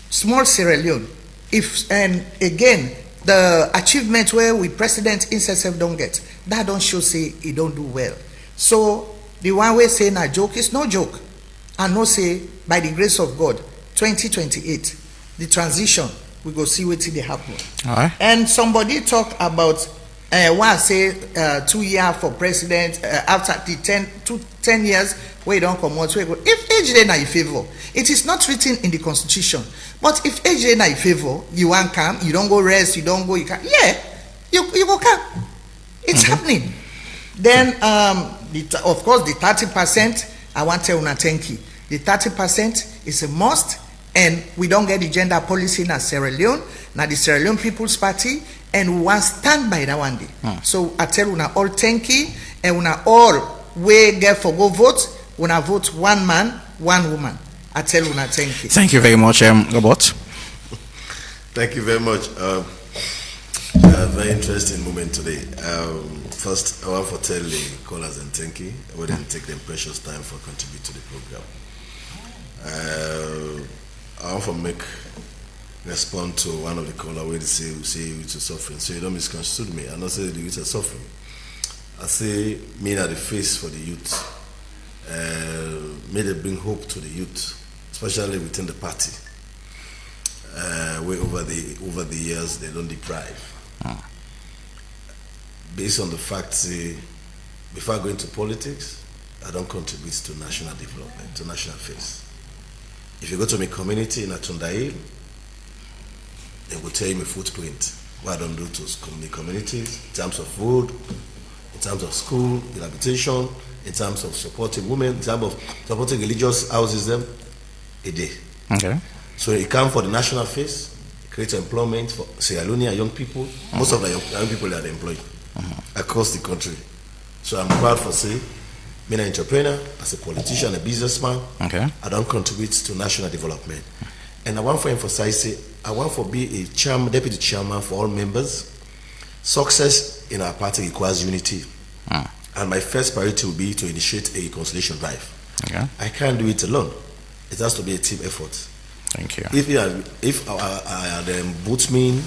small Sierra Leone, if and again the achievement where we president himself don't get, that don't show say he don't do well. So the one way say na joke is no joke, and no say by the grace of God, 2028, the transition. We go see what they happen. All right. And somebody talk about one say 2 years for president after the 10 years where you don't come out. If age then are in favor, it is not written in the constitution. But if age then are in favor, you want come, you don't go rest, you don't go, you can you go come. It's happening. Then of course the 30%, I want to tell una thank you. The 30% is a must. And we don't get the gender policy in Sierra Leone, now the Sierra Leone People's Party, and we want to stand by that one day. So I tell you all thank you, and we all we get for go vote, we vote one man, one woman. I tell you thank you. Thank you very much, Robert. Thank you very much. Very interesting moment today. First, I want to tell the callers and thank you. I wouldn't take them precious time for contribute to the program. I want to respond to one of the callers where they say youth are suffering. So you don't misconstrue me. I don't say the youth are suffering. I say me are the face for the youth. May they bring hope to the youth, especially within the party. Where over the years they don't deprive. Based on the fact, say, before I go into politics, I don't contribute to national development, to national affairs. If you go to my community in Atundail, they will tell you my footprint, what I don't do to the communities in terms of food, in terms of school, rehabilitation, in terms of supporting women, in terms of supporting religious houses, them a day. Okay. So it comes for the national face, create employment for Sierra Leone young people. Most of the young people are employed across the country. So I'm proud for say, being an entrepreneur, as a politician, a businessman, Okay. I don't contribute to national development. And I want to emphasize, say, I want to be a deputy chairman for all members. Success in our party requires unity. And my first priority will be to initiate a reconciliation drive. Okay. I can't do it alone. It has to be a team effort. Thank you. If the bootsmen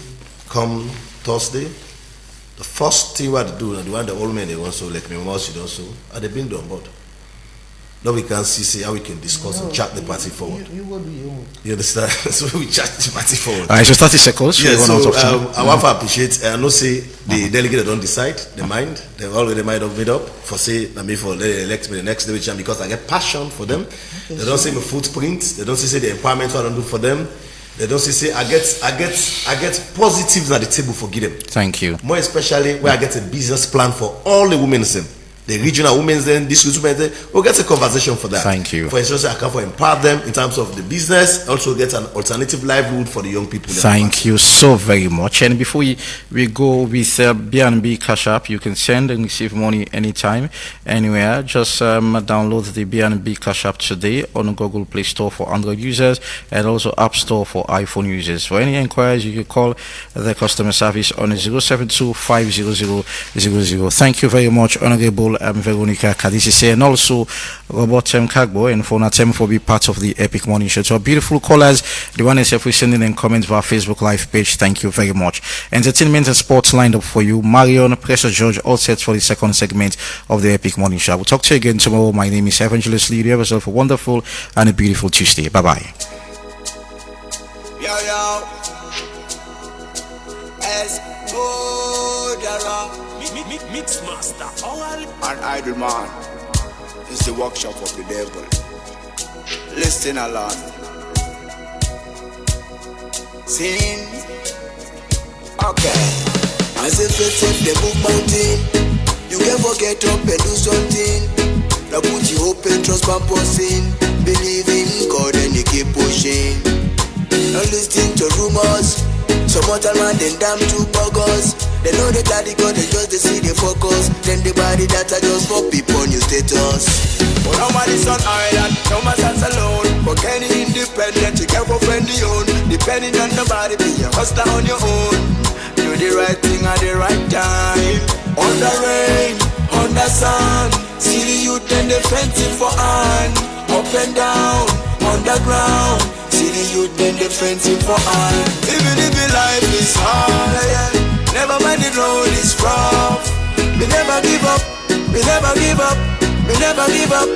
come Thursday, the first thing we have to do, and the one the old men they also like me, most should also, are they being on board? Now we can see how we can discuss and chat the party forward. You understand? So we chat the party forward. All right, so 30 seconds. Yeah, so I want to appreciate. I know say the delegate don't decide the mind. They already mind of made up for say I mean for they elect me the next day because I get passion for them. They don't see my footprint. They don't say the empowerment what I don't do for them. They don't say I get positives at the table for give them. Thank you. More especially where I get a business plan for all the women in the regional women's then this women we'll get a conversation for that. Thank you. For instance, I can empower them in terms of the business, also get an alternative livelihood for the young people. Thank you so very much. And before we go with BNB Cash App, you can send and receive money anytime, anywhere. Just download the BNB Cash App today on Google Play Store for Android users and also App Store for iPhone users. For any inquiries, you can call the customer service on 072-500-00. Thank you very much, Honorable Veronica Kadisise, and also Robert Kagbo, and for Natem for being part of the Epic Morning Show. So beautiful callers, the one is if we send in comments via Facebook live page. Thank you very much. Entertainment and sports lined up for you. Marion, Precious George, all set for the second segment of the Epic Morning Show. We'll talk to you again tomorrow. My name is Evangelist Lee. You have yourself a wonderful and a beautiful Tuesday. Bye bye. Yo, yo. Mix master, an idle man is the workshop of the devil. Listen along. Sin. Okay. As if it's if the book mountain, you can forget up and do something. Now put your hope and trust purposing. Believe in God and you keep pushing. Not listening to rumors. Some mortal man then damn too bogus. They know they got it, they just they see the focus. Then the body that are just for people on your status. But no man is on island, no man stands alone. For any independent, you can for friendly own. Depending on the body, be a hustler on your own. Do the right thing at the right time. On the rain, on the sun. See the youth and the fencing for hand. Up and down, on the ground. See the youth and the fencing for hand. Even if your life is hard, never mind the road is rough. We never give up, we never give up, we never give up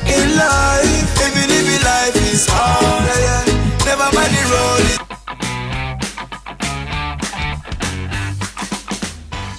in life. Even if your life is hard, never mind the road is.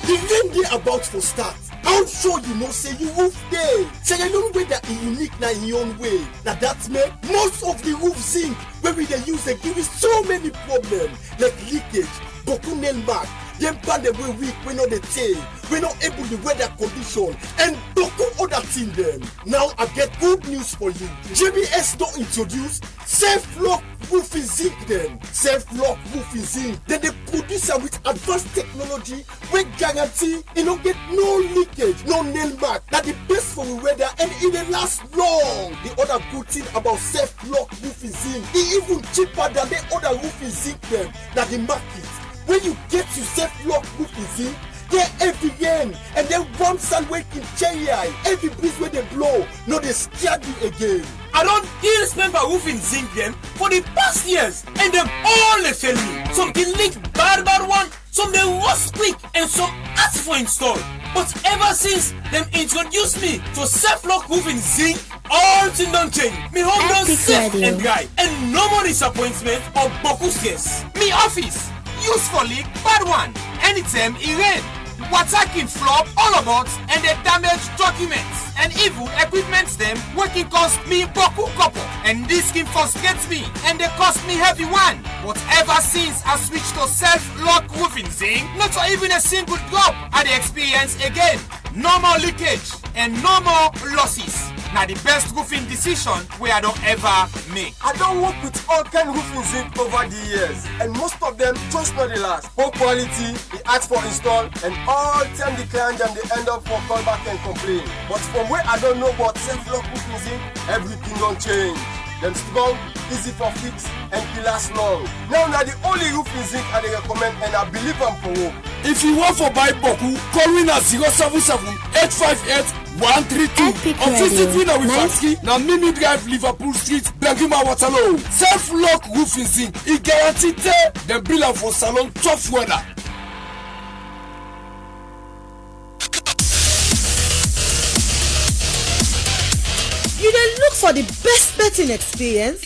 The rain day about for start. I'm sure you know say you roof day. Say you know way that is unique na in your own way. Now that's make most of the roof zinc where we they use they give us so many problems like leakage, boku nail mark. Them band the way weak, we know the thing. We not able to weather condition and boku other thing them. Now I get good news for you. JBS don't introduce self-lock roofing zinc them. Self-lock roofing zinc. Then they produce it with advanced technology. We guarantee it don't get no leakage, no nail mark. That the best for the weather and it will last long. The other good thing about self-lock roofing zinc, it even cheaper than the other roofing zinc them that the market. When you get to self-lock roofing zinc, they're every yen and then one sun waking cherry eye. Every breeze where they blow, no they scared you again. I don't deal spend by roofing zinc them for the past years and them all they fail me. Some they leak bad one, some they rust quick and some ask for install. But ever since them introduced me to self-lock roofing zinc, all things don't change. Me home done safe and dry and no more disappointment or boku stress. Me office use for leak bad one. Anytime it rain, water can flop all about and they damage documents and even equipment them working cost me boku couple and this can frustrate me and they cost me heavy one. But ever since I switched to self-lock roofing zinc, not for even a single drop I the experience again. No more leakage and no more losses. na the best roofing decision wey I don ever make. I don work with all kind roofing zinc over the years, and most of them just no dey last. Poor quality, the ask for install, and all time the client dem dey end up for callback and complain. But from where I don't know about self-lock roofing zinc, everything don change. Them strong, easy for fix, and it last long. Now na the only roofing zinc I dey recommend, and I believe am for work. If you want for buy boku, call me na 077-858-132 or visit me na Wifaski na Mimi Drive, Liverpool Street, Bengima, Waterloo. Self-lock roofing zinc, it guarantee them bill am for salon tough weather. You dey look for the best betting experience?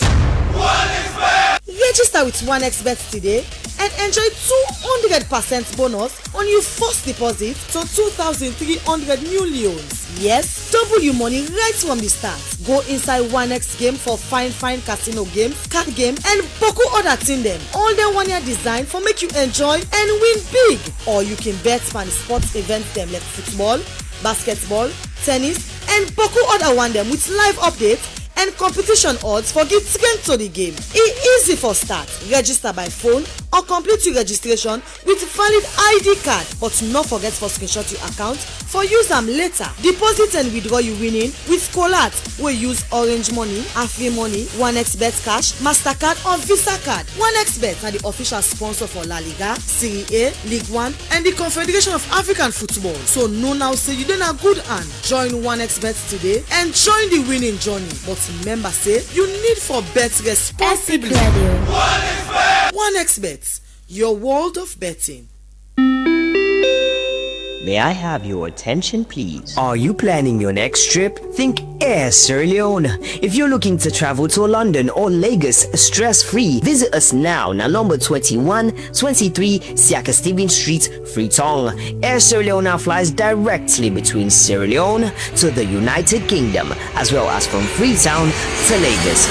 Register with 1xBet today and enjoy 200% bonus on your first deposit to 2,300 new loans. Yes, double your money right from the start. Go inside 1x game for fine casino games, card game, and boku other thing them. All them 1 year design for make you enjoy and win big. Or you can bet on sports events them like football, basketball, tennis, and boku other one them with live updates and competition odds for get strength to the game. It easy for start. Register by phone or complete your registration with valid ID card, but not forget for screenshot your account for use them later. Deposit and withdraw you winning with Colat. We use Orange Money, Afri Money, 1xBet Cash, Mastercard or Visa card. 1xBet are the official sponsor for La Liga, Serie A, League One, and the Confederation of African Football. So no now say you done a good hand. Join 1xBet today and join the winning journey. But remember say you need for bet responsibly. 1xBet, your world of betting. May I have your attention, please? Are you planning your next trip? Think Air Sierra Leone. If you're looking to travel to London or Lagos stress-free, visit us now na number 2123 Siaka Stephen Street, Freetown. Air Sierra Leone flies directly between Sierra Leone to the United Kingdom, as well as from Freetown to Lagos.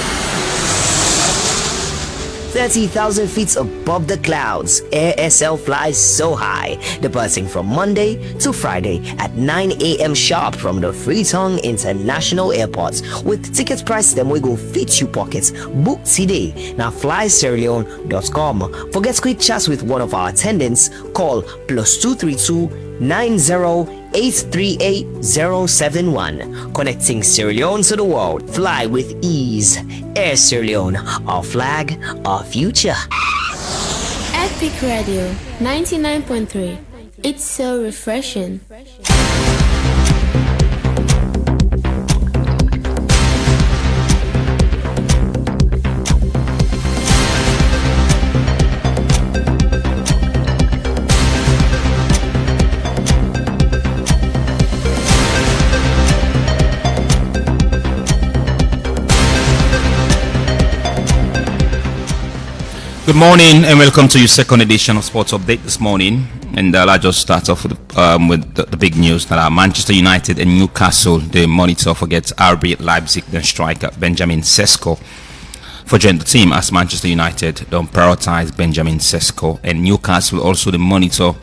30,000 feet above the clouds, AirSL flies so high, departing from Monday to Friday at 9 a.m. sharp from the Freetown International Airport. With ticket price them we go fit you pockets. Book today now flysierraleone.com. For get quick chats with one of our attendants, call +232 90-838-071. Connecting Sierra Leone to the world. Fly with ease. Air Sierra Leone, our flag, our future. Epic Radio 99.3. It's so refreshing. Good morning and welcome to your second edition of Sports Update this morning. And I'll just start off with the big news that Manchester United and Newcastle, the monitor forgets RB Leipzig, then striker Benjamin Sesko for joining the team, as Manchester United don't prioritize Benjamin Sesko, and Newcastle also the monitor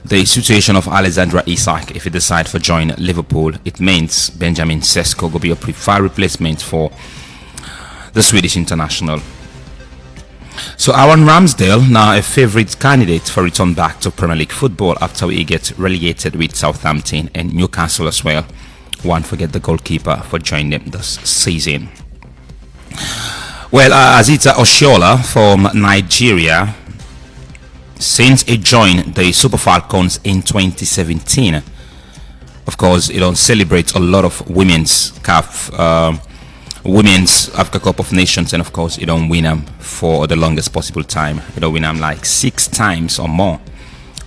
the situation of Alexandra Isak. If he decide for join Liverpool, it means Benjamin Sesko will be a preferred replacement for the Swedish international. So Aaron Ramsdale, now a favourite candidate for return back to Premier League football after he gets relegated with Southampton and Newcastle as well. Won't forget the goalkeeper for joining them this season. Well, Azita Oshola from Nigeria, since he joined the Super Falcons in 2017, of course, he don't celebrate a lot of women's Africa Cup of Nations, and of course you don't win them for the longest possible time. You don't win them like 6 times or more,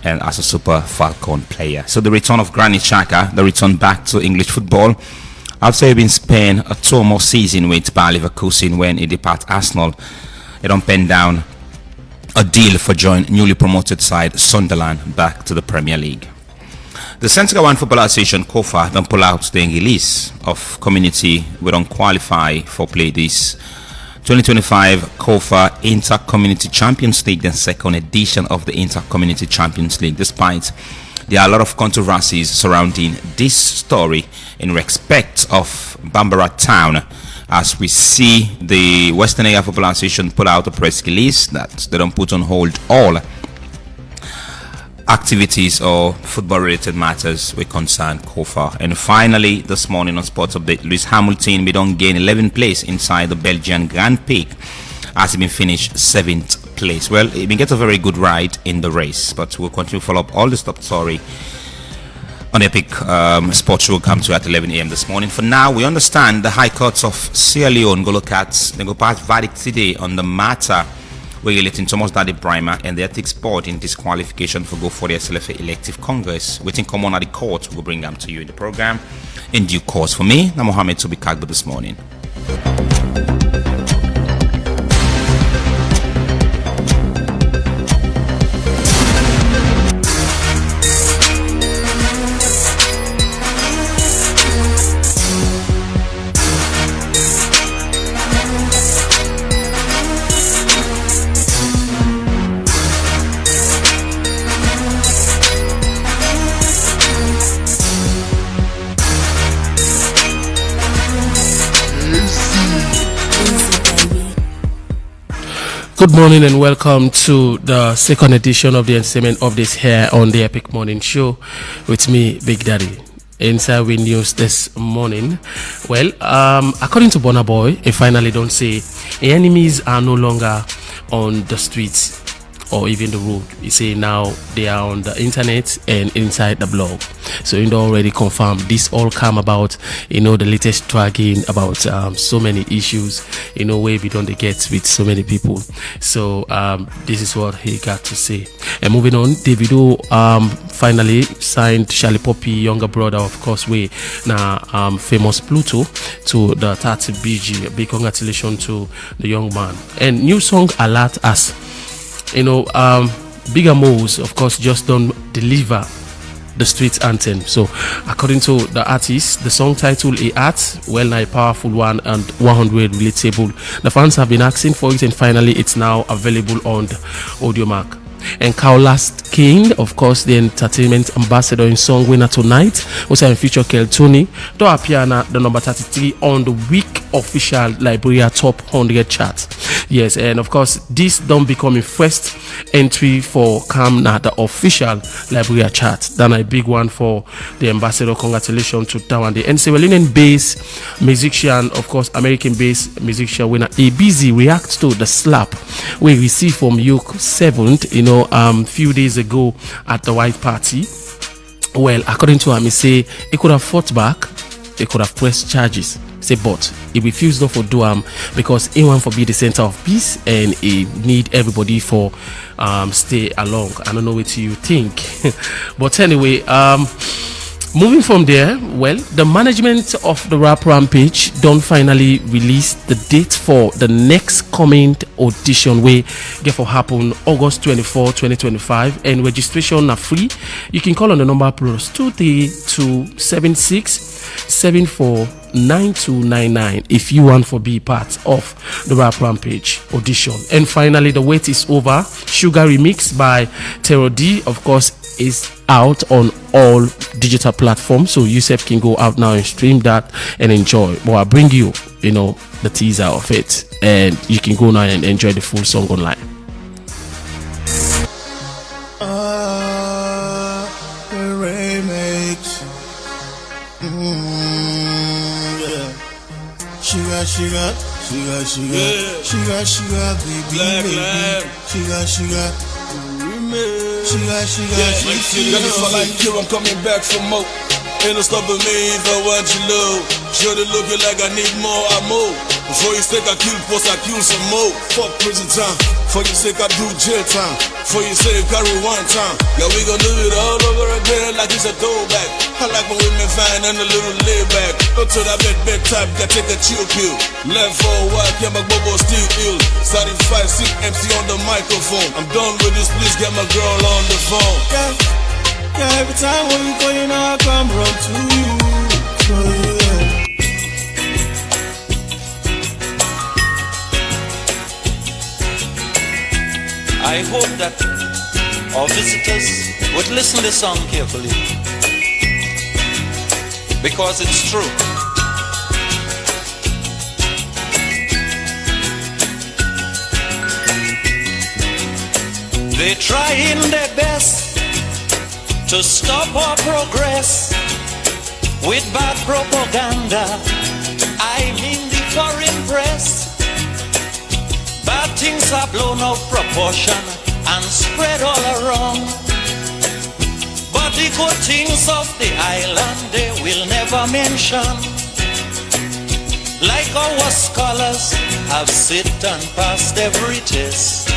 and as a Super Falcon player. So the return of Granit Xhaka, the return back to English football after he been spent a 2 more season with Bayer Leverkusen when he depart Arsenal. He don't pen down a deal for join newly promoted side Sunderland back to the Premier League. The Central One Football Association COFA don't pull out the release of community. We don't qualify for play this 2025 COFA Inter-Community Champions League, the second edition of the Inter-Community Champions League, despite there are a lot of controversies surrounding this story in respect of Bambara Town, as we see the Western Area Football Association put out a press release that they don't put on hold all activities or football related matters with concern COFA. And finally, this morning on Sports Update, Lewis Hamilton we don't gain 11th place inside the Belgian Grand Prix as he been finished 7th place. Well, he been get a very good ride in the race, but we'll continue to follow up all this top story on Epic Sports Show come to at 11 a.m. this morning. For now, we understand the High Courts of Sierra Leone go look at, they go pass verdict today on the matter regulating Thomas Daddy Brimer and the Ethics Board in disqualification for go for the SLFA elective Congress. Waiting come on at the court, we'll bring them to you in the program in due course. For me, I'm Mohammed Tobi Kagbo this morning. Good morning and welcome to the second edition of the entertainment of this here on the Epic Morning Show with me, Big Daddy. Inside we news this morning. Well, according to Burna Boy, he finally don't say enemies are no longer on the streets or even the road. He say now they are on the internet and inside the blog. So you already confirmed this all come about, the latest tracking about so many issues, where we don't get with so many people. So this is what he got to say. And moving on, Davido finally signed Charlie Poppy, younger brother, of course, now famous Pluto, to the 30 BG. Big congratulations to the young man. And new song alert us. Bigger Moles, of course, just don't deliver the street anthem. So according to the artist, the song title A Art, well nigh powerful one and 100 relatable. The fans have been asking for it and finally it's now available on the Audiomack. And Last King, of course, the entertainment ambassador in song winner tonight, also in feature Kel Tony, to appear at the number 33 on the week official Liberia Top 100 chart. Yes, and of course, this don't become a first entry for Kamna, the official Liberia chart. Then a big one for the ambassador. Congratulations to Tawande. And Sierra Leone-based musician, of course, American-based musician winner ABZ reacts to the slap we received from Yoke 7th, few days ago at the White Party. Well, according to him, he say he could have fought back, he could have pressed charges. Say, but he refused not for do because he want to be the center of peace and he need everybody for stay along. I don't know what you think, but anyway, moving from there, well, the management of the Rap Rampage don't finally release the date for the next coming audition where get for happen August 24, 2025, and registration are free. You can call on the number plus 23276 749299 if you want to be part of the Rap Rampage audition. And finally, the wait is over. Sugar Remix by Tero D, of course, is out on all digital platforms, so Yusef can go out now and stream that and enjoy. But I bring you, the teaser of it, and you can go now and enjoy the full song online. Sugar, baby, Black baby. Sugar. Got me for like you, I'm coming back for more. Ain't no stopping me if I want you low. Shorty looking like I need more, I move. Before you think I kill, post I kill some more. Fuck prison time. For your sake I do jail time. For your sake carry one time. Yeah, we gon' do it all over again like it's a throwback. I like when women fine and a little laid back. Up to that bed type, got take a chill pill. Left for a while, yeah, my bobo still ill. Starting 5, 6 MC on the microphone. I'm done with this, please get my girl on the phone. Yeah, every time when you call, I come run to you. So yeah. I hope that or visitors would listen to the song carefully, because it's true. They're trying their best to stop our progress with bad propaganda. I mean the foreign press. Bad things are blown out of proportion and spread all around. But the good things of the island they will never mention. Like our scholars have sit and passed every test.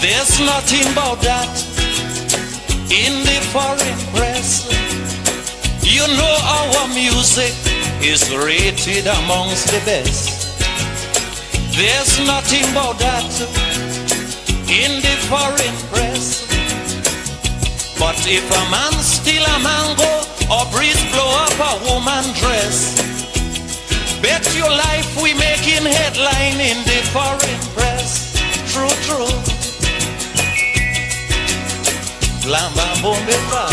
There's nothing about that in the foreign press. You know our music is rated amongst the best. There's nothing about that in the foreign press. But if a man steal a mango or breeze blow up a woman dress, bet your life we making headline in the foreign press. True, true. Lamba bombe pa,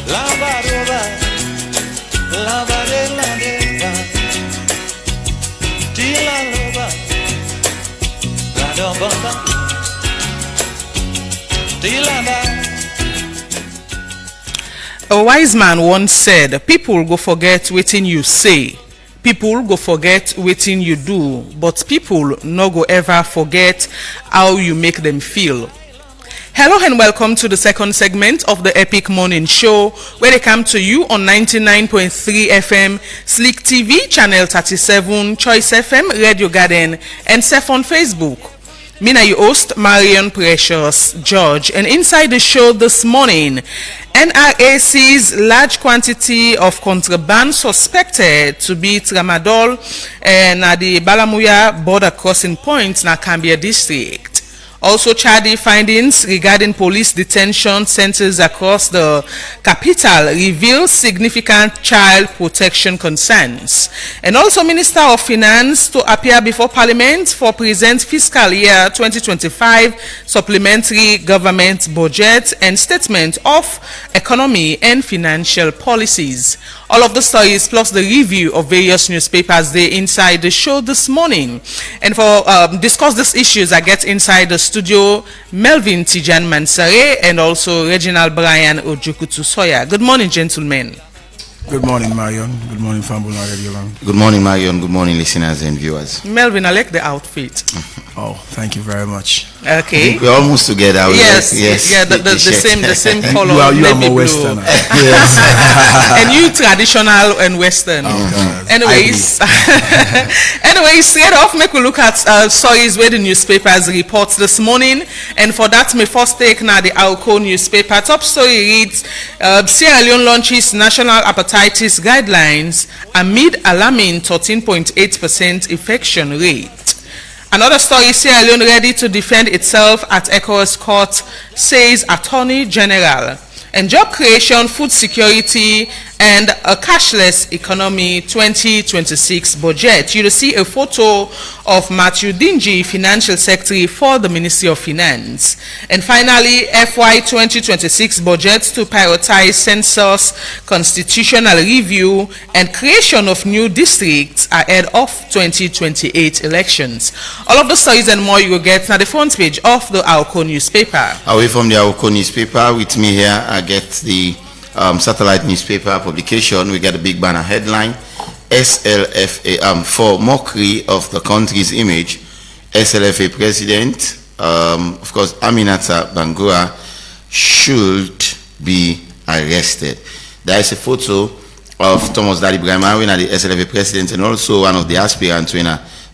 lamba roba, lamba de la de tila loba, la domba, tila A wise man once said, people go forget wetin you say, people go forget wetin you do, but people no go ever forget how you make them feel. Hello and welcome to the second segment of the Epic Morning Show, where they come to you on 99.3 FM, Slick TV, Channel 37, Choice FM, Radio Garden, and Surf on Facebook. Me na your host, Marion Precious George, and inside the show this morning, NRA sees large quantity of contraband suspected to be tramadol at the Balamuya border crossing point na Cambia district. Also, Chadi findings regarding police detention centers across the capital reveal significant child protection concerns. And also, Minister of Finance to appear before Parliament for present fiscal year 2025 supplementary government budget and statement of economy and financial policies. All of the stories plus the review of various newspapers there inside the show this morning. And for discuss these issues, I get inside the studio Melvin Tijan Mansare and also Reginald Brian Ojukutu Soya. Good morning, gentlemen. Good morning, Marion. Good morning, Fambula Radio Land. Good morning, Marion. Good morning, listeners and viewers. Melvin, I like the outfit. Oh, thank you very much. Okay. We're almost together. Yes. Yeah, the same color. You are more Western. Yes. And you traditional and Western. Oh, anyways, straight off, make we look at stories where the newspapers report this morning. And for that, may first take now the Alco newspaper. Top story reads, Sierra Leone launches national hepatitis guidelines amid alarming 13.8% infection rate. Another story, Sierra Leone ready to defend itself at ECOWAS court, says Attorney General. And job creation, food security, and a cashless economy 2026 budget. You'll see a photo of Matthew Dingy, Financial Secretary for the Ministry of Finance. And finally, FY 2026 budget to prioritize census, constitutional review, and creation of new districts ahead of 2028 elections. All of the stories and more you will get on the front page of the Alco newspaper. Away from the Alco newspaper, with me here, I get the satellite newspaper publication. We get a big banner headline, SLFA, for mockery of the country's image, SLFA president, of course, Aminata Bangura, should be arrested. There is a photo of Thomas Dali Brahmawi, the SLFA president, and also one of the aspirants,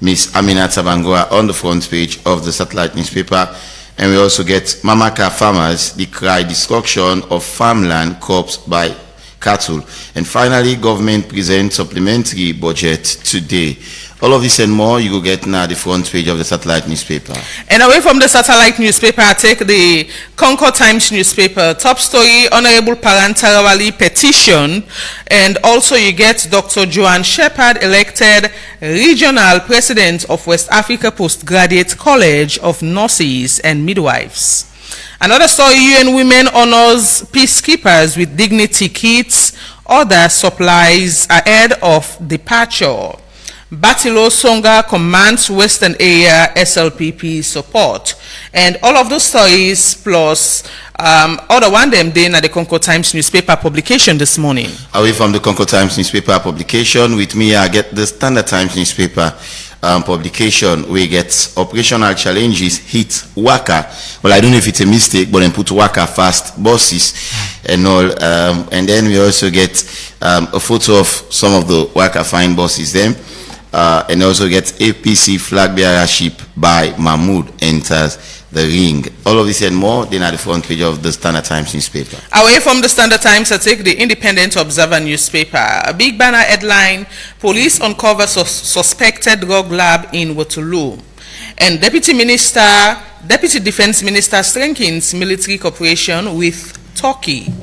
Miss Aminata Bangura, on the front page of the satellite newspaper. And we also get Mamaka farmers decry destruction of farmland cropped by cattle. And finally, government presents supplementary budget today. All of this and more you will get now the front page of the satellite newspaper. And away from the satellite newspaper, I take the Concord Times newspaper. Top story, Honorable Parantarawali petition. And also you get Dr. Joanne Shepherd elected regional president of West Africa Postgraduate College of Nurses and Midwives. Another story, UN Women honors peacekeepers with dignity kits, other supplies ahead of departure. Batilo Songa commands Western Area SLPP support. And all of those stories plus other one them then at the Concord Times newspaper publication this morning. Away from the Concord Times newspaper publication, with me I get the Standard Times newspaper publication. We get operational challenges hit Waka. Well, I don't know if it's a mistake, but then put Waka fast buses and all. And then we also get a photo of some of the Waka fine buses then. And also get APC flag bearership by Mahmoud enters the ring. All of this and more, then at the front page of the Standard Times newspaper. Away from the Standard Times, I take the Independent Observer newspaper. A big banner headline, police uncover suspected drug lab in Waterloo. And Deputy Defense Minister strengthens military cooperation with Turkey.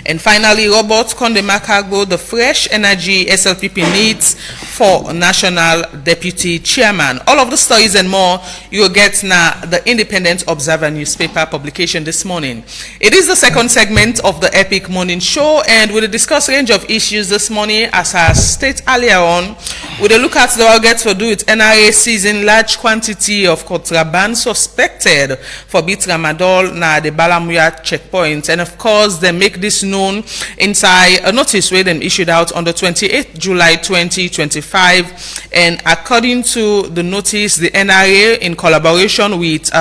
And finally, Robert Kondemakago, the fresh energy SLPP needs for National Deputy Chairman. All of the stories and more you will get now the Independent Observer newspaper publication this morning. It is the second segment of the Epic Morning Show, and we'll discuss a range of issues this morning. As I stated earlier on, we'll look at the target for do with NRA seizing large quantity of contraband suspected for bit Ramadol na the Balamuya checkpoint. And of course, they make this known inside a notice where them issued out on the 28th July 2025. And according to the notice, the NRA, in collaboration with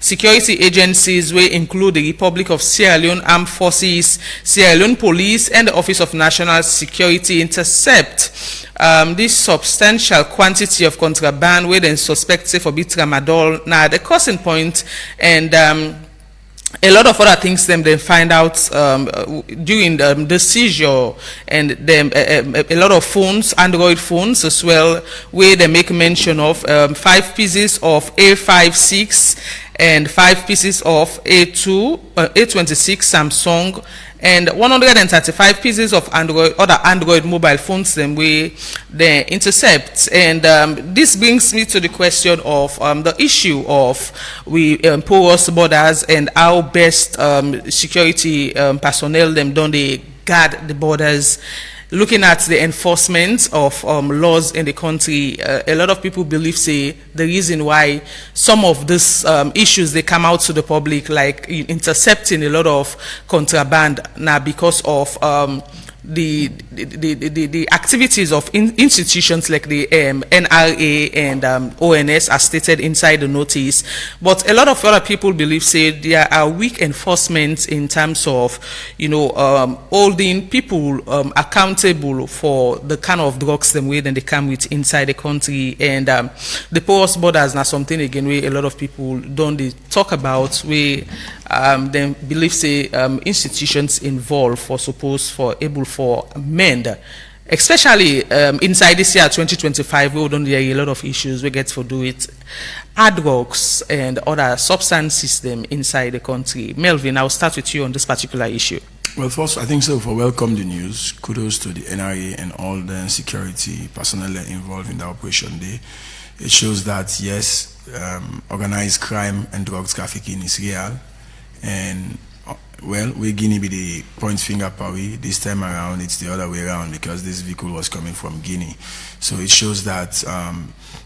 security agencies, will include the Republic of Sierra Leone Armed Forces, Sierra Leone Police, and the Office of National Security, intercept this substantial quantity of contraband where then suspected for bit Ramadol. Now the crossing point and a lot of other things them they find out during the seizure, and them a lot of phones, Android phones as well, where they make mention of 5 pieces of A56 and 5 pieces of A26 Samsung, and 135 pieces of other Android mobile phones them we they intercept. And this brings me to the question of the issue of porous borders and how best security personnel them don't they guard the borders. Looking at the enforcement of laws in the country, a lot of people believe say the reason why some of these issues they come out to the public, like intercepting a lot of contraband, now because of the activities of institutions like the NRA and ONS as stated inside the notice. But a lot of other people believe say there are weak enforcement in terms of holding people accountable for the kind of drugs them way then they come with inside the country. And the porous borders now something again where a lot of people don't talk about, where then believe say institutions involved for able for mend, especially inside this year 2025, we don't hear a lot of issues we get for do it hard drugs and other substances them inside the country. Melvin, I'll start with you on this particular issue. Well, first, I think so for welcome the news. Kudos to the NRA and all the security personnel involved in the operation day. It shows that yes, organized crime and drug trafficking is real. And well, we're Guinea be the point finger Paris. This time around, it's the other way around because this vehicle was coming from Guinea. So it shows that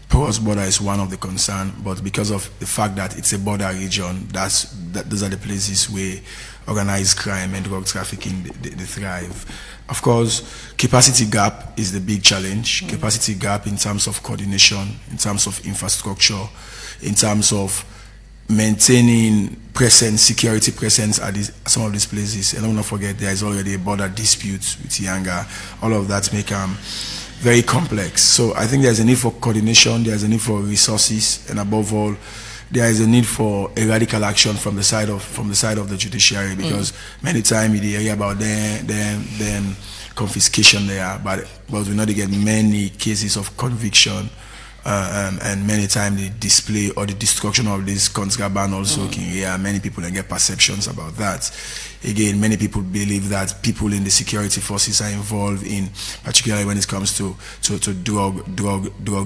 porous border is one of the concern, but because of the fact that it's a border region, those are the places where organized crime and drug trafficking they thrive. Of course, capacity gap is the big challenge. Capacity gap in terms of coordination, in terms of infrastructure, in terms of maintaining security presence at some of these places. And don't forget there is already a border dispute with Yanga. All of that make very complex. So I think there's a need for coordination, there's a need for resources, and above all, there is a need for a radical action from the side of the judiciary, because many times you hear about them confiscation there, but we know they get many cases of conviction and many times the display or the destruction of this contraband also can many people and get perceptions about that. Again, many people believe that people in the security forces are involved in, particularly when it comes to drug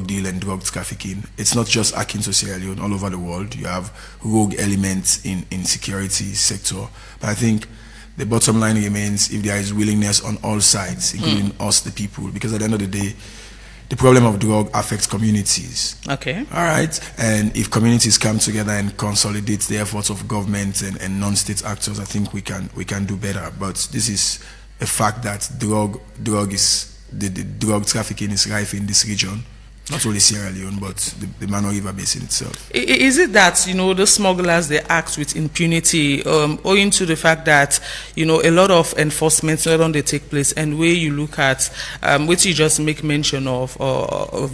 deal and drug trafficking. It's not just akin to Sierra Leone. All over the world, you have rogue elements in security sector. But I think the bottom line remains if there is willingness on all sides, including us, the people, because at the end of the day, the problem of drug affects communities. Okay. All right. And if communities come together and consolidate the efforts of government and non-state actors, I think we can do better. But this is a fact that drug trafficking is rife in this region. Not only Sierra Leone, but the Mano River Basin itself. Is it that, the smugglers, they act with impunity, owing to the fact that, a lot of enforcement don't they take place, and where you look at, which you just make mention of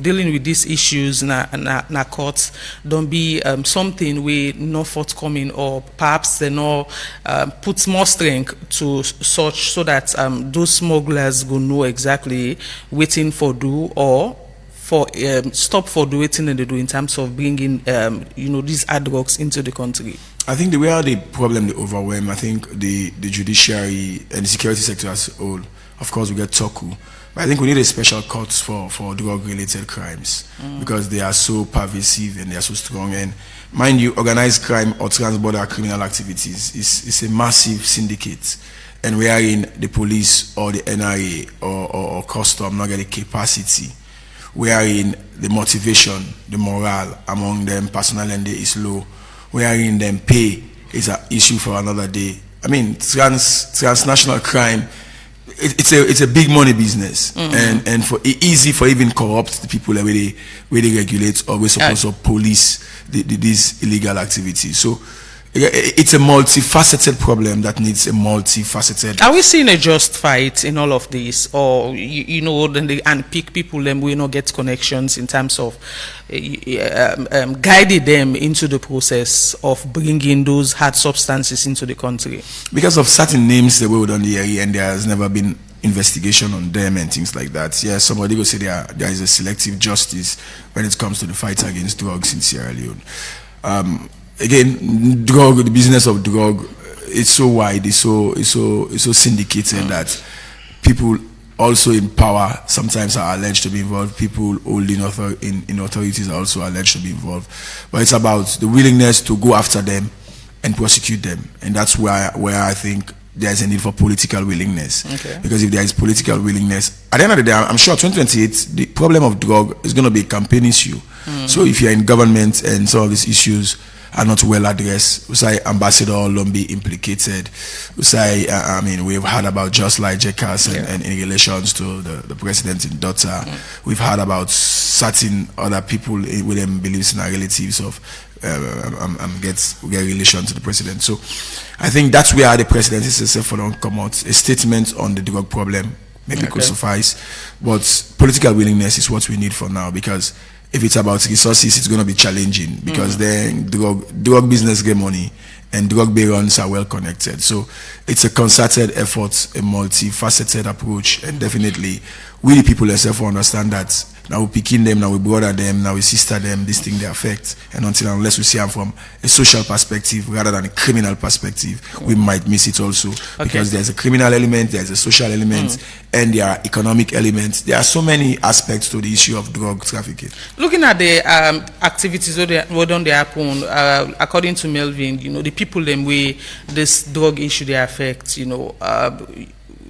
dealing with these issues, na courts, don't be something we not forthcoming, or perhaps they not put more strength to such, so that those smugglers go know exactly waiting for do, or for stop for doing what they do in terms of bringing these hard drugs into the country? I think the way the problem they overwhelm, I think the judiciary and the security sector as a whole, of course we get TOCU, but I think we need a special court for drug related crimes because they are so pervasive and they are so strong. And mind you, organized crime or transborder criminal activities is a massive syndicate, and wherein the police or the NRA or custom not get the capacity, wherein the motivation, the morale among them personnel and is low, wherein them pay is an issue for another day. I mean, transnational crime, it's a big money business, and for easy for even corrupt the people where they regulate or we're supposed to police these illegal activities. So it's a multifaceted problem that needs a multifaceted. Are we seeing a just fight in all of this, or then they unpick people and we not get connections in terms of guiding them into the process of bringing those hard substances into the country? Because of certain names that we done the area, and there has never been investigation on them and things like that. Yeah, somebody will say there is a selective justice when it comes to the fight against drugs in Sierra Leone. Again, the business of drug, it's so wide, it's so syndicated that people also in power sometimes are alleged to be involved. People holding in authorities are also alleged to be involved. But it's about the willingness to go after them and prosecute them, and that's where I think there's a need for political willingness. Okay. Because if there is political willingness, at the end of the day, I'm sure 2028, the problem of drug is going to be a campaign issue. So if you're in government and some of these issues are not well addressed, we say Ambassador Lumbi implicated, we say, we've heard about just like Jekas and in relations to the president in Dota. We've heard about certain other people with them beliefs in our relatives of get relation to the president. So I think that's where the presidency itself don't come out. A statement on the drug problem maybe could suffice, but political willingness is what we need for now, because if it's about resources, it's going to be challenging, because then drug business get money and drug barons are well connected. So it's a concerted effort, a multifaceted approach, and definitely we the people themselves understand that now we picking them, now we brother them, now we sister them, this thing they affect, and unless we see them from a social perspective rather than a criminal perspective, we might miss it also, because there's a criminal element, there's a social element, and there are economic elements. There are so many aspects to the issue of drug trafficking. Looking at the activities what don't they happen, according to Melvin, the people them way this drug issue they affect,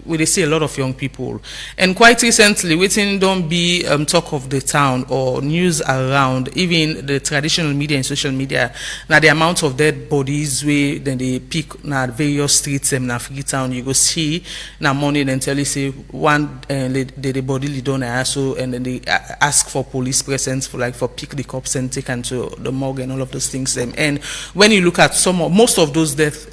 we they see a lot of young people, and quite recently, waiting don't be talk of the town or news around, even the traditional media and social media. Now the amount of dead bodies we then they pick na various streets in Freetown, you go see now morning and tell you say one the body lead on so, and then they ask for police presence for pick the cops and take them to the morgue and all of those things. And when you look at most of those deaths,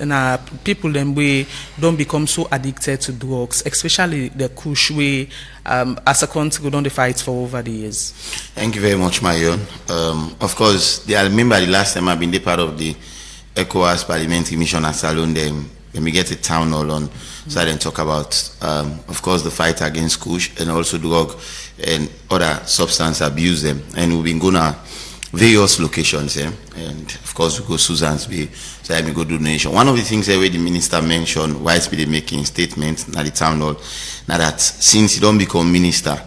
people them we don't become so addicted to drugs, especially the Kush way, as a country we don't fight for over the years. Thank you very much, Marion. Of course, I remember the last time I've been part of the ECOWAS Parliamentary Mission at Salon. when we get a town hall on, so I then talk about, of course, the fight against kush and also drug and other substance abuse them. And we've been going to various locations, and of course we go Susan's Bay, so I go do donation. One of the things that the minister mentioned, why it's been making statements at the town hall, now that since you don't become minister,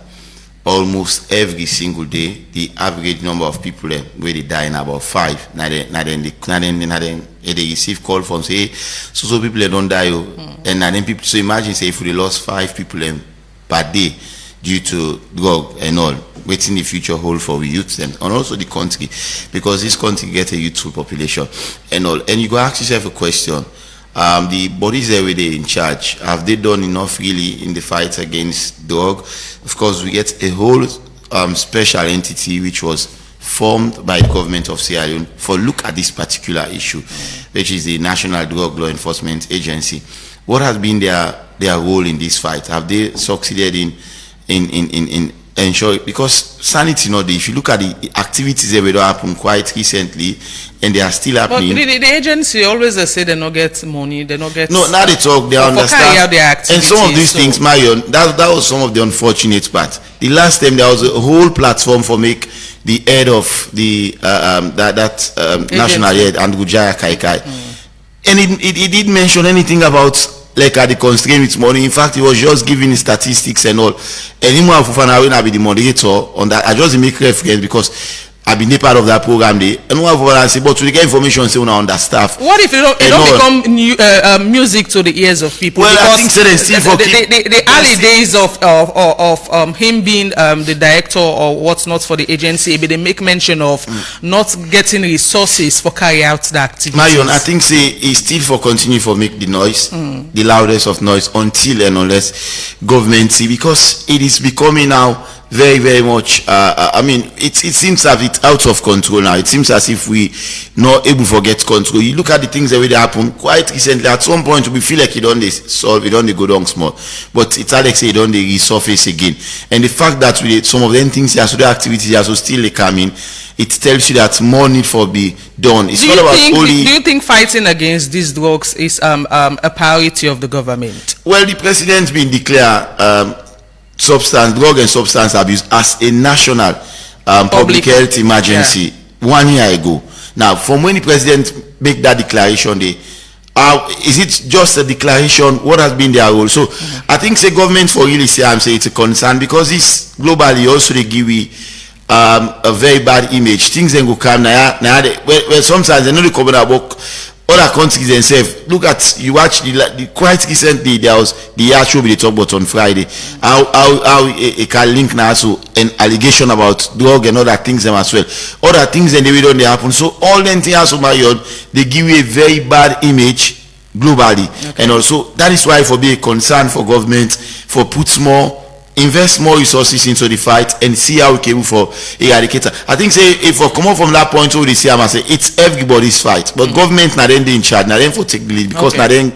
almost every single day, the average number of people where they die in about 5. Now they receive call from say, so people don't die, and then people. So imagine say if we lost 5 people per day due to drug and all, waiting the future hold for the youth and also the country, because this country get a youthful population and all. And you go ask yourself a question. The bodies that were in charge, have they done enough really in the fight against drug? Of course, we get a whole special entity which was formed by the government of Sierra Leone for look at this particular issue, which is the National Drug Law Enforcement Agency. What has been their role in this fight? Have they succeeded in ensure, because sanity not there. If you look at the activities that will happen quite recently and they are still happening. But the agency always say they not get money, they not get. No, now they talk, they understand. And some of these things, Marion, that was some of the unfortunate part. The last time there was a whole platform for make the head of the national head and Gujaya Kaikai. And he didn't mention anything about like at the constraint with money. In fact, he was just giving the statistics and all. And him and Fufana will be the moderator on that. I just make reference because I've been a part of that program there. And one of us say, but to get information, say we are understaffed. What if it don't become music to the ears of people? Well, because I think so. The early days of him being the director or what's not for the agency, but they make mention of not getting resources for carry out the activities. Marion, I think say it's still for continue for make the noise, the loudest of noise until and unless government see, because it is becoming now very, very much. I mean, it seems as if it's out of control now. It seems as if we not able to get control. You look at the things that will happen quite recently. At some point, we feel like it don't solve, it don't go down small, but it's Alex say it don't resurface again. And the fact that some of them things, so the activities are so still coming, it tells you that more need for be done. It's not about only. Do you think fighting against these drugs is a priority of the government? Well, the president's been declared drug and substance abuse as a national public health emergency 1 year ago. Now, from when the president make that declaration, is it just a declaration? What has been their role? So I think say government for really say it's a concern, because this globally also they give we a very bad image. Things then go come now. Well, sometimes they know they come about other countries themselves. Look at, you watch the quite recently there was the show we talk about on Friday, how it can link now to an allegation about drug and other things them as well. Other things and they don't happen. So all them things also they give you a very bad image globally. And also that is why for be a concern for government for invest more resources into the fight and see how we can for eradicate. I think say if we come up from that point over the say it's everybody's fight, but government not then in charge, not then for take the lead, because not then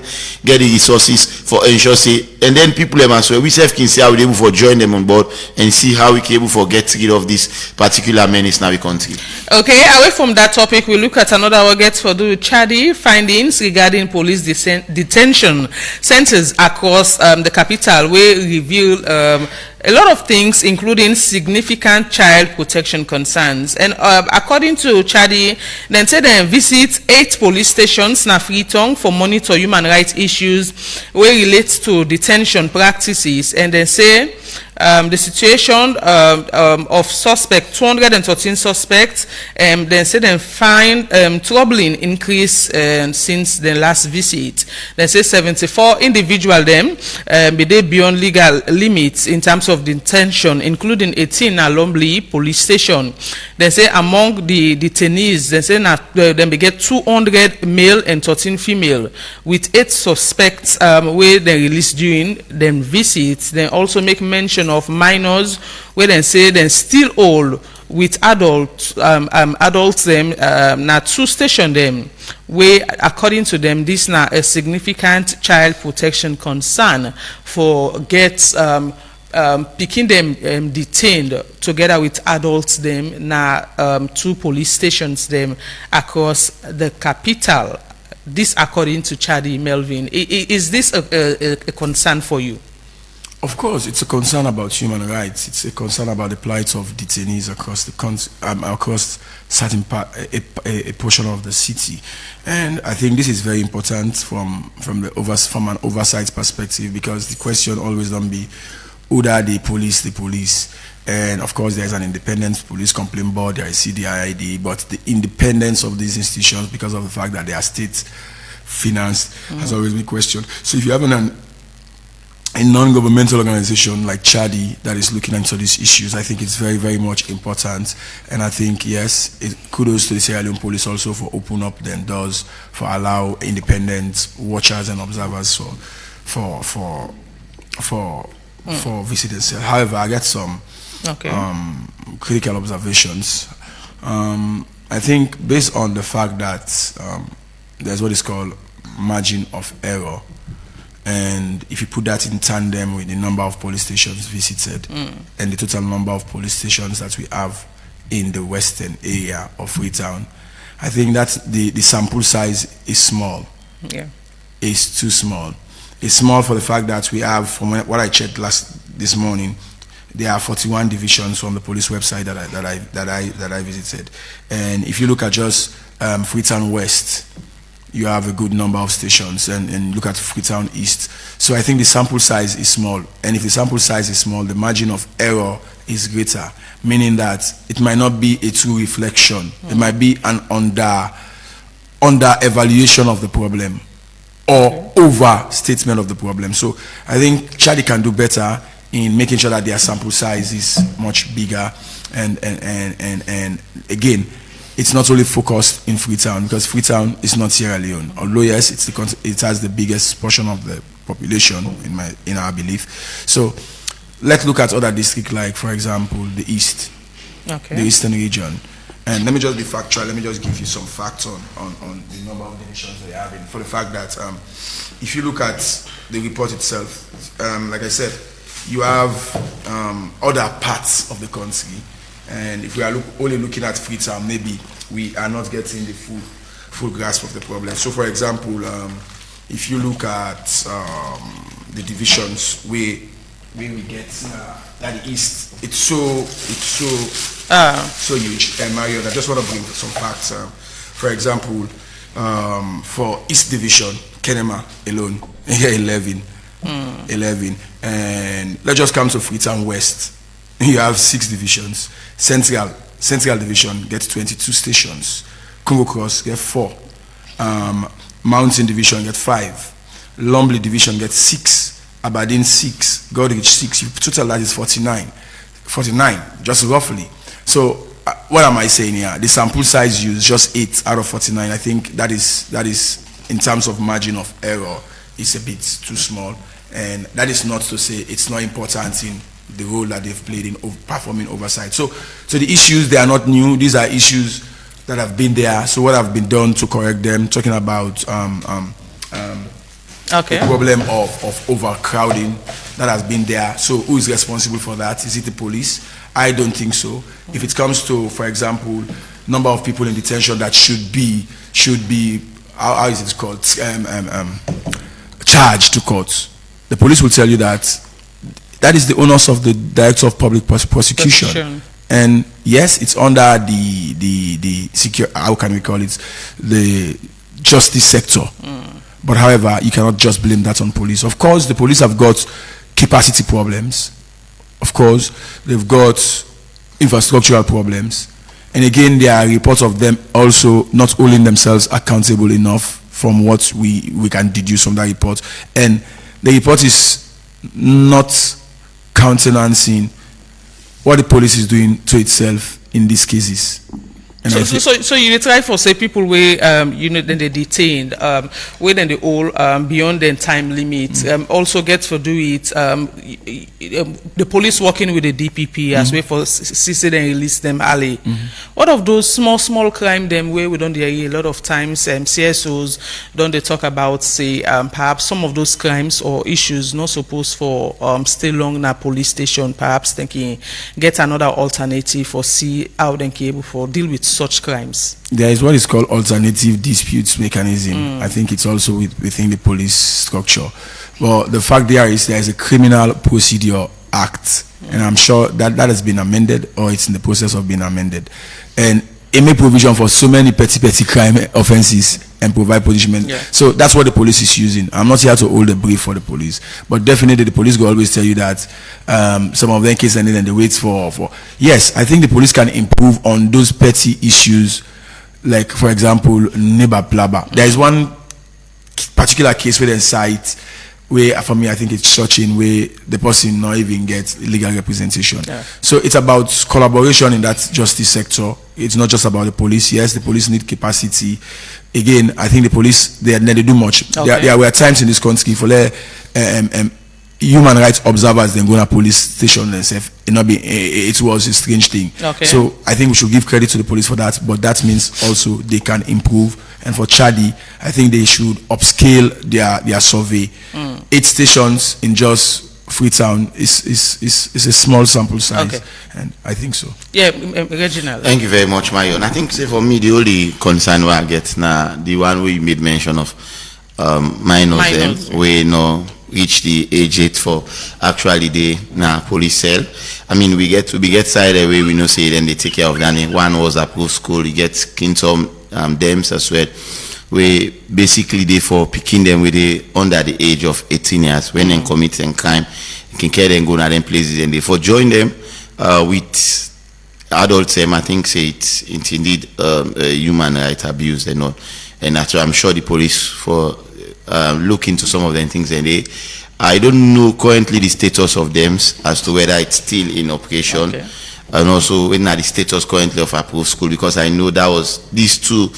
get the resources for ensure say, and then people them as well. We self can see how we able for join them on board and see how we can able for get rid of this particular menace in our country. Okay, away from that topic, we look at another get for the Chadi findings regarding police detention centers across the capital, where reveal a lot of things, including significant child protection concerns. And according to Chadi, they said they visit 8 police stations na Freetong for monitor human rights issues where relates to detention practices. And they say the situation of 213 suspects, they say they find troubling increase since the last visit. They say 74 individuals be they beyond legal limits in terms of detention, including 18 na Lombli police station. They say among the detainees, they say they get 200 male and 13 female, with 8 suspects where they released during them visits. They also make mention of minors where they say they still all with adults them na 2 station them where according to them this na a significant child protection concern for gets picking them detained together with adults them na 2 police stations them across the capital. This according to Chadi Melvin. Is this a concern for you? Of course, it's a concern about human rights. It's a concern about the plight of detainees across the across certain a portion of the city, and I think this is very important from an oversight perspective, because the question always don't be who are the police, and of course there is an independent police complaint board, there is CDIID, but the independence of these institutions, because of the fact that they are state financed, has always been questioned. So if you have a non-governmental organization like Chadi that is looking into these issues, I think it's very, very much important. And I think, yes, kudos to the Sierra Leone police also for opening up their doors, for allow independent watchers and observers for visitors. However, I get some critical observations. I think based on the fact that there's what is called margin of error, and if you put that in tandem with the number of police stations visited and the total number of police stations that we have in the western area of Freetown, I think that the sample size is small. Yeah, it's too small. It's small for the fact that we have, from what I checked this morning, there are 41 divisions from the police website that I visited, and if you look at just Freetown West, you have a good number of stations, and look at Freetown East. So I think the sample size is small, and if the sample size is small, the margin of error is greater, meaning that it might not be a true reflection. It might be an under evaluation of the problem or over statement of the problem. So I think Chadi can do better in making sure that their sample size is much bigger, and again, it's not only focused in Freetown, because Freetown is not Sierra Leone. Although yes, it has the biggest portion of the population in our belief. So let's look at other districts, like for example the East, the Eastern region. And let me just be factual. Let me just give you some facts on the number of divisions they have. For the fact that if you look at the report itself, like I said, you have other parts of the country. And if we are only looking at Freetown, maybe we are not getting the full grasp of the problem. So, for example, if you look at the divisions where we get at the East, it's so huge. And Mario, I just want to bring some facts. For example, for East Division, Kenema alone, 11, and let's just come to Freetown West. You have 6 divisions. Central Division gets 22 stations. Congo Cross gets 4. Mountain Division gets 5. Lumley Division gets 6. Aberdeen 6. Goderich 6. You total that is 49. 49, just roughly. So what am I saying here? The sample size used just 8 out of 49. I think that is in terms of margin of error, is a bit too small. And that is not to say it's not important in the role that they've played in performing oversight. So the issues, they are not new. These are issues that have been there. So what have been done to correct them? Talking about the problem of overcrowding that has been there. So who is responsible for that? Is it the police? I don't think so. If it comes to, for example, number of people in detention that should be how is it called, charged to court, the police will tell you that is the onus of the Director of Public Prosecution. And yes, it's under the secure, how can we call it, the justice sector. But however, you cannot just blame that on police. Of course, the police have got capacity problems. Of course, they've got infrastructural problems. And again, there are reports of them also not holding themselves accountable enough from what we can deduce from that report. And the report is not countenancing what the police is doing to itself in these cases. And so you try for say people where then they detained where then they all beyond their time limit also get to do it the police working with the DPP as way for CC and release them early. What of those small crime them where we don't hear a lot of times CSOs don't they talk about say perhaps some of those crimes or issues not supposed for stay long in a police station, perhaps thinking get another alternative or see how they can able for deal with such crimes? There is what is called alternative disputes mechanism. I think it's also within the police structure. But the fact there is a Criminal Procedure Act, and I'm sure that has been amended or it's in the process of being amended. And it made provision for so many petty crime offenses and provide punishment. Yeah. So that's what the police is using. I'm not here to hold a brief for the police, but definitely the police will always tell you that some of them case ended and they wait for. Yes, I think the police can improve on those petty issues, like for example, neighbor plaba. There is one particular case where they cite where, for me, I think it's searching where the person not even gets legal representation. Yeah. So it's about collaboration in that justice sector. It's not just about the police. Yes, the police need capacity. Again, I think the police, they do much. Okay. There were times in this country for human rights observers then go to police station and say it was a strange thing. Okay. So I think we should give credit to the police for that, but that means also they can improve. And for Chadi, I think they should upscale their survey. 8 stations in just Freetown is a small sample size. Okay. And I think so. Yeah, Reginald. Thank you very much, Mayo. And I think, say, for me, the only concern where I get now, the one we made mention of minors, them, we reach the age 8 for actually the police cell. I mean, we get side away, we know say then they take care of that. One was approved school, you get Kintom Dems as well. We basically they for picking them with the under the age of 18 years when they commit a crime, you can carry them go to them places and they for join them with adults. I think say it's indeed human rights abuse and all, and that's why I'm sure the police for look into some of them things and I don't know currently the status of them as to whether it's still in operation. Okay. And also when the status currently of approved school, because I know that was these two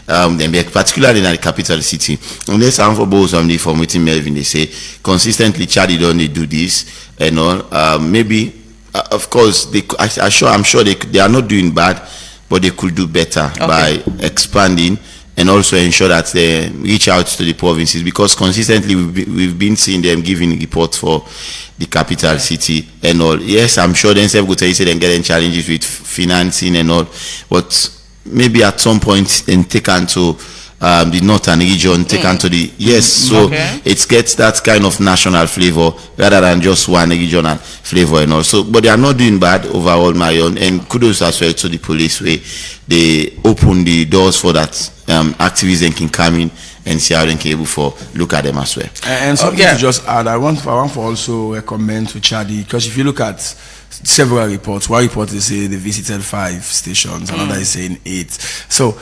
particularly in the capital city. Unless I'm for both of them from within Melvin, they say consistently Chadi don't they do this and all. Maybe of course I'm sure they are not doing bad, but they could do better by expanding and also ensure that they reach out to the provinces, because consistently we've been seeing them giving reports for the capital city and all. Yes, I'm sure they go to say they getting challenges with financing and all, but maybe at some point then take onto the northern region, take onto the it gets that kind of national flavor rather than just one regional flavor and all. So, but they are not doing bad overall, Marion, and kudos as well to the police where they open the doors for that activists can come in and see how they can able for look at them as well. And something to just add, I want for also recommend to Chadi, because if you look at several reports, one report they say they visited 5 stations, another is saying 8. So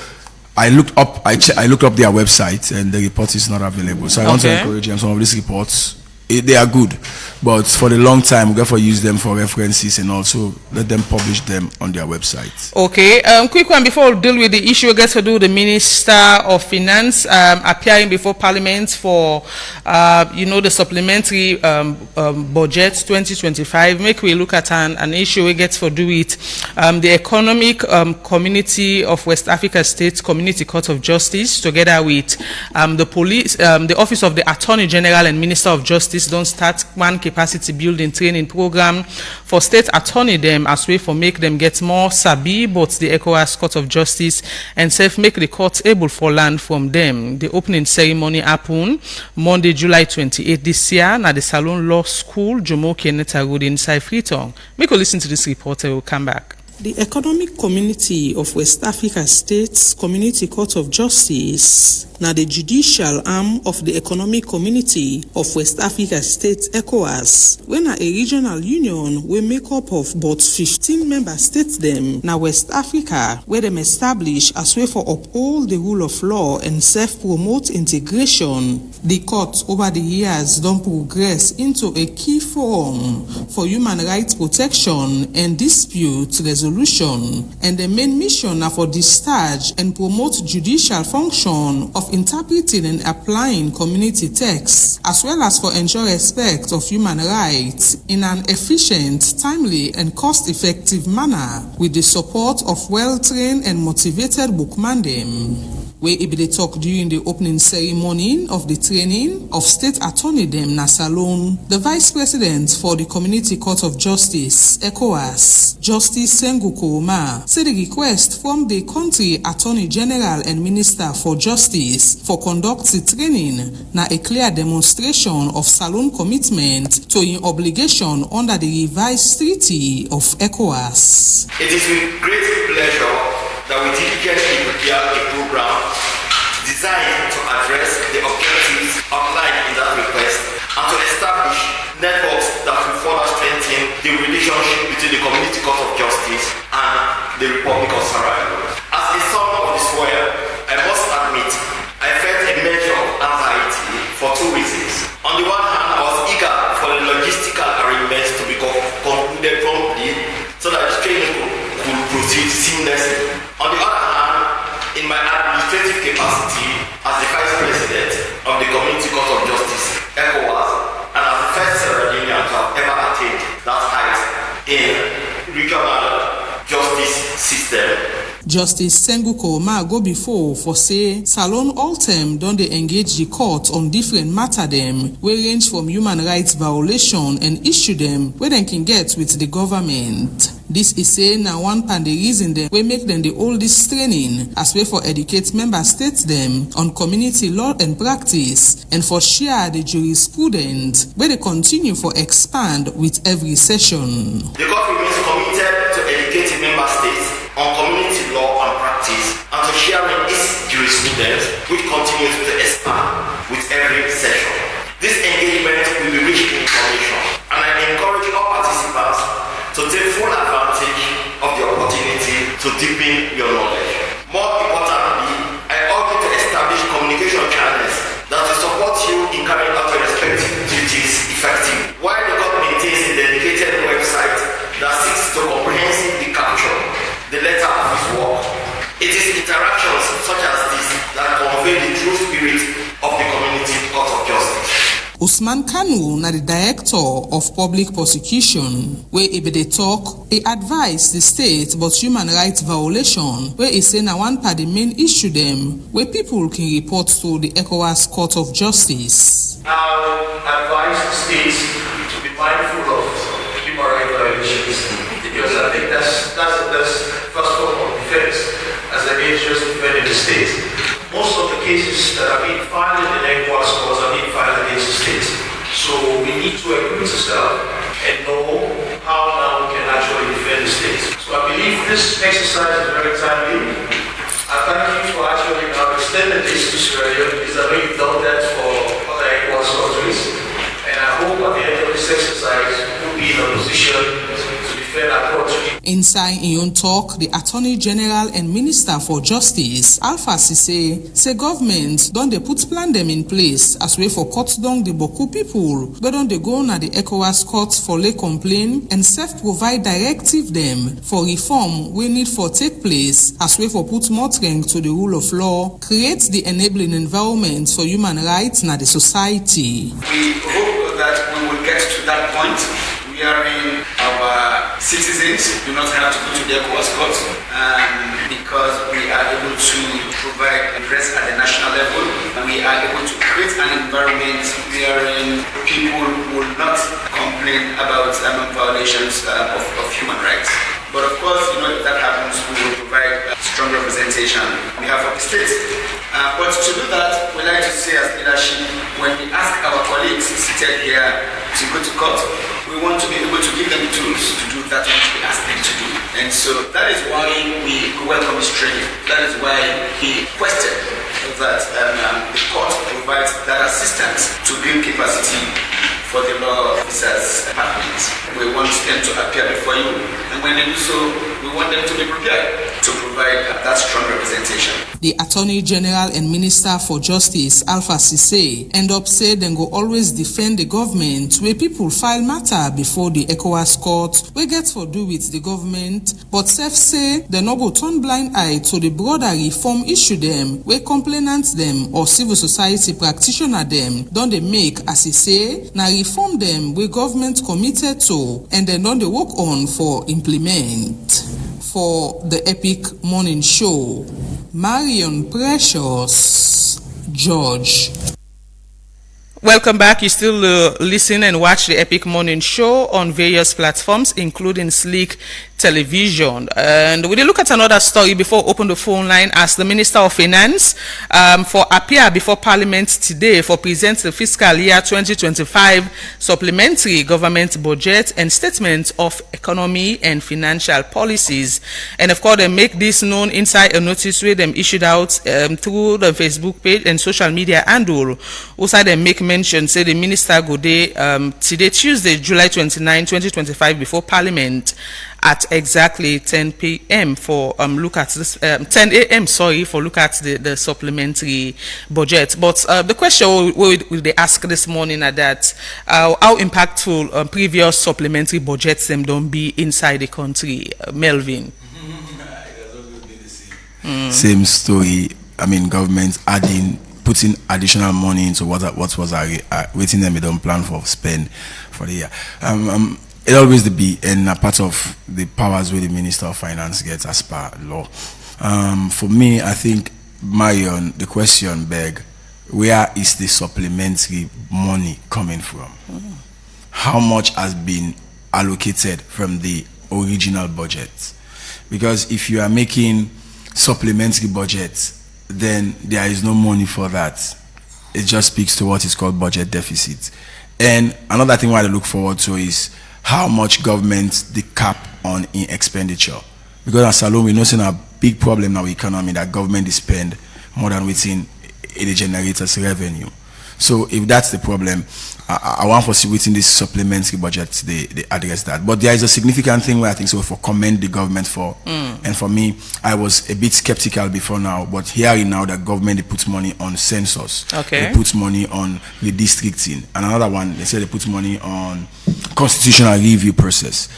I looked up their website and the report is not available. So I want to encourage them. Some of these reports, they are good, but for the long time, we therefore use them for references and also let them publish them on their website. Okay, quick one before we deal with the issue. We get to do the Minister of Finance appearing before Parliament for the supplementary budget 2025. Make we look at an issue we get to do with the Economic Community of West Africa State Community Court of Justice, together with the police, the Office of the Attorney General and Minister of Justice. Don't start one capacity building training program for state attorney them as way for make them get more sabi but the ECOWAS Court of Justice and self make the court able for land from them. The opening ceremony happened Monday, July 28 this year at the Salon Law School, Jomo Kenyatta Road inside Freetown. Make a listen to this report and we'll come back. The Economic Community of West Africa States Community Court of Justice, now the judicial arm of the Economic Community of West Africa States ECOWAS, when a regional union we make up of about 15 member states them, now West Africa, where them establish as way for uphold the rule of law and self-promote integration. The court over the years don't progress into a key forum for human rights protection and dispute resolution, and the main mission are for discharge and promote judicial function of interpreting and applying community texts, as well as for ensure respect of human rights in an efficient, timely, and cost-effective manner with the support of well-trained and motivated bookmandem. Where e be dey talk during the opening ceremony of the training of State Attorney dem na Salone, the Vice President for the Community Court of Justice, ECOWAS, Justice Senguko Omar, say the request from the country Attorney General and Minister for Justice for conduct the training na a clear demonstration of Salone commitment to in obligation under the revised treaty of ECOWAS. It is with great pleasure that we diligently prepare a program designed to address the objectives outlined in that request and to establish networks that will further strengthen the relationship between the Community Court of Justice and the Republic of Sierra. As a son of the soil, I must admit I felt a measure of anxiety for two reasons. On the one hand, I was eager for the logistical arrangements to be concluded promptly so that the training could proceed seamlessly. On the other hand, in my administrative capacity as the Vice President of the Community Court of Justice, ECOWAS, and as the first Sierra-Leonean to have ever attained that height in regional justice system. Justice Senguko Omar go before for say Salone all term don dey engage the court on different matter dem wey range from human rights violation and issue dem wey dem can get with the government. This is say na one pan the reason dem wey make dem dey hold this training as way for educate member states dem on community law and practice and for share the jurisprudence wey dey continue for expand with every session. The court remains committed to educating member states on community law and practice and to sharing its jurisprudence, which continues to expand with every session. This engagement will be rich in information, and I encourage all participants to take full advantage of the opportunity to deepen your knowledge. More importantly, I urge you to establish communication channels that will support you in carrying out your respective duties effectively, while the court maintains a dedicated website that seeks to comprehensively capture the letter of his work. It is interactions such as this that convey the true spirit of the Community Court of Justice. Usman Kanu na the Director of Public Prosecution where e be dey talk, e advise the state but human rights violation where e say na one part the main issue dem where people can report to the ECOWAS Court of Justice. I advise the states to be mindful of human rights violations because I think that's the best first form of defense as against just defending the state. Most of the cases that are being filed in the ECOWAS courts are being filed against the state. So we need to equip ourselves and know how now we can actually defend the state. So I believe this exercise is very timely. I thank you for actually now extending this to Sierra Leone because I know you've done that for other ECOWAS countries. And I hope at the end of this exercise we'll be in a position to defend our country. Inside in own talk, the Attorney General and Minister for Justice, Alpha Sise, say government don dey put plan them in place as way for cut down the Boku people, but don dey go na the ECOWAS court for lay complain and self-provide directive them for reform wey need for take place as way for put more strength to the rule of law, create the enabling environment for human rights na the society. We hope that we will get to that point wherein our citizens do not have to go to the ECOWAS court because we are able to provide redress at the national level. We are able to create an environment wherein people will not complain about violations of human rights. But of course, if that happens, we will provide strong representation on behalf of the state. But to do that, we like to say as leadership, when we ask our colleagues seated here to go to court, we want to be able to give them the tools to do that which we ask them to do. And so that is why we welcome this training. That is why we requested that the court provides that assistance to build capacity for the law officers' departments. We want them to appear before you, and when they do so, we want them to be prepared to provide that strong representation. The Attorney General and Minister for Justice, Alpha Sise, end up say dem go always defend the government where people file matter before the ECOWAS court wey get for do with the government, but sef say dem no go turn blind eye to the broader reform issue dem wey complainants dem or civil society practitioner dem don dey make as e say na reform dem wey government committed to and dem don dey work on for implement. For the Epic Morning Show, Marion Precious George. Welcome back. You still listen and watch the Epic Morning Show on various platforms, including Sleek Television. And we will look at another story before we open the phone line as the Minister of Finance for appear before Parliament today for present the fiscal year 2025 supplementary government budget and statement of economy and financial policies. And of course, they make this known inside a notice where them issued out through the Facebook page and social media handle. Also, they make mention, say the minister go day today, Tuesday, July 29, 2025, before Parliament at exactly 10 p.m. for look at this 10 a.m. sorry for look at the supplementary budget. But the question we they ask this morning are that how impactful previous supplementary budgets them don't be inside the country, Melvin. Same story. I mean, government putting additional money into what was waiting them they don't plan for spend for the year. It always be and a part of the powers where the Minister of Finance gets as per law. For me, I think, Marion, the question beg, where is the supplementary money coming from? How much has been allocated from the original budget? Because if you are making supplementary budget, then there is no money for that. It just speaks to what is called budget deficit. And another thing I look forward to is how much government the cap on in expenditure. Because as alone we know it's a big problem in our economy that government is spend more than within it generates revenue. So if that's the problem, I want to see within this supplementary budget they address that. But there is a significant thing where I think so for commend the government for. And for me, I was a bit skeptical before now, but hearing now that government they put money on census, they put money on redistricting, and another one they say they put money on constitutional review process.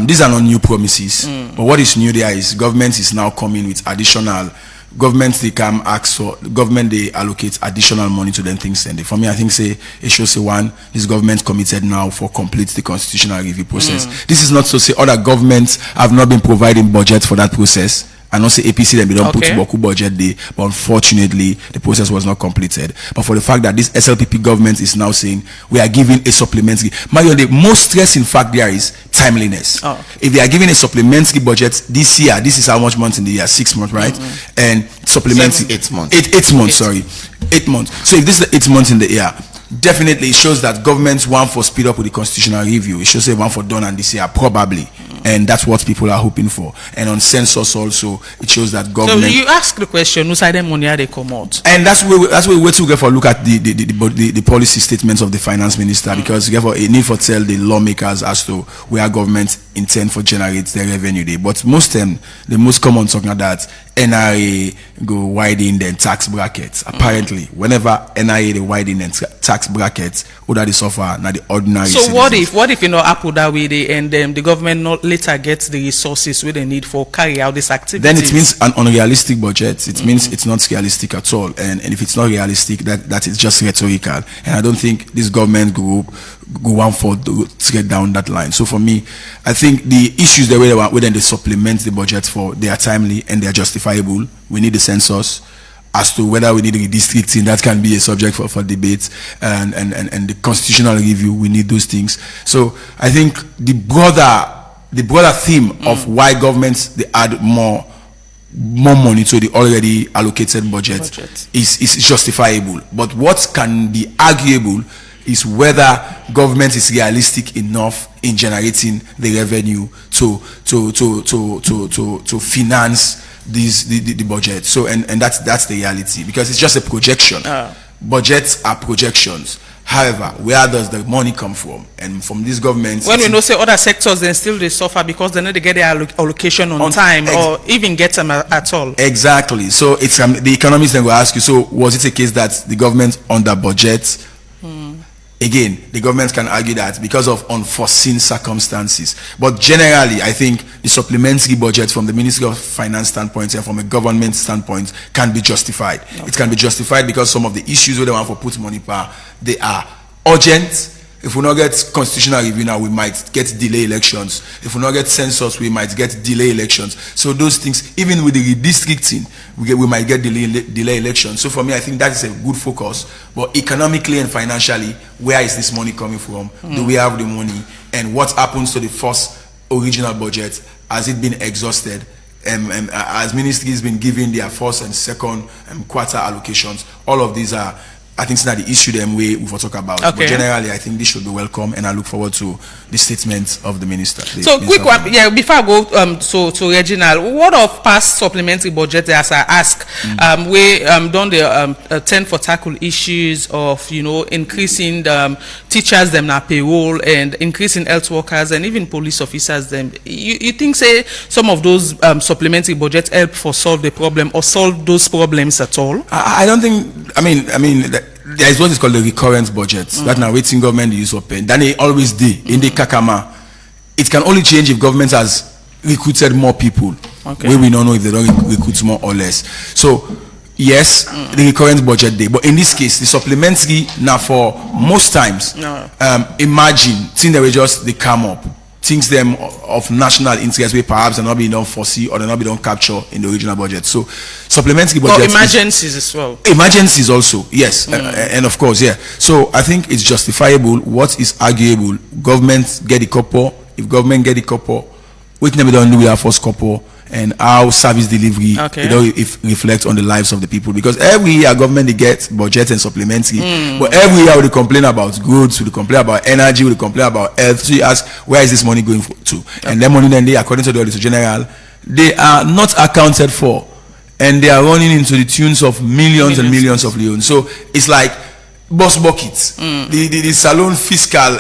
These are not new promises, but what is new there is government is now coming with additional. Government they come ask for government they allocate additional money to them things and for me I think say it shows say one this government committed now for complete the constitutional review process. This is not to say other governments have not been providing budget for that process. And not say APC then we don't put Boku budget day, but unfortunately the process was not completed. But for the fact that this SLPP government is now saying we are giving a supplementary, Mario, the most stress in fact there is timeliness. If they are giving a supplementary budget this year, this is how much months in the year? 6 months, right? And supplementary 8 months. 8 months, sorry. 8 months. So if this is the 8 months in the year, definitely it shows that governments want for speed up with the constitutional review. It shows they want for done and this year probably. And that's what people are hoping for. And on census also, it shows that government. So you ask the question, who side them money are they come out? And that's where we wait to get for look at the policy statements of the finance minister because you a need for tell the lawmakers as to where government intend for generate their revenue day. But most them, the most common talking about that NRA go widen their tax brackets. Apparently, whenever NRA they widen their tax brackets, or that they suffer now the ordinary. So citizens. what if you know Apple that way they and the government not later gets the resources where they need for carry out this activity? Then it means an unrealistic budget. It means it's not realistic at all. And if it's not realistic, that is just rhetorical. And I don't think this government go on for to get down that line. So for me, I think the issues the way they supplement the budget for they are timely and they are justifiable. We need the census. As to whether we need redistricting, that can be a subject for debate, and the constitutional review, we need those things. So I think the broader theme of why governments they add more money to the already allocated budget. is justifiable. But what can be arguable is whether government is realistic enough in generating the revenue to finance the budget. So and that's the reality because it's just a projection. Budgets are projections. However, where does the money come from? And from these governments, when we know say other sectors then still they suffer because they need to get their allocation on time or even get them at all. Exactly. So it's the economists then will ask you, so was it a case that the government under budget? Again, the government can argue that because of unforeseen circumstances. But generally, I think the supplementary budget from the Ministry of Finance standpoint and from a government standpoint can be justified. It can be justified because some of the issues where they want to put money per, they are urgent, If we not get constitutional review now, we might get delay elections. If we not get census, we might get delay elections. So those things, even with the redistricting, we might get delay elections. So for me, I think that is a good focus. But economically and financially, where is this money coming from? Do we have the money? And what happens to the first original budget? Has it been exhausted? As ministry has been given their first and second quarter allocations, all of these are, I think, it's not the issue them we will talk about. Okay. But generally, I think this should be welcome, and I look forward to the statement of the minister. So quick one, before I go to Reginald, what of past supplementary budget as I ask, we done the 10 for tackle issues of, increasing teachers them na payroll and increasing health workers and even police officers them. You think say some of those supplementary budget help for solve the problem or solve those problems at all? I don't think. I mean. There is what is called the recurrent budget. That now waiting government use of pen. Then they always do in the kakama. It can only change if government has recruited more people. Okay. Where we don't know if they don't recruit more or less. So yes, the recurrent budget day. But in this case, the supplementary now for most times, imagine things that were just they come up. Things them of national interest, where perhaps they're not being done foresee or they're not being done capture in the original budget. So supplementary budget. Emergencies as well. Emergencies also, yes, and of course, yeah. So I think it's justifiable. What is arguable? Government get the couple. If government get the couple, we never don't do our first couple. And how service delivery, if reflect on the lives of the people, because every year government they get budget and supplementary, but every year we complain about goods, we complain about energy, we complain about health. So you ask, where is this money going to? And that money then they, according to the Auditor General, they are not accounted for, and they are running into the tunes of millions and millions of leons. So it's like boss buckets. The salon fiscal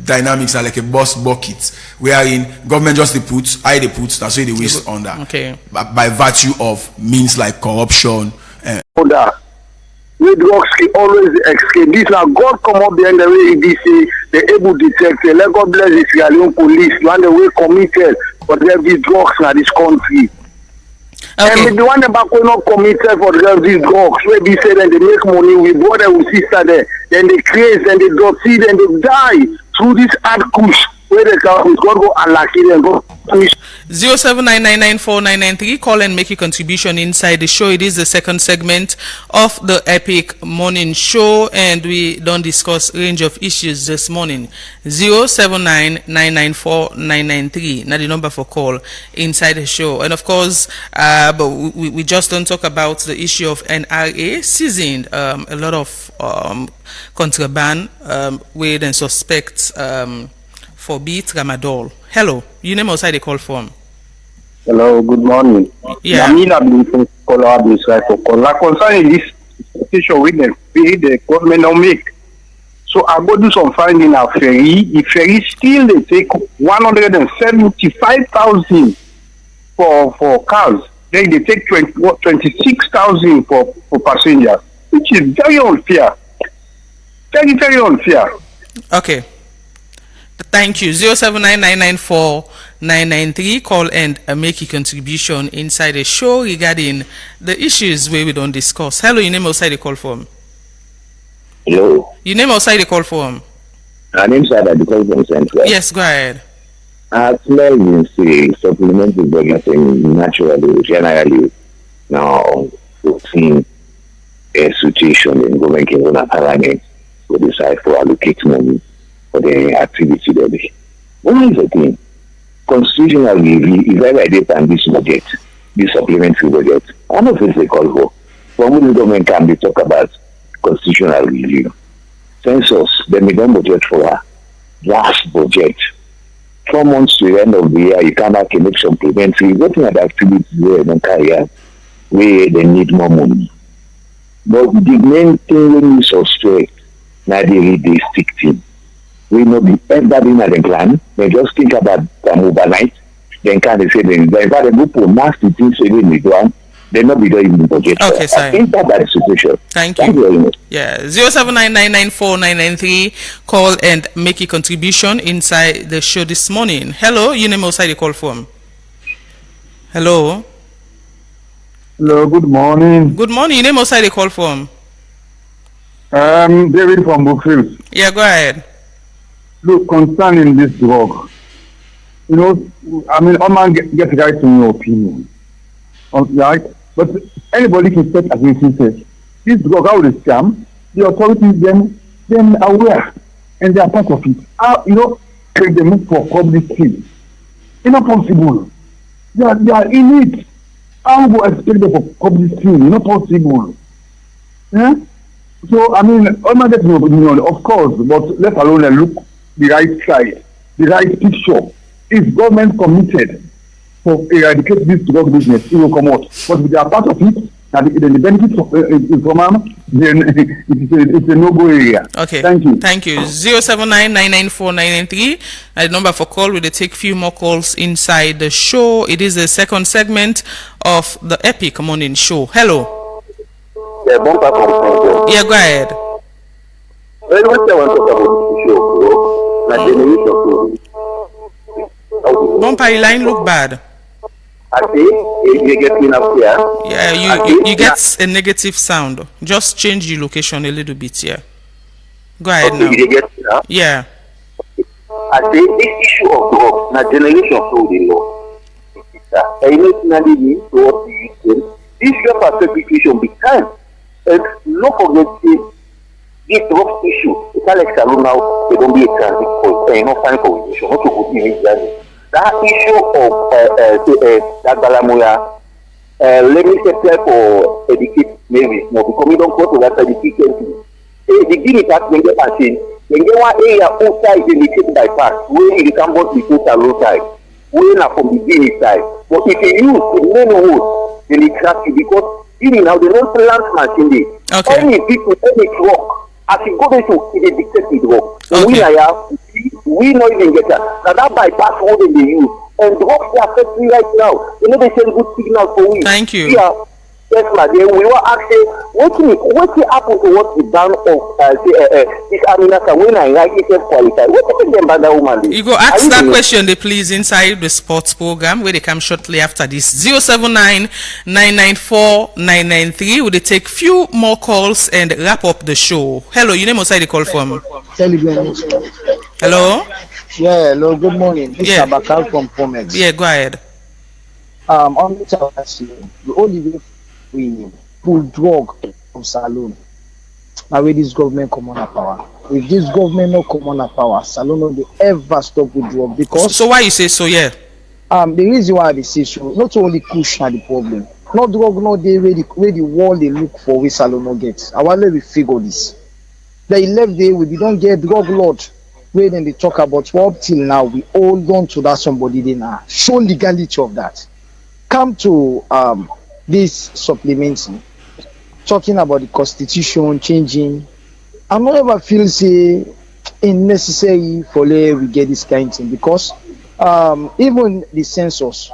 dynamics are like a boss bucket, wherein government just they put, that's why they waste on that. Okay. By virtue of means like corruption. We drugs always escape. This now God come up there and the way he say they able to detect. Let God bless the Sierra Leone police. When the way committed, but they have these drugs in this country. Okay. And the one about not committed for these drugs, where they say that they make money with brother with sister there, then they craze, then they dirty, then they die through this hard push where they can God go unlucky and go punish. 07999949993. Call and make your contribution inside the show. It is the second segment of the Epic Morning Show, and we don't discuss range of issues this morning. 07999949993. Now the number for call inside the show, and of course, but we just don't talk about the issue of NRA seizing a lot of contraband with and suspects for beat Ramadol. Hello, you name outside the call form. Hello, good morning. Yeah. I mean, I've been following this right for call. Like concerning this petition with the government now make. So I go do some finding at ferry. The ferry still they take 175,000 for cars. Then they take 26,000 for passengers, which is very unfair. Very, very unfair. Okay. Thank you. 07999949993. Call and make a contribution inside the show regarding the issues where we don't discuss. Hello, your name outside the call form. Hello. Your name outside the call form. My name is at the call form center. Yes, go ahead. As well as the supplementary budget naturally, generally, now seeing a situation in government and parliament to decide for allocate money for the activity there. One is the thing, constitutional review, if ever they can this budget, this supplementary budget, I don't know if they call for. From when the government can be talk about constitutional review. Census, then we don't budget for a last budget. 4 months to the end of the year, you come back and make supplementary, looking at the activities where they don't carry out, where they need more money. But the main thing when you suspect, now they read the stick team. We know the everybody in the plan. They just think about the overnight. Then can they say they go for nasty things in the ground. They not be doing the budget. Okay, sorry. I think that's the situation. Thank you very much. Yeah, 07999949993. Call and make a contribution inside the show this morning. Hello, you name outside the call form. Hello. Hello, good morning. Good morning. You name outside the call form. David from Brookfield. Yeah, go ahead. Look, concerning this drug, you know, I mean, all man get right in your opinion, right? But anybody can set against himself. This drug, how they scam, the authorities then aware, and they are part of it. How, you know, take them for public things. It's not possible. They are in it. How go expect them for public things? It's not possible. Yeah? So, I mean, all my get my opinion, of course, but let alone look the right side, the right picture. If government committed to eradicate this drug business, it will come out. But if they are part of it, and the benefits from them, then it's a no-go area. Okay. Thank you. Thank you. 079994993. The number for call. We'll take few more calls inside the show. It is the second segment of the Epic Morning Show. Hello. Yeah, Bumper from Yeah, go ahead. Well, what I want to talk about the show, Bumper, your line look bad. I see, you get me up here. Yeah, you get a negative sound. Just change your location a little bit here. Go ahead now. You get me now? Yeah. I say this issue of drugs, na generation so they know. This your persecution be time. And don't forget this drugs issue. It's not like Salon now, they don't be a transit point. They not find coordination, not to go in that issue of that Balamuya, let me say for educate maybe more because we don't go to that education. The beginning that when they are saying, when they want area outside the educated by part, where you can go to the Salon side, where not from the beginning side. But if you use the main road, then it tracks you because now the non-plant machine day. Okay. Any people, any truck, as you go there to the dictated road. So we not even get that. Now that bypass what they use. And drugs they are affecting right now. You know they send good signal for we. Thank you. Yeah. Yes, man. Then we were asking what happened to what the ban of this Aminata when I like it qualified. What happened them by that woman? You go ask that question, they please, inside the sports program where they come shortly after this. 079-994-993. Will they take few more calls and wrap up the show? Hello, your name outside the call from. Hello. Yeah, hello. Good morning. This is Abakal from Pomex. Yeah, go ahead. On the only way we pull drug from Salon. Now with this government come on power. If this government not come on power, Salon no dey ever stop with drug because. So why you say so? Yeah. The reason why I say so, not only push na the problem. Not drug, no dey where the world they look for we Salon no get. I want let we figure this. The 11th day we don't get drug lord. Where then they talk about up till now we hold on to that somebody they now show legality of that. Come to this supplementing, talking about the constitution changing. I don't ever feel say unnecessary for we get this kind of thing because even the census,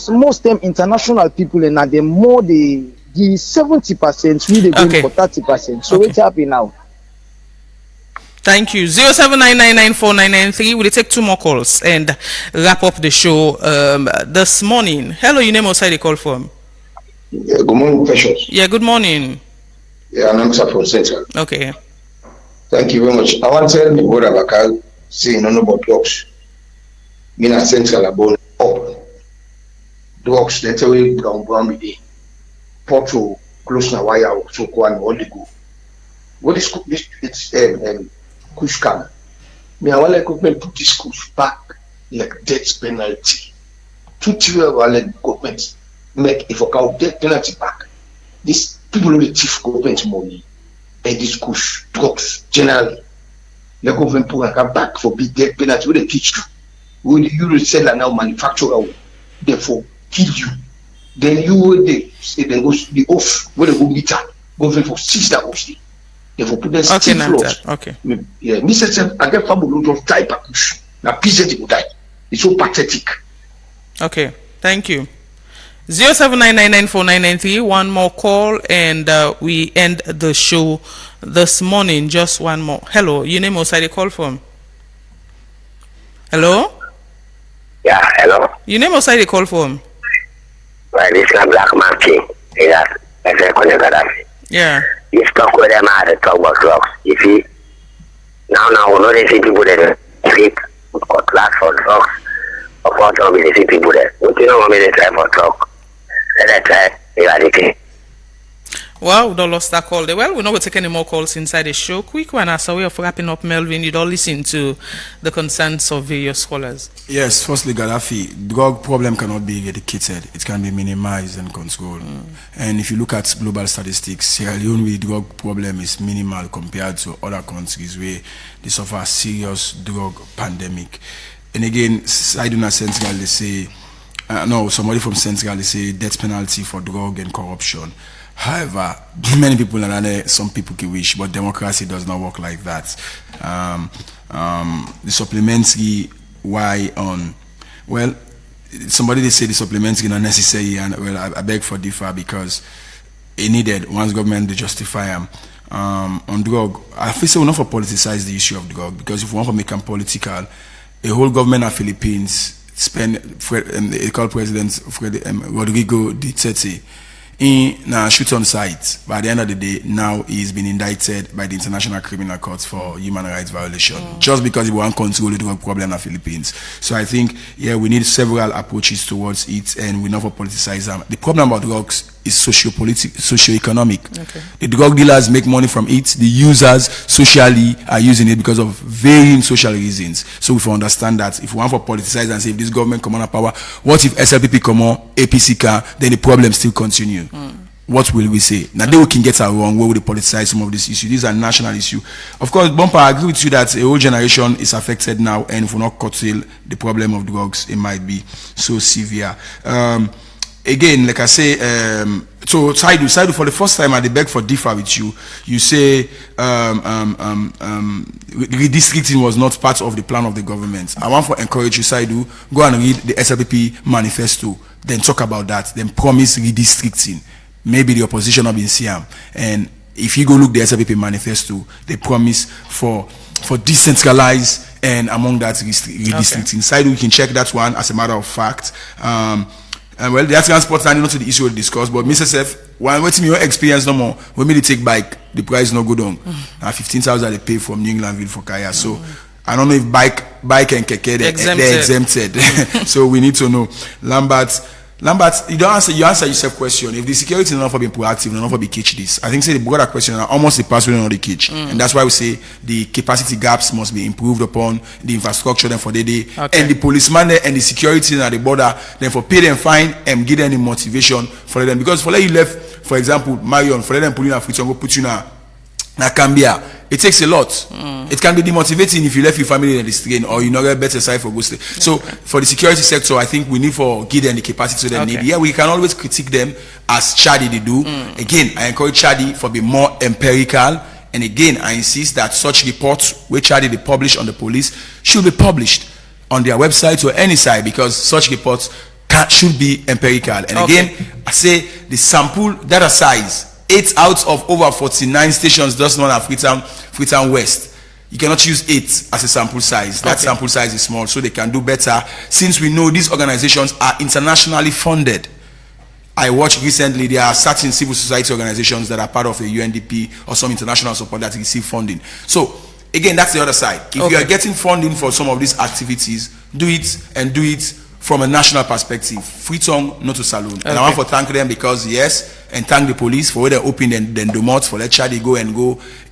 most them international people and now they more they give 70%, really going for 30%. So what's happening now? Thank you. 07999949993. We'll take two more calls and wrap up the show this morning. Hello, your name outside the call from. Yeah, good morning, Precious. Yeah, good morning. Yeah, I'm from Central. Okay. Thank you very much. I want to tell the board of Akal saying no about drugs. Me na Central about up. Drugs, they tell you down with the portal close na wire so one all the go. What is this? It's Kush can. Me, I want like government put this Kush back like death penalty. 2 years I let government make if I count death penalty back. These people will thief government money and this Kush drugs generally. The government put come back for big death penalty. What they teach you? When you will sell and now manufacture, therefore kill you. Then you will they say then go the off where they go meter government for 6 hours. Therefore, put them still floors. Okay. Yeah, Mr. I get family don't die push. Now, peace will die. It's so pathetic. Okay, thank you. 07999949993. One more call, and we end the show this morning. Just one more. Hello, your name outside the call from. Hello. Yeah, hello. Your name outside the call from. Well, this is Black Market. Yeah. Yeah. You talk with them at the talk about drugs. You see, now now, we know they see people that sleep cutlass for drugs. Of course, we see people there. But you know what I mean, they try for drug. They try eradicate. Well, we don't lost that call there. Well, we're not going to take any more calls inside the show. Quick one, as a way of wrapping up, Melvin, you don't listen to the concerns of various scholars. Yes, firstly, Gaddafi, drug problem cannot be eradicated. It can be minimized and controlled. And if you look at global statistics, Sierra Leone with drug problem is minimal compared to other countries where they suffer a serious drug pandemic. And again, I do not Central, they say, somebody from Central, they say death penalty for drug and corruption. However, many people and some people can wish, but democracy does not work like that. The supplementary, somebody they say the supplementary not necessary, and I beg for differ because it needed once government to justify them. On drug, I feel so we not for politicize the issue of drug, because if we want to make them political, the whole government of Philippines they call President Rodrigo Duterte in shoot on sight. By the end of the day, now he's been indicted by the International Criminal Court for human rights violation, just because he won't control the drug problem in the Philippines. So I think, we need several approaches towards it, and we never politicize them. The problem about drugs is socio-economic. Okay. The drug dealers make money from it. The users socially are using it because of varying social reasons. So if we understand that, if we want to politicize and say if this government come on power, what if SLPP come on, APC can, then the problem still continue. What will we say? Now they can get it wrong where we politicize some of this issue. These are national issue. Of course, Bumper, I agree with you that a whole generation is affected now, and if we not curtail the problem of drugs, it might be so severe. Again, like I say, so Saidu, for the first time I beg for differ with you. You say redistricting was not part of the plan of the government. I want to encourage you, Saidu, go and read the SLPP manifesto, then talk about that, then promise redistricting. Maybe the opposition of Siam. And if you go look the SLPP manifesto, they promise for decentralized and among that redistricting. Saidu, you can check that one as a matter of fact. Well, the transport and not to the issue we discussed, but Mr. Sef, when waiting your experience no more, when me take bike, the price no go down. 15,000 they pay from New Englandville for Kaya. So I don't know if bike and keke they're exempted. So we need to know. Lambert, you answer yourself question. If the security is not for being proactive, not for be catch this. I think say the broader question are almost the password not the catch. And that's why we say the capacity gaps must be improved upon, the infrastructure then for the day, and the policeman and the security at the border, then for pay them fine and give them the motivation for them. Because for let you left, for example, Marion, for them put you in a free go put you in a Cambia, it takes a lot. It can be demotivating if you left your family in the train or you not get better side for go stay. So for the security sector, I think we need for give them the capacity so they need. Yeah, we can always critique them as Chadi they do. Again, I encourage Chadi for being more empirical. And again, I insist that such reports which Chadi they publish on the police should be published on their website or any site, because such reports should be empirical. And again, I say the sample data size. 8 out of over 49 stations does not have Freetown West. You cannot use 8 as a sample size. That sample size is small, so they can do better. Since we know these organizations are internationally funded. I watched recently, there are certain civil society organizations that are part of the UNDP or some international support that receive funding. So, again, that's the other side. If you are getting funding for some of these activities, do it from a national perspective. Freetown, not to saloon. And I want to thank them because, and thank the police for where they open then do not for let Chadi go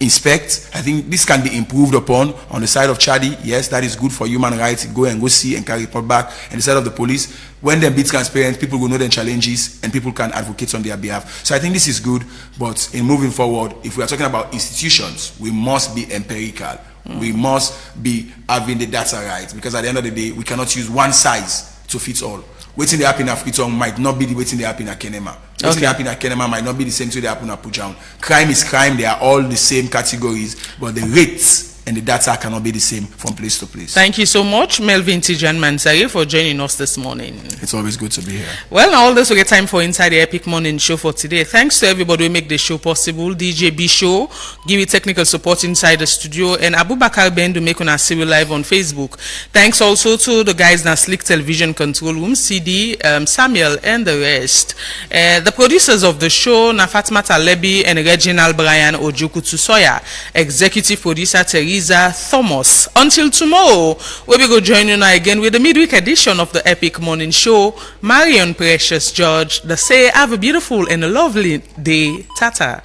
inspect. I think this can be improved upon on the side of Chadi. Yes, that is good for human rights. Go see and carry report back. And the side of the police, when they be transparent, people will know their challenges and people can advocate on their behalf. So I think this is good, but in moving forward, if we are talking about institutions, we must be empirical. We must be having the data right, because at the end of the day, we cannot use one size to fit all. Waiting they happen at Freetown might not be the waiting they happen at Kenema. Waiting they happen at Kenema might not be the same to they happen at Pujaun. Crime is crime, they are all the same categories, but the rates and the data cannot be the same from place to place. Thank you so much, Melvin Tijan Mansari, for joining us this morning. It's always good to be here. Well, now all this will get time for Inside the Epic Morning Show for today. Thanks to everybody who make the show possible. DJ B Show, give you technical support inside the studio, and Abubakar Ben to make on our civil live on Facebook. Thanks also to the guys in our Slick Television Control Room, CD, Samuel, and the rest. The producers of the show, Nafatma Talebi and Reginald Brian Ojuku Tusoya. Executive producer Terry Eliza Thomas. Until tomorrow, we will go join you now again with the midweek edition of the Epic Morning Show. Marion Precious George, they say have a beautiful and a lovely day. Tata.